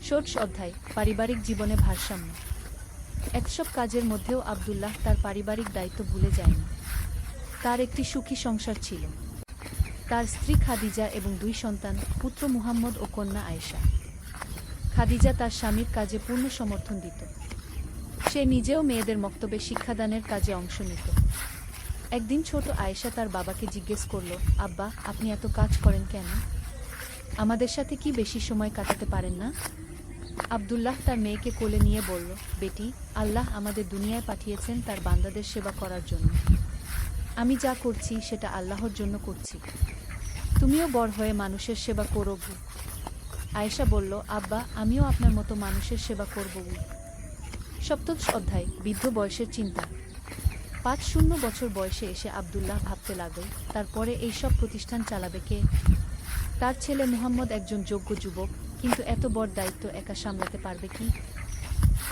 ষোড়শ অধ্যায়, পারিবারিক জীবনে ভারসাম্য। এসব কাজের মধ্যেও আবদুল্লাহ তার পারিবারিক দায়িত্ব ভুলে যায়নি। তার একটি সুখী সংসার ছিল। তার স্ত্রী খাদিজা এবং 2 সন্তান, পুত্র মুহাম্মদ ও কন্যা আয়েশা। খাদিজা তার স্বামীর কাজে পূর্ণ সমর্থন দিত। সে নিজেও মেয়েদের মক্তবে শিক্ষাদানের কাজে অংশ নিত। একদিন ছোট আয়েশা তার বাবাকে জিজ্ঞেস করল, আব্বা, আপনি এত কাজ করেন কেন? আমাদের সাথে কি বেশি সময় কাটাতে পারেন না? আবদুল্লাহ তার মেয়েকে কোলে নিয়ে বলল, বেটি, আল্লাহ আমাদের দুনিয়ায় পাঠিয়েছেন তার বান্দাদের সেবা করার জন্য। আমি যা করছি সেটা আল্লাহর জন্য করছি। তুমিও বড় হয়ে মানুষের সেবা করো। আয়েশা বলল, আব্বা, আমিও আপনার মতো মানুষের সেবা করব। সপ্তদশ অধ্যায়, বৃদ্ধ বয়সের চিন্তা। 50 বছর বয়সে এসে আবদুল্লাহ ভাবতে লাগল, তারপরে এই সব প্রতিষ্ঠান চালাবে কে? তার ছেলে মুহাম্মদ একজন যোগ্য যুবক, কিন্তু এত বড় দায়িত্ব একা সামলাতে পারবে কি?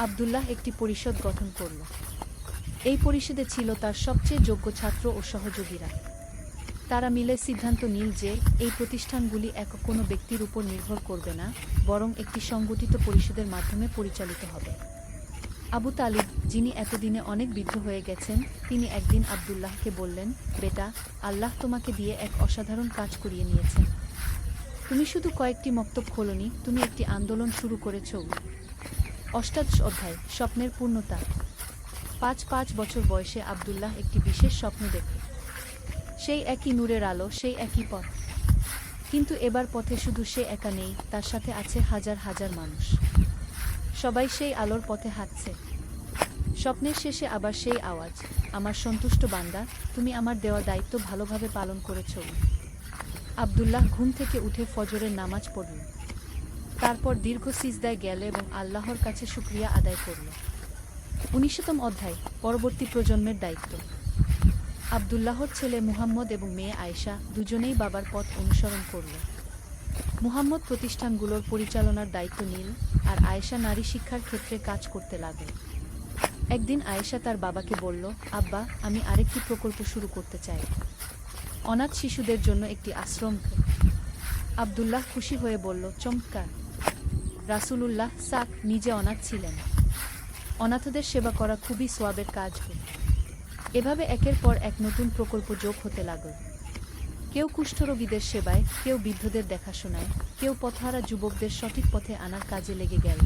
আবদুল্লাহ একটি পরিষদ গঠন করল। এই পরিষদে ছিল তার সবচেয়ে যোগ্য ছাত্র ও সহযোগীরা। তারা মিলে সিদ্ধান্ত নিল যে এই প্রতিষ্ঠানগুলি একক কোনো ব্যক্তির উপর নির্ভর করবে না, বরং একটি সংগঠিত পরিষদের মাধ্যমে পরিচালিত হবে। আবু তালিব, যিনি এতদিনে অনেক বৃদ্ধ হয়ে গেছেন, তিনি একদিন আবদুল্লাহকে বললেন, বেটা, আল্লাহ তোমাকে দিয়ে এক অসাধারণ কাজ করিয়ে নিয়েছেন। তুমি শুধু কয়েকটি মক্তব খোলনি, তুমি একটি আন্দোলন শুরু করেছ। অষ্টাদশ অধ্যায়, স্বপ্নের পূর্ণতা। 5 বছর বয়সে আবদুল্লাহ একটি বিশেষ স্বপ্ন দেখল। সেই একই নূরের আলো, সেই একই পথ। কিন্তু এবার পথে শুধু সে একা নেই, তার সাথে আছে হাজার হাজার মানুষ। সবাই সেই আলোর পথে হাঁটছে। স্বপ্নের শেষে আবার সেই আওয়াজ, আমার সন্তুষ্ট বান্দা, তুমি আমার দেওয়া দায়িত্ব ভালোভাবে পালন করেছ। আব্দুল্লাহ ঘুম থেকে উঠে ফজরের নামাজ পড়ল। তারপর দীর্ঘ সিজদায় গেল এবং আল্লাহর কাছে শুকরিয়া আদায় করল। 19তম অধ্যায়, পরবর্তী প্রজন্মের দায়িত্ব। আব্দুল্লাহর ছেলে মুহাম্মদ এবং মেয়ে আয়েশা দুজনেই বাবার পথ অনুসরণ করল। মুহাম্মদ প্রতিষ্ঠানগুলোর পরিচালনার দায়িত্ব নিল, আর আয়েশা নারী শিক্ষার ক্ষেত্রে কাজ করতে লাগল। একদিন আয়েশা তার বাবাকে বলল, আব্বা, আমি আরেকটি প্রকল্প শুরু করতে চাই, অনাথ শিশুদের জন্য একটি আশ্রম। আব্দুল্লাহ খুশি হয়ে বলল, চমৎকার। রাসূলুল্লাহ নিজে অনাথ ছিলেন। অনাথদের সেবা করা খুবই সওয়াবের কাজ। এভাবে একের পর এক নতুন প্রকল্প যোগ হতে লাগল। কেউ কুষ্ঠরোগীদের সেবায়, কেউ বৃদ্ধদের দেখাশোনায়, কেউ পথহারা যুবকদের সঠিক পথে আনার কাজে লেগে গেল।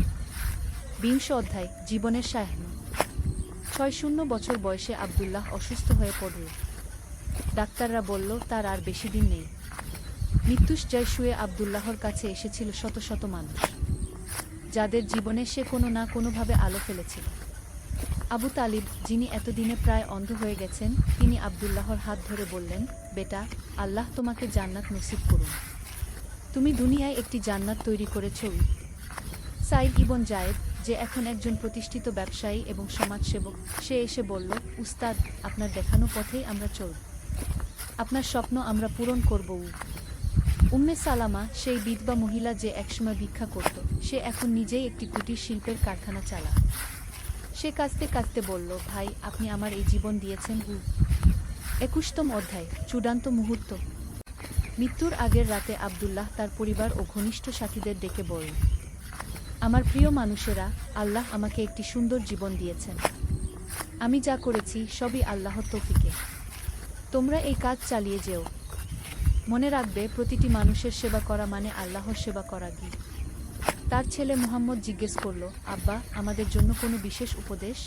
20 অধ্যায়, জীবনের সায়াহ্ন। 60 বছর বয়সে আব্দুল্লাহ অসুস্থ হয়ে পড়ল। ডাক্তাররা বলল, তার আর বেশি দিন নেই। মৃত্যুশয্যায় শুয়ে আব্দুল্লাহর কাছে এসেছিল শত শত মানুষ, যাদের জীবনে সে কোনো না কোনোভাবে আলো ফেলেছিল। আবু তালিব, যিনি এতদিনে প্রায় অন্ধ হয়ে গেছেন, তিনি আব্দুল্লাহর হাত ধরে বললেন, বেটা, আল্লাহ তোমাকে জান্নাত নসিব করুন। তুমি দুনিয়ায় একটি জান্নাত তৈরি করেছ। সাইদ ইবন জায়েদ, যে এখন একজন প্রতিষ্ঠিত ব্যবসায়ী এবং সমাজসেবক, সে এসে বলল, উস্তাদ, আপনার দেখানো পথেই আমরা চলব। আপনার স্বপ্ন আমরা পূরণ করব। উম্মে সালামা, সেই বিধবা মহিলা যে একসময় ভিক্ষা করত, সে এখন নিজেই একটি কুটির শিল্পের কারখানা চালা। সে কাঁদতে কাঁদতে বলল, ভাই, আপনি আমার এই জীবন দিয়েছেন। 21তম অধ্যায়, চূড়ান্ত মুহূর্ত। মৃত্যুর আগের রাতে আব্দুল্লাহ তার পরিবার ও ঘনিষ্ঠ সাথীদের ডেকে বলল, আমার প্রিয় মানুষেরা, আল্লাহ আমাকে একটি সুন্দর জীবন দিয়েছেন। আমি যা করেছি সবই আল্লাহর তৌফিকে। তোমরা এই কাজ চালিয়ে যেও। মনে রাখবে, প্রতিটি মানুষের সেবা করা মানে আল্লাহর সেবা করা। তার ছেলে মুহাম্মদ জিজ্ঞেস করল, আব্বা, আমাদের জন্য কোনো বিশেষ উপদেশ?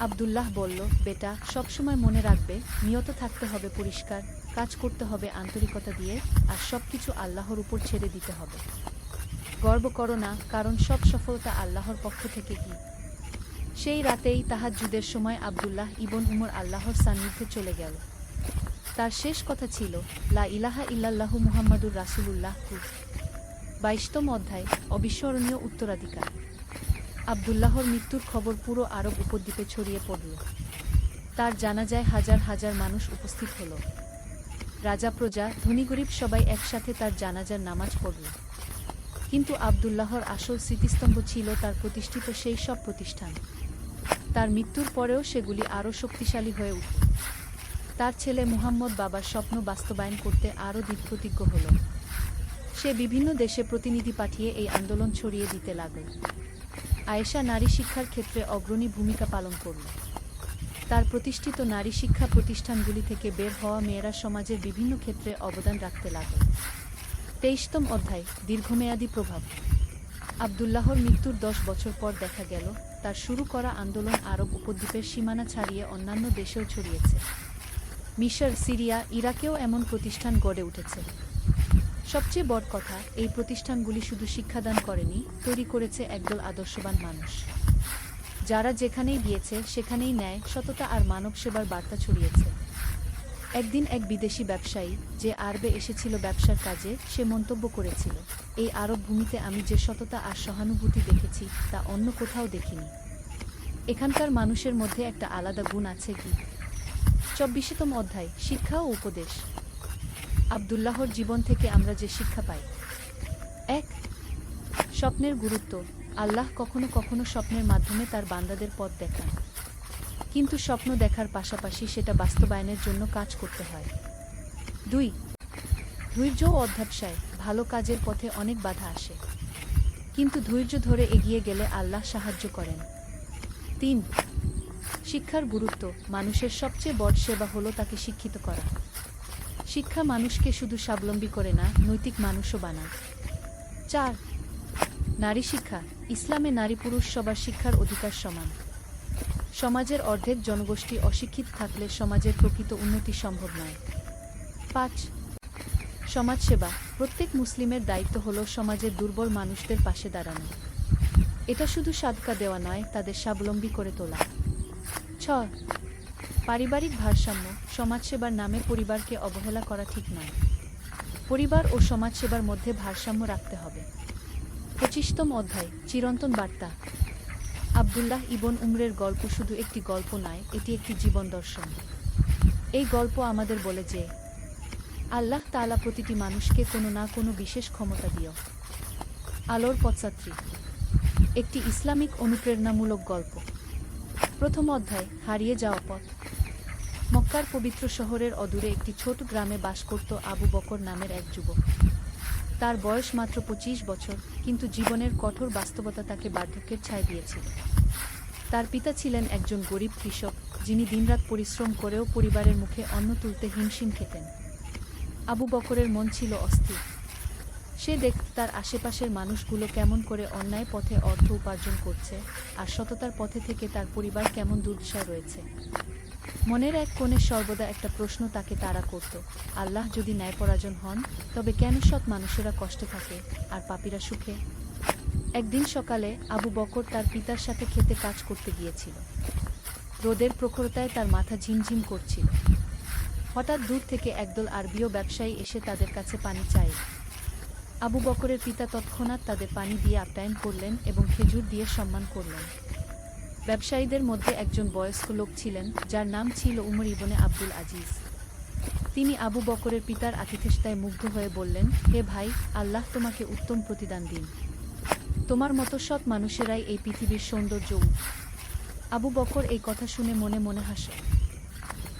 আব্দুল্লাহ বলল, বেটা, সবসময় মনে রাখবে, নিয়ত থাকতে হবে পরিষ্কার, কাজ করতে হবে আন্তরিকতা দিয়ে, আর সবকিছু আল্লাহর উপর ছেড়ে দিতে হবে। গর্ব করো না, কারণ সব সফলতা আল্লাহর পক্ষ থেকে। সেই রাতেই তাহাজ্জুদের সময় আব্দুল্লাহ ইবন উমর আল্লাহর সান্নিধ্যে চলে গেল। তার শেষ কথা ছিল, লা ইলাহা ইল্লাল্লাহু মুহাম্মাদুর রাসূলুল্লাহ। 22তম অধ্যায়, অবিস্মরণীয় উত্তরাধিকার। আব্দুল্লাহর মৃত্যুর খবর পুরো আরব উপদ্বীপে ছড়িয়ে পড়ল। তার জানাজায় হাজার হাজার মানুষ উপস্থিত হল। রাজা, প্রজা, ধনী গরিব সবাই একসাথে তার জানাজার নামাজ পড়ল। কিন্তু আব্দুল্লাহর আসল স্মৃতিস্তম্ভ ছিল তার প্রতিষ্ঠিত সেই সব প্রতিষ্ঠান। তার মৃত্যুর পরেও সেগুলি আরও শক্তিশালী হয়ে উঠল। তার ছেলে মুহাম্মদ বাবার স্বপ্ন বাস্তবায়ন করতে আরও দৃঢ়প্রতিজ্ঞ হল। সে বিভিন্ন দেশে প্রতিনিধি পাঠিয়ে এই আন্দোলন ছড়িয়ে দিতে লাগল। আয়েশা নারী শিক্ষার ক্ষেত্রে অগ্রণী ভূমিকা পালন করল। তার প্রতিষ্ঠিত নারী শিক্ষা প্রতিষ্ঠানগুলি থেকে বের হওয়া মেয়েরা সমাজের বিভিন্ন ক্ষেত্রে অবদান রাখতে লাগল। 23তম অধ্যায়, দীর্ঘমেয়াদী প্রভাব। আব্দুল্লাহর মৃত্যুর 10 বছর পর দেখা গেল, তার শুরু করা আন্দোলন আরব উপদ্বীপের সীমানা ছাড়িয়ে অন্যান্য দেশেও ছড়িয়েছে। মিশর, সিরিয়া, ইরাকেও এমন প্রতিষ্ঠান গড়ে উঠেছে। সবচেয়ে বড় কথা, এই প্রতিষ্ঠানগুলি শুধু শিক্ষাদান করেনি, তৈরি করেছে একদল আদর্শবান মানুষ, যারা যেখানেই গিয়েছে সেখানেই ন্যায়, সততা আর মানব সেবার বার্তা ছড়িয়েছে। একদিন এক বিদেশি ব্যবসায়ী, যে আরবে এসেছিল ব্যবসার কাজে, সে মন্তব্য করেছিল, এই আরব ভূমিতে আমি যে সততা আর সহানুভূতি দেখেছি, তা অন্য কোথাও দেখিনি। এখানকার মানুষের মধ্যে একটা আলাদা গুণ আছে। 24তম অধ্যায়, শিক্ষা ও উপদেশ। আব্দুল্লাহর জীবন থেকে আমরা যে শিক্ষা পাই। 1. স্বপ্নের গুরুত্ব। আল্লাহ কখনো কখনো স্বপ্নের মাধ্যমে তার বান্দাদের পথ দেখান, কিন্তু স্বপ্ন দেখার পাশাপাশি সেটা বাস্তবায়নের জন্য কাজ করতে হয়। 2. ধৈর্য ও অধ্যবসায়। ভালো কাজের পথে অনেক বাধা আসে, কিন্তু ধৈর্য ধরে এগিয়ে গেলে আল্লাহ সাহায্য করেন। 3. শিক্ষার গুরুত্ব। মানুষের সবচেয়ে বড় সেবা হলো তাকে শিক্ষিত করা। শিক্ষা মানুষকে শুধু স্বাবলম্বী করে না, নৈতিক মানুষও বানায়। 4. নারী শিক্ষা। ইসলামে নারী পুরুষ সবার শিক্ষার অধিকার সমান। সমাজের অর্ধেক জনগোষ্ঠী অশিক্ষিত থাকলে সমাজের প্রকৃত উন্নতি সম্ভব নয়। 5. সমাজসেবা। প্রত্যেক মুসলিমের দায়িত্ব হল সমাজের দুর্বল মানুষদের পাশে দাঁড়ানো। এটা শুধু সাদকা দেওয়া নয়, তাদের স্বাবলম্বী করে তোলা। 6. পারিবারিক ভারসাম্য। সমাজসেবার নামে পরিবারকে অবহেলা করা ঠিক নয়। পরিবার ও সমাজসেবার মধ্যে ভারসাম্য রাখতে হবে। 25তম অধ্যায়, চিরন্তন বার্তা। আব্দুল্লাহ ইবন উমরের গল্প শুধু একটি গল্প নয়, এটি একটি জীবন দর্শন। এই গল্প আমাদের বলে যে আল্লাহ তাআলা প্রতিটি মানুষকে কোনো না কোনো বিশেষ ক্ষমতা দিও। আলোর পথযাত্রী। একটি ইসলামিক অনুপ্রেরণামূলক গল্প। প্রথম অধ্যায়, হারিয়ে যাওয়া পথ। মক্কার পবিত্র শহরের অদূরে একটি ছোট গ্রামে বাস করত আবু বকর নামের এক যুবক। তার বয়স মাত্র 25 বছর, কিন্তু জীবনের কঠোর বাস্তবতা তাকে বার্ধক্যের ছায় দিয়েছিল। তার পিতা ছিলেন একজন গরিব কৃষক, যিনি দিনরাত পরিশ্রম করেও পরিবারের মুখে অন্ন তুলতে হিমশিম খেতেন। আবু বকরের মন ছিল অস্থির। সে দেখত তার আশেপাশের মানুষগুলো কেমন করে অন্যায় পথে অর্থ উপার্জন করছে, আর সততার পথে থেকে তার পরিবার কেমন দুর্দশায় রয়েছে। মনের এক কোণে সর্বদা একটা প্রশ্ন তাকে তাড়া করত, আল্লাহ যদি ন্যায়পরায়ণ হন, তবে কেন সৎ মানুষেরা কষ্টে থাকে আর পাপীরা সুখে? একদিন সকালে আবু বকর তার পিতার সাথে খেতে কাজ করতে গিয়েছিল। রোদের প্রখরতায় তার মাথা ঝিমঝিম করছিল। হঠাৎ দূর থেকে একদল আরবীয় ব্যবসায়ী এসে তাদের কাছে পানি চায়। আবু বকরের পিতা তৎক্ষণাৎ তাদের পানি দিয়ে আপ্যায়ন করলেন এবং খেজুর দিয়ে সম্মান করলেন। ব্যবসায়ীদের মধ্যে একজন বয়স্ক লোক ছিলেন, যার নাম ছিল উমর ইবনে আব্দুল আজিজ। তিনি আবু বকরের পিতার আতিথেয়তায় মুগ্ধ হয়ে বললেন, হে ভাই, আল্লাহ তোমাকে উত্তম প্রতিদান দিন। তোমার মতো সৎ মানুষেরাই এই পৃথিবীর সৌন্দর্য। আবু বকর এই কথা শুনে মনে মনে হাসে।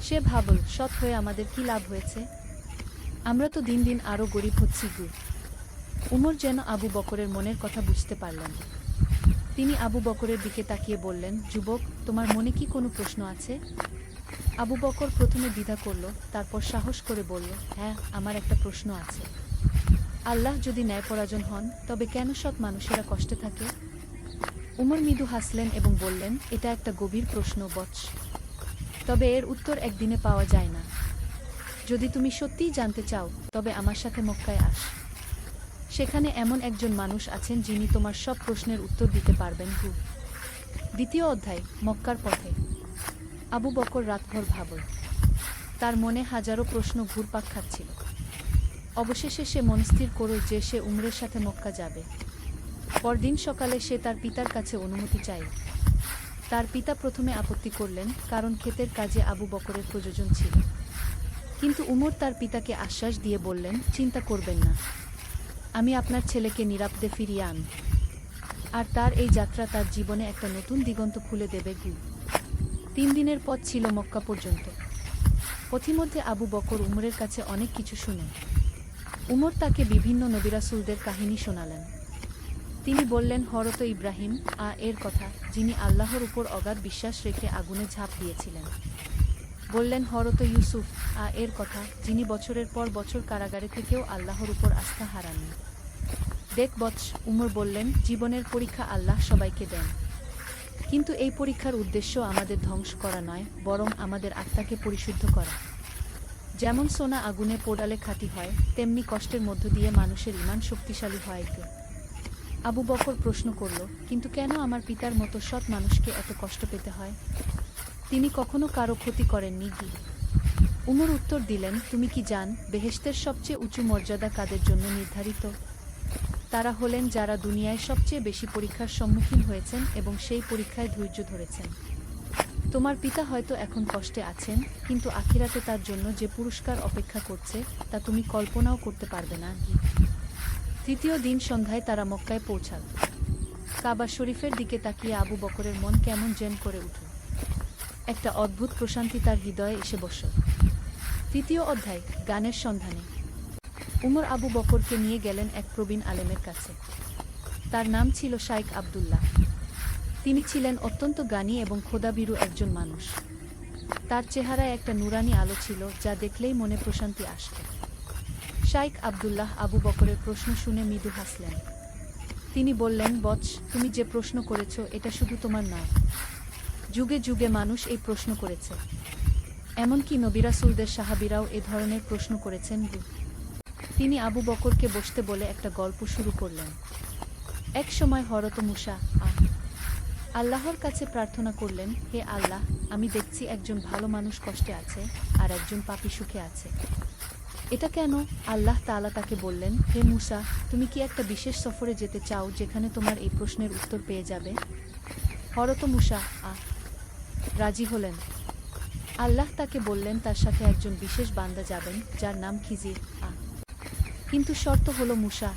সে ভাবল, সৎ হয়ে আমাদের কি লাভ হয়েছে? আমরা তো দিন দিন আরও গরিব হচ্ছি গু। উমর যেন আবু বকরের মনের কথা বুঝতে পারলেন। তিনি আবু বকরের দিকে তাকিয়ে বললেন, যুবক, তোমার মনে কি কোনো প্রশ্ন আছে? আবু বকর প্রথমে দ্বিধা করল, তারপর সাহস করে বলল, হ্যাঁ, আমার একটা প্রশ্ন আছে। আল্লাহ যদি ন্যায়পরায়ণ হন, তবে কেন সৎ মানুষেরা কষ্টে থাকে? উমর মৃদু হাসলেন এবং বললেন, এটা একটা গভীর প্রশ্ন বৎস, তবে এর উত্তর একদিনে পাওয়া যায় না। যদি তুমি সত্যিই জানতে চাও, তবে আমার সাথে মক্কায় আস। সেখানে এমন একজন মানুষ আছেন যিনি তোমার সব প্রশ্নের উত্তর দিতে পারবেন। দ্বিতীয় অধ্যায়, মক্কার পথে। আবু বকর রাতভর ভাবল। তার মনে হাজারো প্রশ্ন ঘুরপাক খাচ্ছিল। অবশেষে সে মনস্থির করল যে সে উমরের সাথে মক্কা যাবে। পরদিন সকালে সে তার পিতার কাছে অনুমতি চায়। তার পিতা প্রথমে আপত্তি করলেন, কারণ ক্ষেতের কাজে আবু বকরের প্রয়োজন ছিল। কিন্তু উমর তার পিতাকে আশ্বাস দিয়ে বললেন, চিন্তা করবেন না, আমি আপনার ছেলেকে নিরাপদে ফিরিয়ে আনব। আর তার এই যাত্রা তার জীবনে একটা নতুন দিগন্ত খুলে দেবে। 3 দিনের পথ ছিল মক্কা পর্যন্ত। পথিমধ্যে আবু বকর উমরের কাছে অনেক কিছু শুনেন। উমর তাকে বিভিন্ন নবী-রাসূলদের কাহিনী শোনালেন। তিনি বললেন, হযরত ইব্রাহিম এর কথা, যিনি আল্লাহর উপর অগাধ বিশ্বাস রেখে আগুনে ঝাঁপ দিয়েছিলেন। বললেন হযরত ইউসুফ এর কথা, যিনি বছরের পর বছর কারাগারে থেকেও আল্লাহর উপর আস্থা হারাননি। দেখ বৎস, উমর বললেন, জীবনের পরীক্ষা আল্লাহ সবাইকে দেন, কিন্তু এই পরীক্ষার উদ্দেশ্য আমাদের ধ্বংস করা নয়, বরং আমাদের আত্মাকে পরিশুদ্ধ করা। যেমন সোনা আগুনে পোড়ালে খাঁটি হয়, তেমনি কষ্টের মধ্য দিয়ে মানুষের ঈমান শক্তিশালী হয়। আবু বকর প্রশ্ন করল, কিন্তু কেন আমার পিতার মতো সৎ মানুষকে এত কষ্ট পেতে হয়? তিনি কখনো কারো ক্ষতি করেননি কি? উমর উত্তর দিলেন, তুমি কি জান, বেহেশতের সবচেয়ে উঁচু মর্যাদা কাদের জন্য নির্ধারিত? তারা হলেন যারা দুনিয়ায় সবচেয়ে বেশি পরীক্ষার সম্মুখীন হয়েছেন এবং সেই পরীক্ষায় ধৈর্য ধরেছেন। তোমার পিতা হয়তো এখন কষ্টে আছেন, কিন্তু আখিরাতে তার জন্য যে পুরস্কার অপেক্ষা করছে, তা তুমি কল্পনাও করতে পারবে না। তৃতীয় দিন সন্ধ্যায় তারা মক্কায় পৌঁছাল। কাবা শরীফের দিকে তাকিয়ে আবু বকরের মন কেমন যেন করে উঠল। একটা অদ্ভুত প্রশান্তি তার হৃদয়ে এসে বসল। তৃতীয় অধ্যায়, গানের সন্ধানে। উমর আবু বকরকে নিয়ে গেলেন এক প্রবীণ আলেমের কাছে। তার নাম ছিল শাইখ আব্দুল্লাহ। তিনি ছিলেন অত্যন্ত জ্ঞানী এবং খোদাভীরু একজন মানুষ। তার চেহারায় একটা নুরানি আলো ছিল, যা দেখলেই মনে প্রশান্তি আসত। শাইখ আব্দুল্লাহ আবু বকরের প্রশ্ন শুনে মৃদু হাসলেন। তিনি বললেন, বৎস, তুমি যে প্রশ্ন করেছ, এটা শুধু তোমার নয়, যুগে যুগে মানুষ এই প্রশ্ন করেছে। এমনকি নবী রাসূলদের সাহাবীরাও এ ধরনের প্রশ্ন করেছেন। তিনি আবু বকরকে বসতে বলে একটা গল্প শুরু করলেন। এক সময় হযরত মূসা আল্লাহর কাছে প্রার্থনা করলেন, হে আল্লাহ, আমি দেখছি একজন ভালো মানুষ কষ্টে আছে আর একজন পাপী সুখে আছে। এটা কেন? আল্লাহ তাআলা তাকে বললেন, হে মূসা, তুমি কি একটা বিশেষ সফরে যেতে চাও যেখানে তোমার এই প্রশ্নের উত্তর পেয়ে যাবে? হযরত মূসা রাজি হলেন। আল্লাহ তাকে বললেন তার সাথে একজন বিশেষ বান্দা যাবেন যার নাম খিজির কিন্তু শর্ত হলো মূসা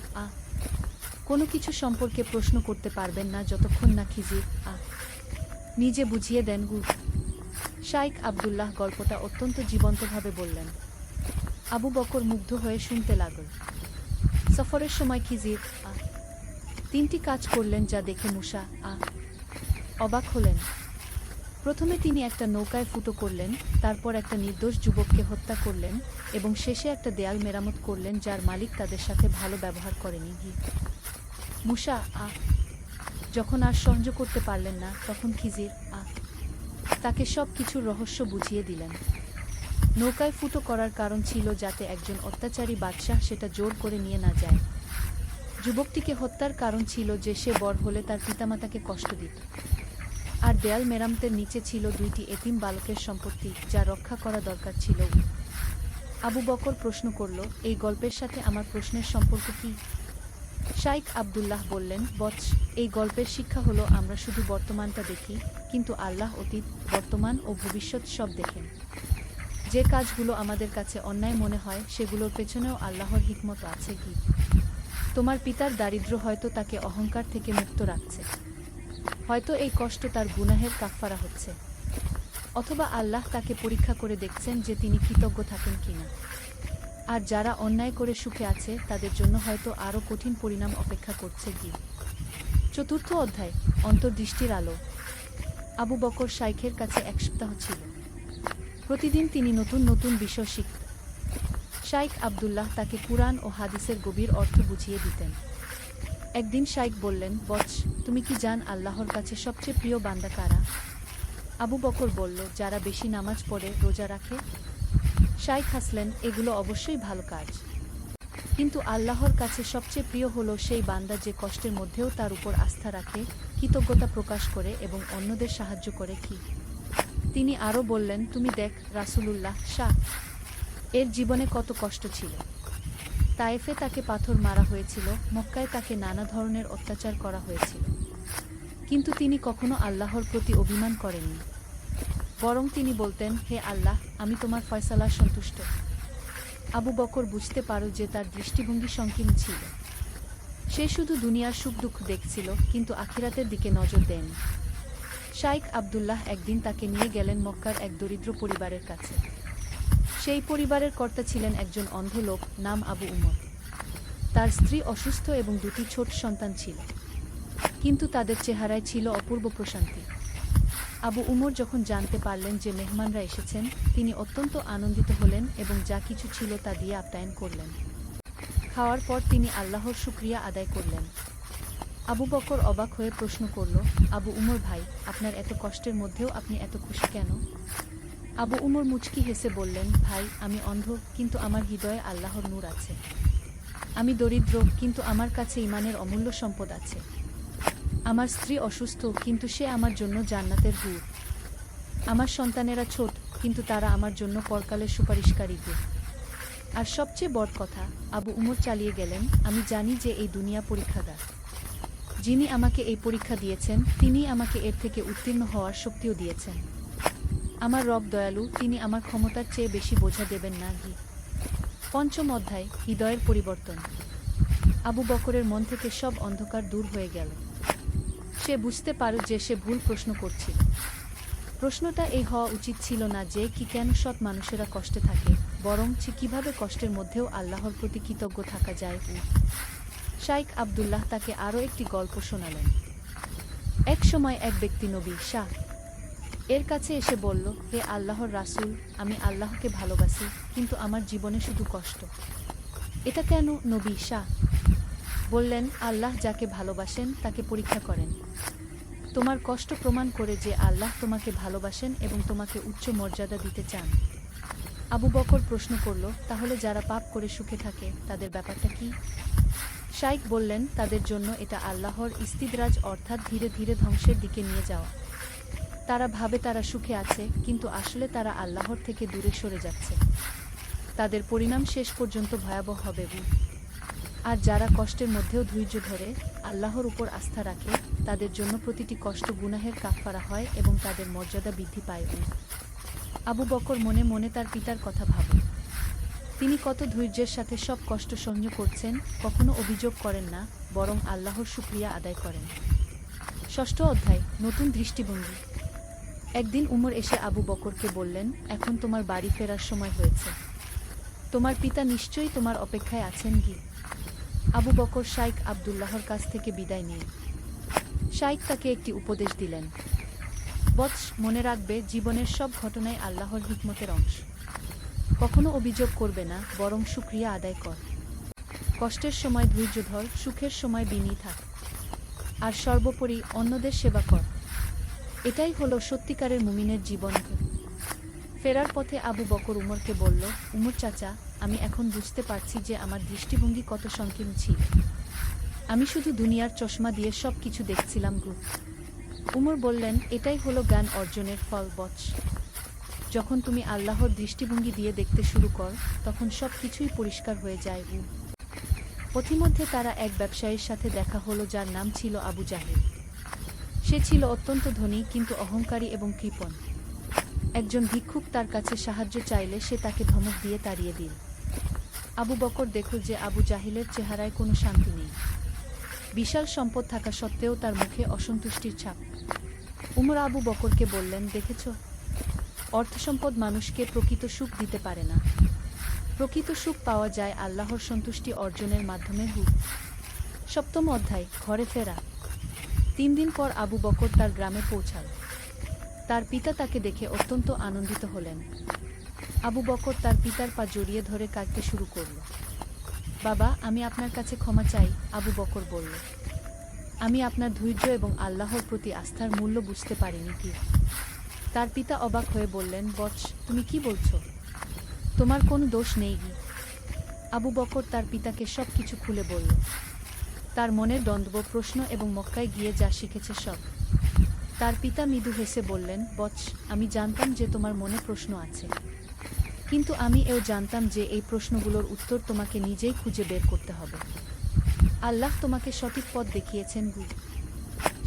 কোনো কিছু সম্পর্কে প্রশ্ন করতে পারবেন না যতক্ষণ না খিজির নিজে বুঝিয়ে দেন। শাইখ আব্দুল্লাহ গল্পটা অত্যন্ত জীবন্তভাবে বললেন। আবু বকর মুগ্ধ হয়ে শুনতে লাগল। সফরের সময় খিজির তিনটি কাজ করলেন যা দেখে মূসা অবাক হলেন। প্রথমে তিনি একটা নৌকায় ফুটো করলেন, তারপর একটা নির্দোষ যুবককে হত্যা করলেন এবং শেষে একটা দেয়াল মেরামত করলেন যার মালিক তাদের সাথে ভালো ব্যবহার করেনি। মূসা যখন আর সহ্য করতে পারলেন না তখন খিজির তাকে সব কিছুর রহস্য বুঝিয়ে দিলেন। নৌকায় ফুটো করার কারণ ছিল যাতে একজন অত্যাচারী বাদশাহ সেটা জোর করে নিয়ে না যায়। যুবকটিকে হত্যার কারণ ছিল যে সে বড় হলে তার পিতামাতাকে কষ্ট দিত। আর দেয়াল মেরামতের নিচে ছিল দুইটি এতিম বালকের সম্পত্তি যা রক্ষা করা দরকার ছিল। আবু বকর প্রশ্ন করল, এই গল্পের সাথে আমার প্রশ্নের সম্পর্ক কি? শাইখ আব্দুল্লাহ বললেন, বৎস, এই গল্পের শিক্ষা হলো আমরা শুধু বর্তমানটা দেখি, কিন্তু আল্লাহ অতীত, বর্তমান ও ভবিষ্যৎ সব দেখেন। যে কাজগুলো আমাদের কাছে অন্যায় মনে হয় সেগুলোর পেছনেও আল্লাহর হিকমত আছে। তোমার পিতার দারিদ্র্য হয়তো তাকে অহংকার থেকে মুক্ত রাখছে, হয়তো এই কষ্ট তার গুনাহের কাফফারা হচ্ছে, অথবা আল্লাহ তাকে পরীক্ষা করে দেখছেন যে তিনি কৃতজ্ঞ থাকেন কিনা। আর যারা অন্যায় করে সুখে আছে তাদের জন্য হয়তো আরও কঠিন পরিণাম অপেক্ষা করছে। চতুর্থ অধ্যায়, অন্তর্দৃষ্টির আলো। আবু বকর শাইখের কাছে এক সপ্তাহ ছিল। প্রতিদিন তিনি নতুন নতুন বিষয় শিখতেন। শাইখ আব্দুল্লাহ তাকে কুরআন ও হাদিসের গভীর অর্থ বুঝিয়ে দিতেন। একদিন শাইখ বললেন, বৎস, তুমি কি জান আল্লাহর কাছে সবচেয়ে প্রিয় বান্দা কারা? আবু বকর বলল, যারা বেশি নামাজ পড়ে, রোজা রাখে। শাইখ হাসলেন, এগুলো অবশ্যই ভালো কাজ, কিন্তু আল্লাহর কাছে সবচেয়ে প্রিয় হলো সেই বান্দা যে কষ্টের মধ্যেও তার উপর আস্থা রাখে, কৃতজ্ঞতা প্রকাশ করে এবং অন্যদের সাহায্য করে। তিনি আরও বললেন, তুমি দেখ রাসূলুল্লাহ এর জীবনে কত কষ্ট ছিল। তায়েফে তাকে পাথর মারা হয়েছিল, মক্কায় তাকে নানা ধরনের অত্যাচার করা হয়েছিল, কিন্তু তিনি কখনো আল্লাহর প্রতি অভিমান করেননি। বরং তিনি বলতেন, হে আল্লাহ, আমি তোমার ফয়সালায় সন্তুষ্ট। আবু বকর বুঝতে পারো যে তার দৃষ্টিভঙ্গি সংকীর্ণ ছিল। সে শুধু দুনিয়ার সুখ দুঃখ দেখছিল, কিন্তু আখিরাতের দিকে নজর দেয়নি। শাইখ আব্দুল্লাহ একদিন তাকে নিয়ে গেলেন মক্কার এক দরিদ্র পরিবারের কাছে। সেই পরিবারের কর্তা ছিলেন একজন অন্ধ লোক, নাম আবু উমর। তার স্ত্রী অসুস্থ এবং দুটি ছোট সন্তান ছিল, কিন্তু তাদের চেহারায় ছিল অপূর্ব প্রশান্তি। আবু উমর যখন জানতে পারলেন যে মেহমানরা এসেছেন, তিনি অত্যন্ত আনন্দিত হলেন এবং যা কিছু ছিল তা দিয়ে আপ্যায়ন করলেন। খাওয়ার পর তিনি আল্লাহর শুকরিয়া আদায় করলেন। আবু বকর অবাক হয়ে প্রশ্ন করল, আবু উমর ভাই, আপনার এত কষ্টের মধ্যেও আপনি এত খুশি কেন? আবু উমর মুচকি হেসে বললেন, ভাই, আমি অন্ধ, কিন্তু আমার হৃদয়ে আল্লাহর নূর আছে। আমি দরিদ্র, কিন্তু আমার কাছে ঈমানের অমূল্য সম্পদ আছে। আমার স্ত্রী অসুস্থ, কিন্তু সে আমার জন্য জান্নাতের হুর। আমার সন্তানেরা ছোট, কিন্তু তারা আমার জন্য পরকালের সুপারিশকারী। আর সবচেয়ে বড় কথা, আবু উমর চালিয়ে গেলেন, আমি জানি যে এই দুনিয়া পরীক্ষাগার। যিনি আমাকে এই পরীক্ষা দিয়েছেন তিনিই আমাকে এর থেকে উত্তীর্ণ হওয়ার শক্তিও দিয়েছেন। আমার রব দয়ালু, তিনি আমার ক্ষমতার চেয়ে বেশি বোঝা দেবেন না। পঞ্চম অধ্যায়, হৃদয়ের পরিবর্তন। আবু বকরের মন থেকে সব অন্ধকার দূর হয়ে গেল। সে বুঝতে পারল যে সে ভুল প্রশ্ন করছিল। প্রশ্নটা এই হওয়া উচিত ছিল না যে কেন সৎ মানুষেরা কষ্টে থাকে, বরং কিভাবে কষ্টের মধ্যেও আল্লাহর প্রতি কৃতজ্ঞ থাকা যায়। শাইখ আব্দুল্লাহ তাকে আরও একটি গল্প শোনালেন। এক সময় এক ব্যক্তি নবী এর কাছে এসে বলল, হে আল্লাহর রাসূল, আমি আল্লাহকে ভালোবাসি, কিন্তু আমার জীবনে শুধু কষ্ট। এটা কেন? নবী বললেন, আল্লাহ যাকে ভালোবাসেন তাকে পরীক্ষা করেন। তোমার কষ্ট প্রমাণ করে যে আল্লাহ তোমাকে ভালোবাসেন এবং তোমাকে উচ্চ মর্যাদা দিতে চান। আবু বকর প্রশ্ন করল, তাহলে যারা পাপ করে সুখে থাকে তাদের ব্যাপারটা কি? শাইখ বললেন, তাদের জন্য এটা আল্লাহর ইস্তিদরাজ, অর্থাৎ ধীরে ধীরে ধ্বংসের দিকে নিয়ে যাওয়া। তারা ভাবে তারা সুখে আছে, কিন্তু আসলে তারা আল্লাহর থেকে দূরে সরে যাচ্ছে। তাদের পরিণাম শেষ পর্যন্ত ভয়াবহ হবে। আর যারা কষ্টের মধ্যেও ধৈর্য ধরে আল্লাহর উপর আস্থা রাখে, তাদের জন্য প্রতিটি কষ্ট গুনাহের কাফফারা হয় এবং তাদের মর্যাদা বৃদ্ধি পায়। আবু বকর মনে মনে তার পিতার কথা ভাবেন। তিনি কত ধৈর্যের সাথে সব কষ্ট সহ্য করছেন, কখনো অভিযোগ করেন না, বরং আল্লাহর শুকরিয়া আদায় করেন। ষষ্ঠ অধ্যায়, নতুন দৃষ্টিভঙ্গি। একদিন উমর এসে আবু বকরকে বললেন, এখন তোমার বাড়ি ফেরার সময় হয়েছে। তোমার পিতা নিশ্চয়ই তোমার অপেক্ষায় আছেন। আবু বকর শাইখ আবদুল্লাহর কাছ থেকে বিদায় নিয়ে শাইখ তাকে একটি উপদেশ দিলেন। বৎস, মনে রাখবে, জীবনের সব ঘটনাই আল্লাহর হিকমতের অংশ। কখনো অভিযোগ করবে না, বরং শুকরিয়া আদায় কর। কষ্টের সময় ধৈর্য ধর, সুখের সময় বিনয়ী থাক, আর সর্বোপরি অন্যদের সেবা কর। এটাই হলো সত্যিকারের মুমিনের জীবন। ফেরার পথে আবু বকর উমরকে বলল, উমর চাচা, আমি এখন বুঝতে পারছি যে আমার দৃষ্টিভঙ্গি কত সংকীর্ণ ছিল। আমি শুধু দুনিয়ার চশমা দিয়ে সব কিছু দেখছিলাম। উমর বললেন, এটাই হলো জ্ঞান অর্জনের ফল বৎস। যখন তুমি আল্লাহর দৃষ্টিভঙ্গি দিয়ে দেখতে শুরু কর, তখন সব কিছুই পরিষ্কার হয়ে যায়। পথিমধ্যে তারা এক ব্যবসায়ীর সাথে দেখা হলো, যার নাম ছিল আবু জাহেল। সে ছিল অত্যন্ত ধনী, কিন্তু অহংকারী এবং কৃপণ। একজন ভিক্ষুক তার কাছে সাহায্য চাইলে সে তাকে ধমক দিয়ে তাড়িয়ে দিল। আবু বকর দেখল যে আবু জাহিলের চেহারায় কোনো শান্তি নেই। বিশাল সম্পদ থাকা সত্ত্বেও তার মুখে অসন্তুষ্টির ছাপ। উমর আবু বকরকে বললেন, দেখেছ, অর্থসম্পদ মানুষকে প্রকৃত সুখ দিতে পারে না। প্রকৃত সুখ পাওয়া যায় আল্লাহর সন্তুষ্টি অর্জনের মাধ্যমে। সপ্তম অধ্যায়, ঘরে ফেরা। 3 দিন পর আবু বকর তার গ্রামে পৌঁছাল। তার পিতা তাকে দেখে অত্যন্ত আনন্দিত হলেন। আবু বকর তার পিতার পা জড়িয়ে ধরে কাঁদতে শুরু করল। বাবা, আমি আপনার কাছে ক্ষমা চাই, আবু বকর বলল। আমি আপনার ধৈর্য এবং আল্লাহর প্রতি আস্থার মূল্য বুঝতে পারিনি। তার পিতা অবাক হয়ে বললেন, বৎস, তুমি কি বলছো? তোমার কোনো দোষ নেই। আবু বকর তার পিতাকে সব কিছু খুলে বলল, তার মনের দ্বন্দ্ব, প্রশ্ন এবং মক্কায় গিয়ে যা শিখেছে সব। তার পিতা মৃদু হেসে বললেন, বৎস, আমি জানতাম যে তোমার মনে প্রশ্ন আছে, কিন্তু আমি এও জানতাম যে এই প্রশ্নগুলোর উত্তর তোমাকে নিজেই খুঁজে বের করতে হবে। আল্লাহ তোমাকে সঠিক পথ দেখিয়েছেন।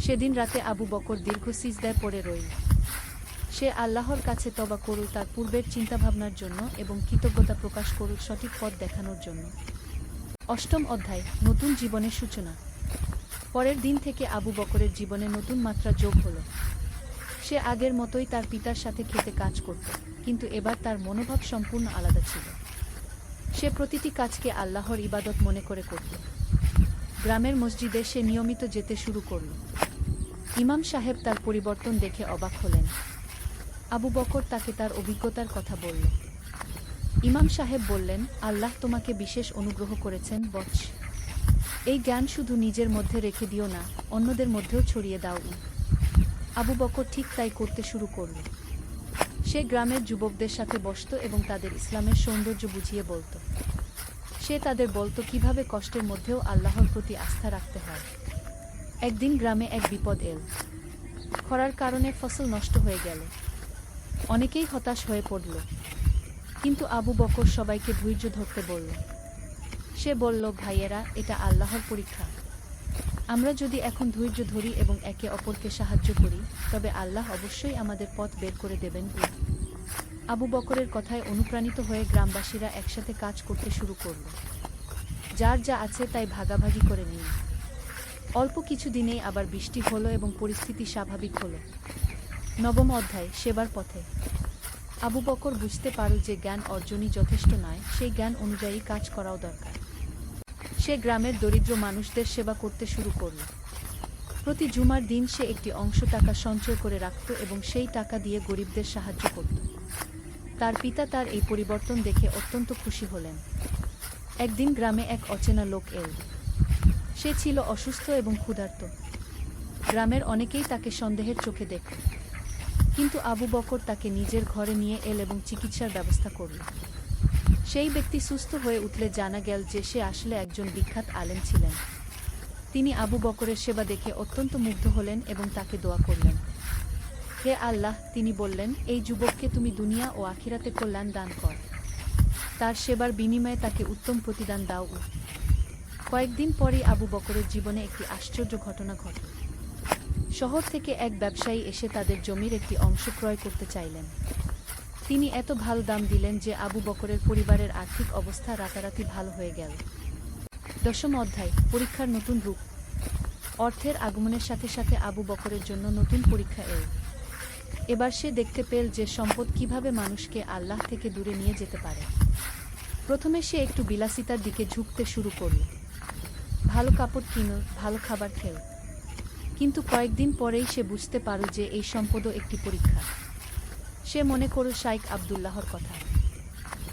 সেদিন রাতে আবু বকর দীর্ঘ সিজদায় পড়ে রইল। সে আল্লাহর কাছে তওবা করল তার পূর্বের চিন্তাভাবনার জন্য এবং কৃতজ্ঞতা প্রকাশ করল সঠিক পথ দেখানোর জন্য। অষ্টম অধ্যায়, নতুন জীবনের সূচনা। পরের দিন থেকে আবু বকরের জীবনে নতুন মাত্রা যোগ হল। সে আগের মতোই তার পিতার সাথে খেতে কাজ করত, কিন্তু এবার তার মনোভাব সম্পূর্ণ আলাদা ছিল। সে প্রতিটি কাজকে আল্লাহর ইবাদত মনে করে করত। গ্রামের মসজিদে সে নিয়মিত যেতে শুরু করল। ইমাম সাহেব তার পরিবর্তন দেখে অবাক হলেন। আবু বকর তাকে তার অভিজ্ঞতার কথা বলল। ইমাম সাহেব বললেন, আল্লাহ তোমাকে বিশেষ অনুগ্রহ করেছেন বৎস। এই জ্ঞান শুধু নিজের মধ্যে রেখে দিও না, অন্যদের মধ্যেও ছড়িয়ে দাও। আবু বকর ঠিক তাই করতে শুরু করল। সে গ্রামের যুবকদের সাথে বসত এবং তাদের ইসলামের সৌন্দর্য বুঝিয়ে বলত। সে তাদের বলত কিভাবে কষ্টের মধ্যেও আল্লাহর প্রতি আস্থা রাখতে হয়। একদিন গ্রামে এক বিপদ এল। খরার কারণে ফসল নষ্ট হয়ে গেল। অনেকেই হতাশ হয়ে পড়ল, কিন্তু আবু বকর সবাইকে ধৈর্য ধরতে বলল। সে বলল, ভাইয়েরা, এটা আল্লাহর পরীক্ষা। আমরা যদি এখন ধৈর্য ধরি এবং একে অপরকে সাহায্য করি, তবে আল্লাহ অবশ্যই আমাদের পথ বের করে দেবেন। আবু বকরের কথায় অনুপ্রাণিত হয়ে গ্রামবাসীরা একসাথে কাজ করতে শুরু করল। যার যা আছে তাই ভাগাভাগি করে নিল। অল্প কিছু দিনেই আবার বৃষ্টি হলো এবং পরিস্থিতি স্বাভাবিক হলো। নবম অধ্যায়, সেবার পথে। আবু বকর বুঝতে পারল যে জ্ঞান অর্জনই যথেষ্ট নয়, সেই জ্ঞান অনুযায়ী কাজ করাও দরকার। সে গ্রামের দরিদ্র মানুষদের সেবা করতে শুরু করল। প্রতি জুমার দিন সে একটি অংশ টাকা সঞ্চয় করে রাখত এবং সেই টাকা দিয়ে গরিবদের সাহায্য করত। তার পিতা তার এই পরিবর্তন দেখে অত্যন্ত খুশি হলেন। একদিন গ্রামে এক অচেনা লোক এল। সে ছিল অসুস্থ এবং ক্ষুধার্ত। গ্রামের অনেকেই তাকে সন্দেহের চোখে দেখল, কিন্তু আবু বকর তাকে নিজের ঘরে নিয়ে এল এবং চিকিৎসার ব্যবস্থা করল। সেই ব্যক্তি সুস্থ হয়ে উঠলে জানা গেল যে সে আসলে একজন বিখ্যাত আলেম ছিলেন। তিনি আবু বকরের সেবা দেখে অত্যন্ত মুগ্ধ হলেন এবং তাকে দোয়া করলেন। হে আল্লাহ, তিনি বললেন, এই যুবককে তুমি দুনিয়া ও আখিরাতে কল্যাণ দান কর। তার সেবার বিনিময়ে তাকে উত্তম প্রতিদান দাও। কয়েকদিন পরেই আবু বকরের জীবনে একটি আশ্চর্য ঘটনা ঘটল। শহর থেকে এক ব্যবসায়ী এসে তাদের জমির একটি অংশ ক্রয় করতে চাইলেন। তিনি এত ভালো দাম দিলেন যে আবু বকরের পরিবারের আর্থিক অবস্থা রাতারাতি ভালো হয়ে গেল। 10ম অধ্যায়, পরীক্ষার নতুন রূপ। অর্থের আগমনের সাথে সাথে আবু বকরের জন্য নতুন পরীক্ষা এল। এবার সে দেখতে পেল যে সম্পদ কিভাবে মানুষকে আল্লাহ থেকে দূরে নিয়ে যেতে পারে। প্রথমে সে একটু বিলাসিতার দিকে ঝুঁকতে শুরু করল। ভালো কাপড় কিনল, ভালো খাবার খেল। কিন্তু কয়েকদিন পরেই সে বুঝতে পারল যে এই সম্পদও একটি পরীক্ষা। সে মনে করল শাইখ আবদুল্লাহর কথা।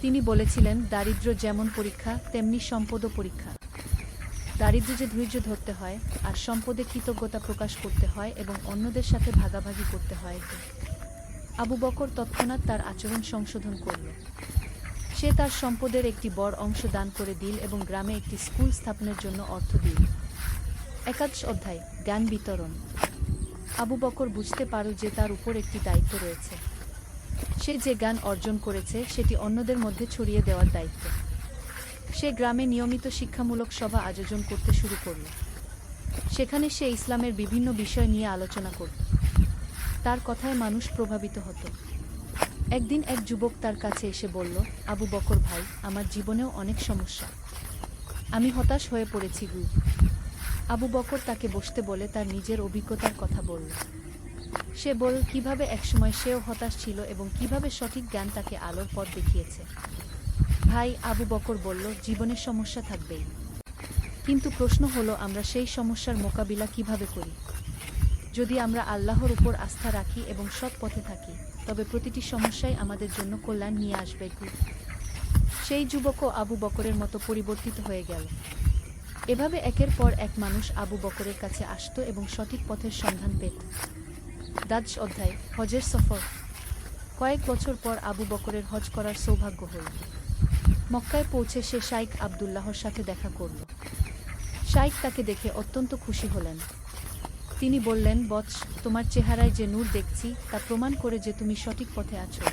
তিনি বলেছিলেন, দারিদ্র্য যেমন পরীক্ষা তেমনি সম্পদও পরীক্ষা। দারিদ্র্য যে ধৈর্য ধরতে হয়, আর সম্পদে কৃতজ্ঞতা প্রকাশ করতে হয় এবং অন্যদের সাথে ভাগাভাগি করতে হয়। আবু বকর তৎক্ষণাৎ তার আচরণ সংশোধন করল। সে তার সম্পদের একটি বড় অংশ দান করে দিল এবং গ্রামে একটি স্কুল স্থাপনের জন্য অর্থ দিল। 21 অধ্যায়, জ্ঞান বিতরণ। আবু বকর বুঝতে পারল যে তার উপর একটি দায়িত্ব রয়েছে। সে যে জ্ঞান অর্জন করেছে সেটি অন্যদের মধ্যে ছড়িয়ে দেওয়ার দায়িত্ব। সে গ্রামে নিয়মিত শিক্ষামূলক সভা আয়োজন করতে শুরু করল। সেখানে সে ইসলামের বিভিন্ন বিষয় নিয়ে আলোচনা করত। তার কথায় মানুষ প্রভাবিত হতো। একদিন এক যুবক তার কাছে এসে বলল, আবু বকর ভাই, আমার জীবনেও অনেক সমস্যা। আমি হতাশ হয়ে পড়েছি গু। আবু বকর তাকে বসতে বলে তার নিজের অভিজ্ঞতার কথা বলল। সে বলল কিভাবে একসময় সেও হতাশ ছিল এবং কিভাবে সঠিক জ্ঞান তাকে আলোর পথ দেখিয়েছে। ভাই, আবু বকর বলল, জীবনের সমস্যা থাকবেই, কিন্তু প্রশ্ন হলো আমরা সেই সমস্যার মোকাবিলা কিভাবে করি। যদি আমরা আল্লাহর উপর আস্থা রাখি এবং সৎ পথে থাকি, তবে প্রতিটি সমস্যাই আমাদের জন্য কল্যাণ নিয়ে আসবে। সেই যুবকও আবু বকরের মতো পরিবর্তিত হয়ে গেল। এভাবে একের পর এক মানুষ আবু বকরের কাছে আসত এবং সঠিক পথের সন্ধান পেত। 10 অধ্যায়, হজের সফর। কয়েক বছর পর আবু বকরের হজ করার সৌভাগ্য হল। মক্কায় পৌঁছে সে শাইখ আবদুল্লাহর সাথে দেখা করল। শাইখ তাকে দেখে অত্যন্ত খুশি হলেন। তিনি বললেন, বৎস, তোমার চেহারায় যে নূর দেখছি তা প্রমাণ করে যে তুমি সঠিক পথে আছো।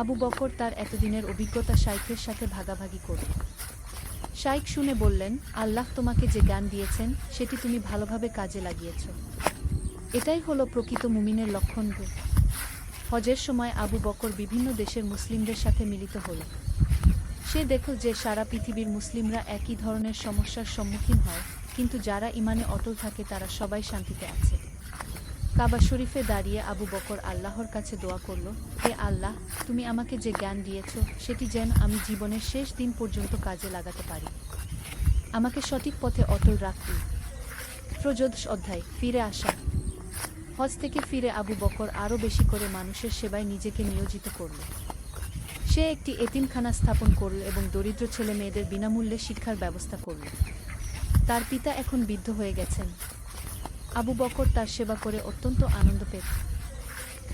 আবু বকর তার এতদিনের অভিজ্ঞতা শাইখের সাথে ভাগাভাগি করল। শাইখ শুনে বললেন, আল্লাহ তোমাকে যে জ্ঞান দিয়েছেন সেটি তুমি ভালোভাবে কাজে লাগিয়েছ। এটাই হলো প্রকৃত মুমিনের লক্ষণ। হজের সময় আবু বকর বিভিন্ন দেশের মুসলিমদের সাথে মিলিত হল। সে দেখল যে সারা পৃথিবীর মুসলিমরা একই ধরনের সমস্যার সম্মুখীন হয়, কিন্তু যারা ঈমানে অটল থাকে তারা সবাই শান্তিতে আছে। কাবা শরীফে দাঁড়িয়ে আবু বকর আল্লাহর কাছে দোয়া করল, হে আল্লাহ, তুমি আমাকে যে জ্ঞান দিয়েছ সেটি যেন আমি জীবনের শেষ দিন পর্যন্ত কাজে লাগাতে পারি। আমাকে সঠিক পথে অটল রাখুন। 13 অধ্যায়, ফিরে আসা। হজ থেকে ফিরে আবু বকর আরও বেশি করে মানুষের সেবায় নিজেকে নিয়োজিত করল। সে একটি এতিমখানা স্থাপন করল এবং দরিদ্র ছেলে মেয়েদের বিনামূল্যে শিক্ষার ব্যবস্থা করল। তার পিতা এখন বৃদ্ধ হয়ে গেছেন। আবু বকর তার সেবা করে অত্যন্ত আনন্দ পেত।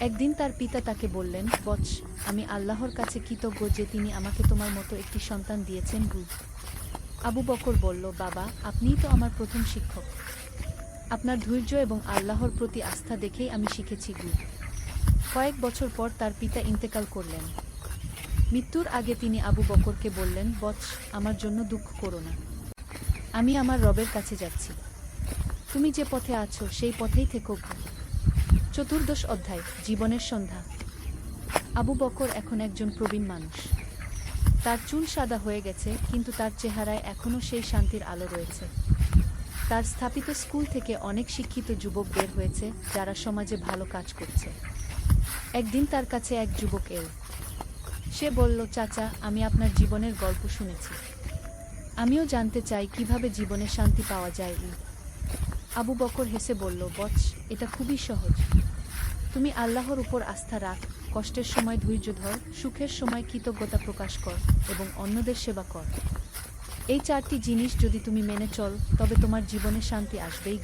একদিন তার পিতা তাকে বললেন, বৎস, আমি আল্লাহর কাছে কৃতজ্ঞ যে তিনি আমাকে তোমার মতো একটি সন্তান দিয়েছেন। আবু বকর বলল, বাবা, আপনিই তো আমার প্রথম শিক্ষক। আপনার ধৈর্য এবং আল্লাহর প্রতি আস্থা দেখেই আমি শিখেছি। কয়েক বছর পর তার পিতা ইন্তেকাল করলেন। মৃত্যুর আগে তিনি আবু বকরকে বললেন, বৎস, আমার জন্য দুঃখ করো না। আমি আমার রবের কাছে যাচ্ছি। তুমি যে পথে আছো সেই পথেই থেকো। 14 অধ্যায়, জীবনের সন্ধ্যা। আবু বকর এখন একজন প্রবীণ মানুষ। তার চুল সাদা হয়ে গেছে, কিন্তু তার চেহারায় এখনও সেই শান্তির আলো রয়েছে। তার স্থাপিত স্কুল থেকে অনেক শিক্ষিত যুবক বের হয়েছে যারা সমাজে ভালো কাজ করছে। একদিন তার কাছে এক যুবক এল। সে বলল, চাচা, আমি আপনার জীবনের গল্প শুনেছি। আমিও জানতে চাই কিভাবে জীবনে শান্তি পাওয়া যায়। আবু বকর হেসে বলল, বৎস, এটা খুবই সহজ। তুমি আল্লাহর উপর আস্থা রাখ, কষ্টের সময় ধৈর্য ধর, সুখের সময় কৃতজ্ঞতা প্রকাশ কর এবং অন্যদের সেবা কর। এই 4টি জিনিস যদি তুমি মেনে চল তবে তোমার জীবনে শান্তি আসবেই।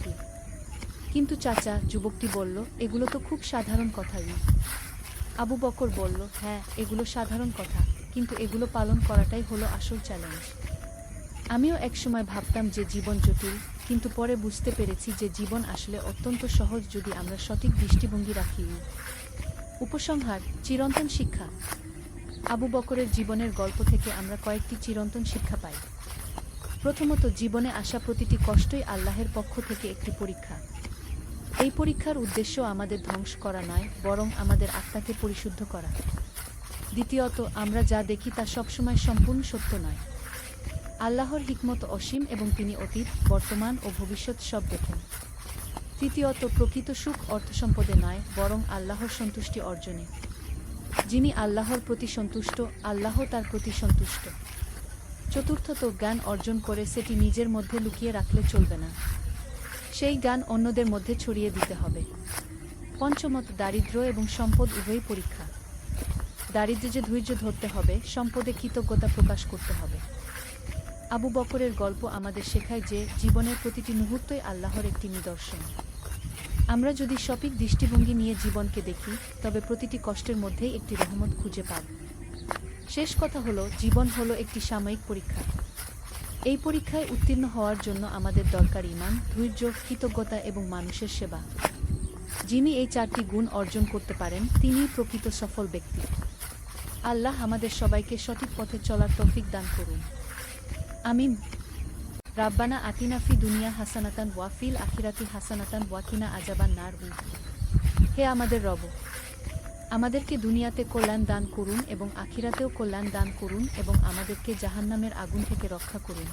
কিন্তু চাচা, যুবকটি বলল, এগুলো তো খুব সাধারণ কথাই। আবু বকর বলল, হ্যাঁ, এগুলো সাধারণ কথা, কিন্তু এগুলো পালন করাটাই হলো আসল চ্যালেঞ্জ। আমিও একসময় ভাবতাম যে জীবন জটিল, কিন্তু পরে বুঝতে পেরেছি যে জীবন আসলে অত্যন্ত সহজ যদি আমরা সঠিক দৃষ্টিভঙ্গি রাখি। উপসংহার: চিরন্তন শিক্ষা। আবু বকরের জীবনের গল্প থেকে আমরা কয়েকটি চিরন্তন শিক্ষা পাই। প্রথমত, জীবনে আসা প্রতিটি কষ্টই আল্লাহের পক্ষ থেকে একটি পরীক্ষা। এই পরীক্ষার উদ্দেশ্য আমাদের ধ্বংস করা নয়, বরং আমাদের আত্মাকে পরিশুদ্ধ করা। দ্বিতীয়ত, আমরা যা দেখি তা সবসময় সম্পূর্ণ সত্য নয়। আল্লাহর হিকমত অসীম এবং তিনি অতীত, বর্তমান ও ভবিষ্যৎ সব দেখেন। তৃতীয়ত, প্রকৃত সুখ অর্থসম্পদে নয়, বরং আল্লাহর সন্তুষ্টি অর্জনে। যিনি আল্লাহর প্রতি সন্তুষ্ট, আল্লাহ তার প্রতি সন্তুষ্ট। চতুর্থত, জ্ঞান অর্জন করে সেটি নিজের মধ্যে লুকিয়ে রাখলে চলবে না, সেই জ্ঞান অন্যদের মধ্যে ছড়িয়ে দিতে হবে। পঞ্চমত, দারিদ্র্য এবং সম্পদ উভয়ই পরীক্ষা। দারিদ্র্যে ধৈর্য ধরতে হবে, সম্পদে কৃতজ্ঞতা প্রকাশ করতে হবে। আবু বকরের গল্প আমাদের শেখায় যে জীবনের প্রতিটি মুহূর্তই আল্লাহর একটি নিদর্শন। আমরা যদি সঠিক দৃষ্টিভঙ্গি নিয়ে জীবনকে দেখি, তবে প্রতিটি কষ্টের মধ্যেই একটি রহমত খুঁজে পাব। শেষ কথা হলো, জীবন হলো একটি সাময়িক পরীক্ষা। এই পরীক্ষায় উত্তীর্ণ হওয়ার জন্য আমাদের দরকার ঈমান, ধৈর্য, কৃতজ্ঞতা এবং মানুষের সেবা। যিনি এই চারটি গুণ অর্জন করতে পারেন, তিনিই প্রকৃত সফল ব্যক্তি। আল্লাহ আমাদের সবাইকে সঠিক পথে চলার তৌফিক দান করুন। আমিন। রাব্বানা আতিনা ফি দুনিয়া হাসানাতান ওয়া ফিল আখিরাতি হাসানাতান ওয়া কিনা আযাবান নার। হে আমাদের রব, আমাদেরকে দুনিয়াতে কল্যাণ দান করুন এবং আখিরাতেও কল্যাণ দান করুন এবং আমাদেরকে জাহান্নামের আগুন থেকে রক্ষা করুন।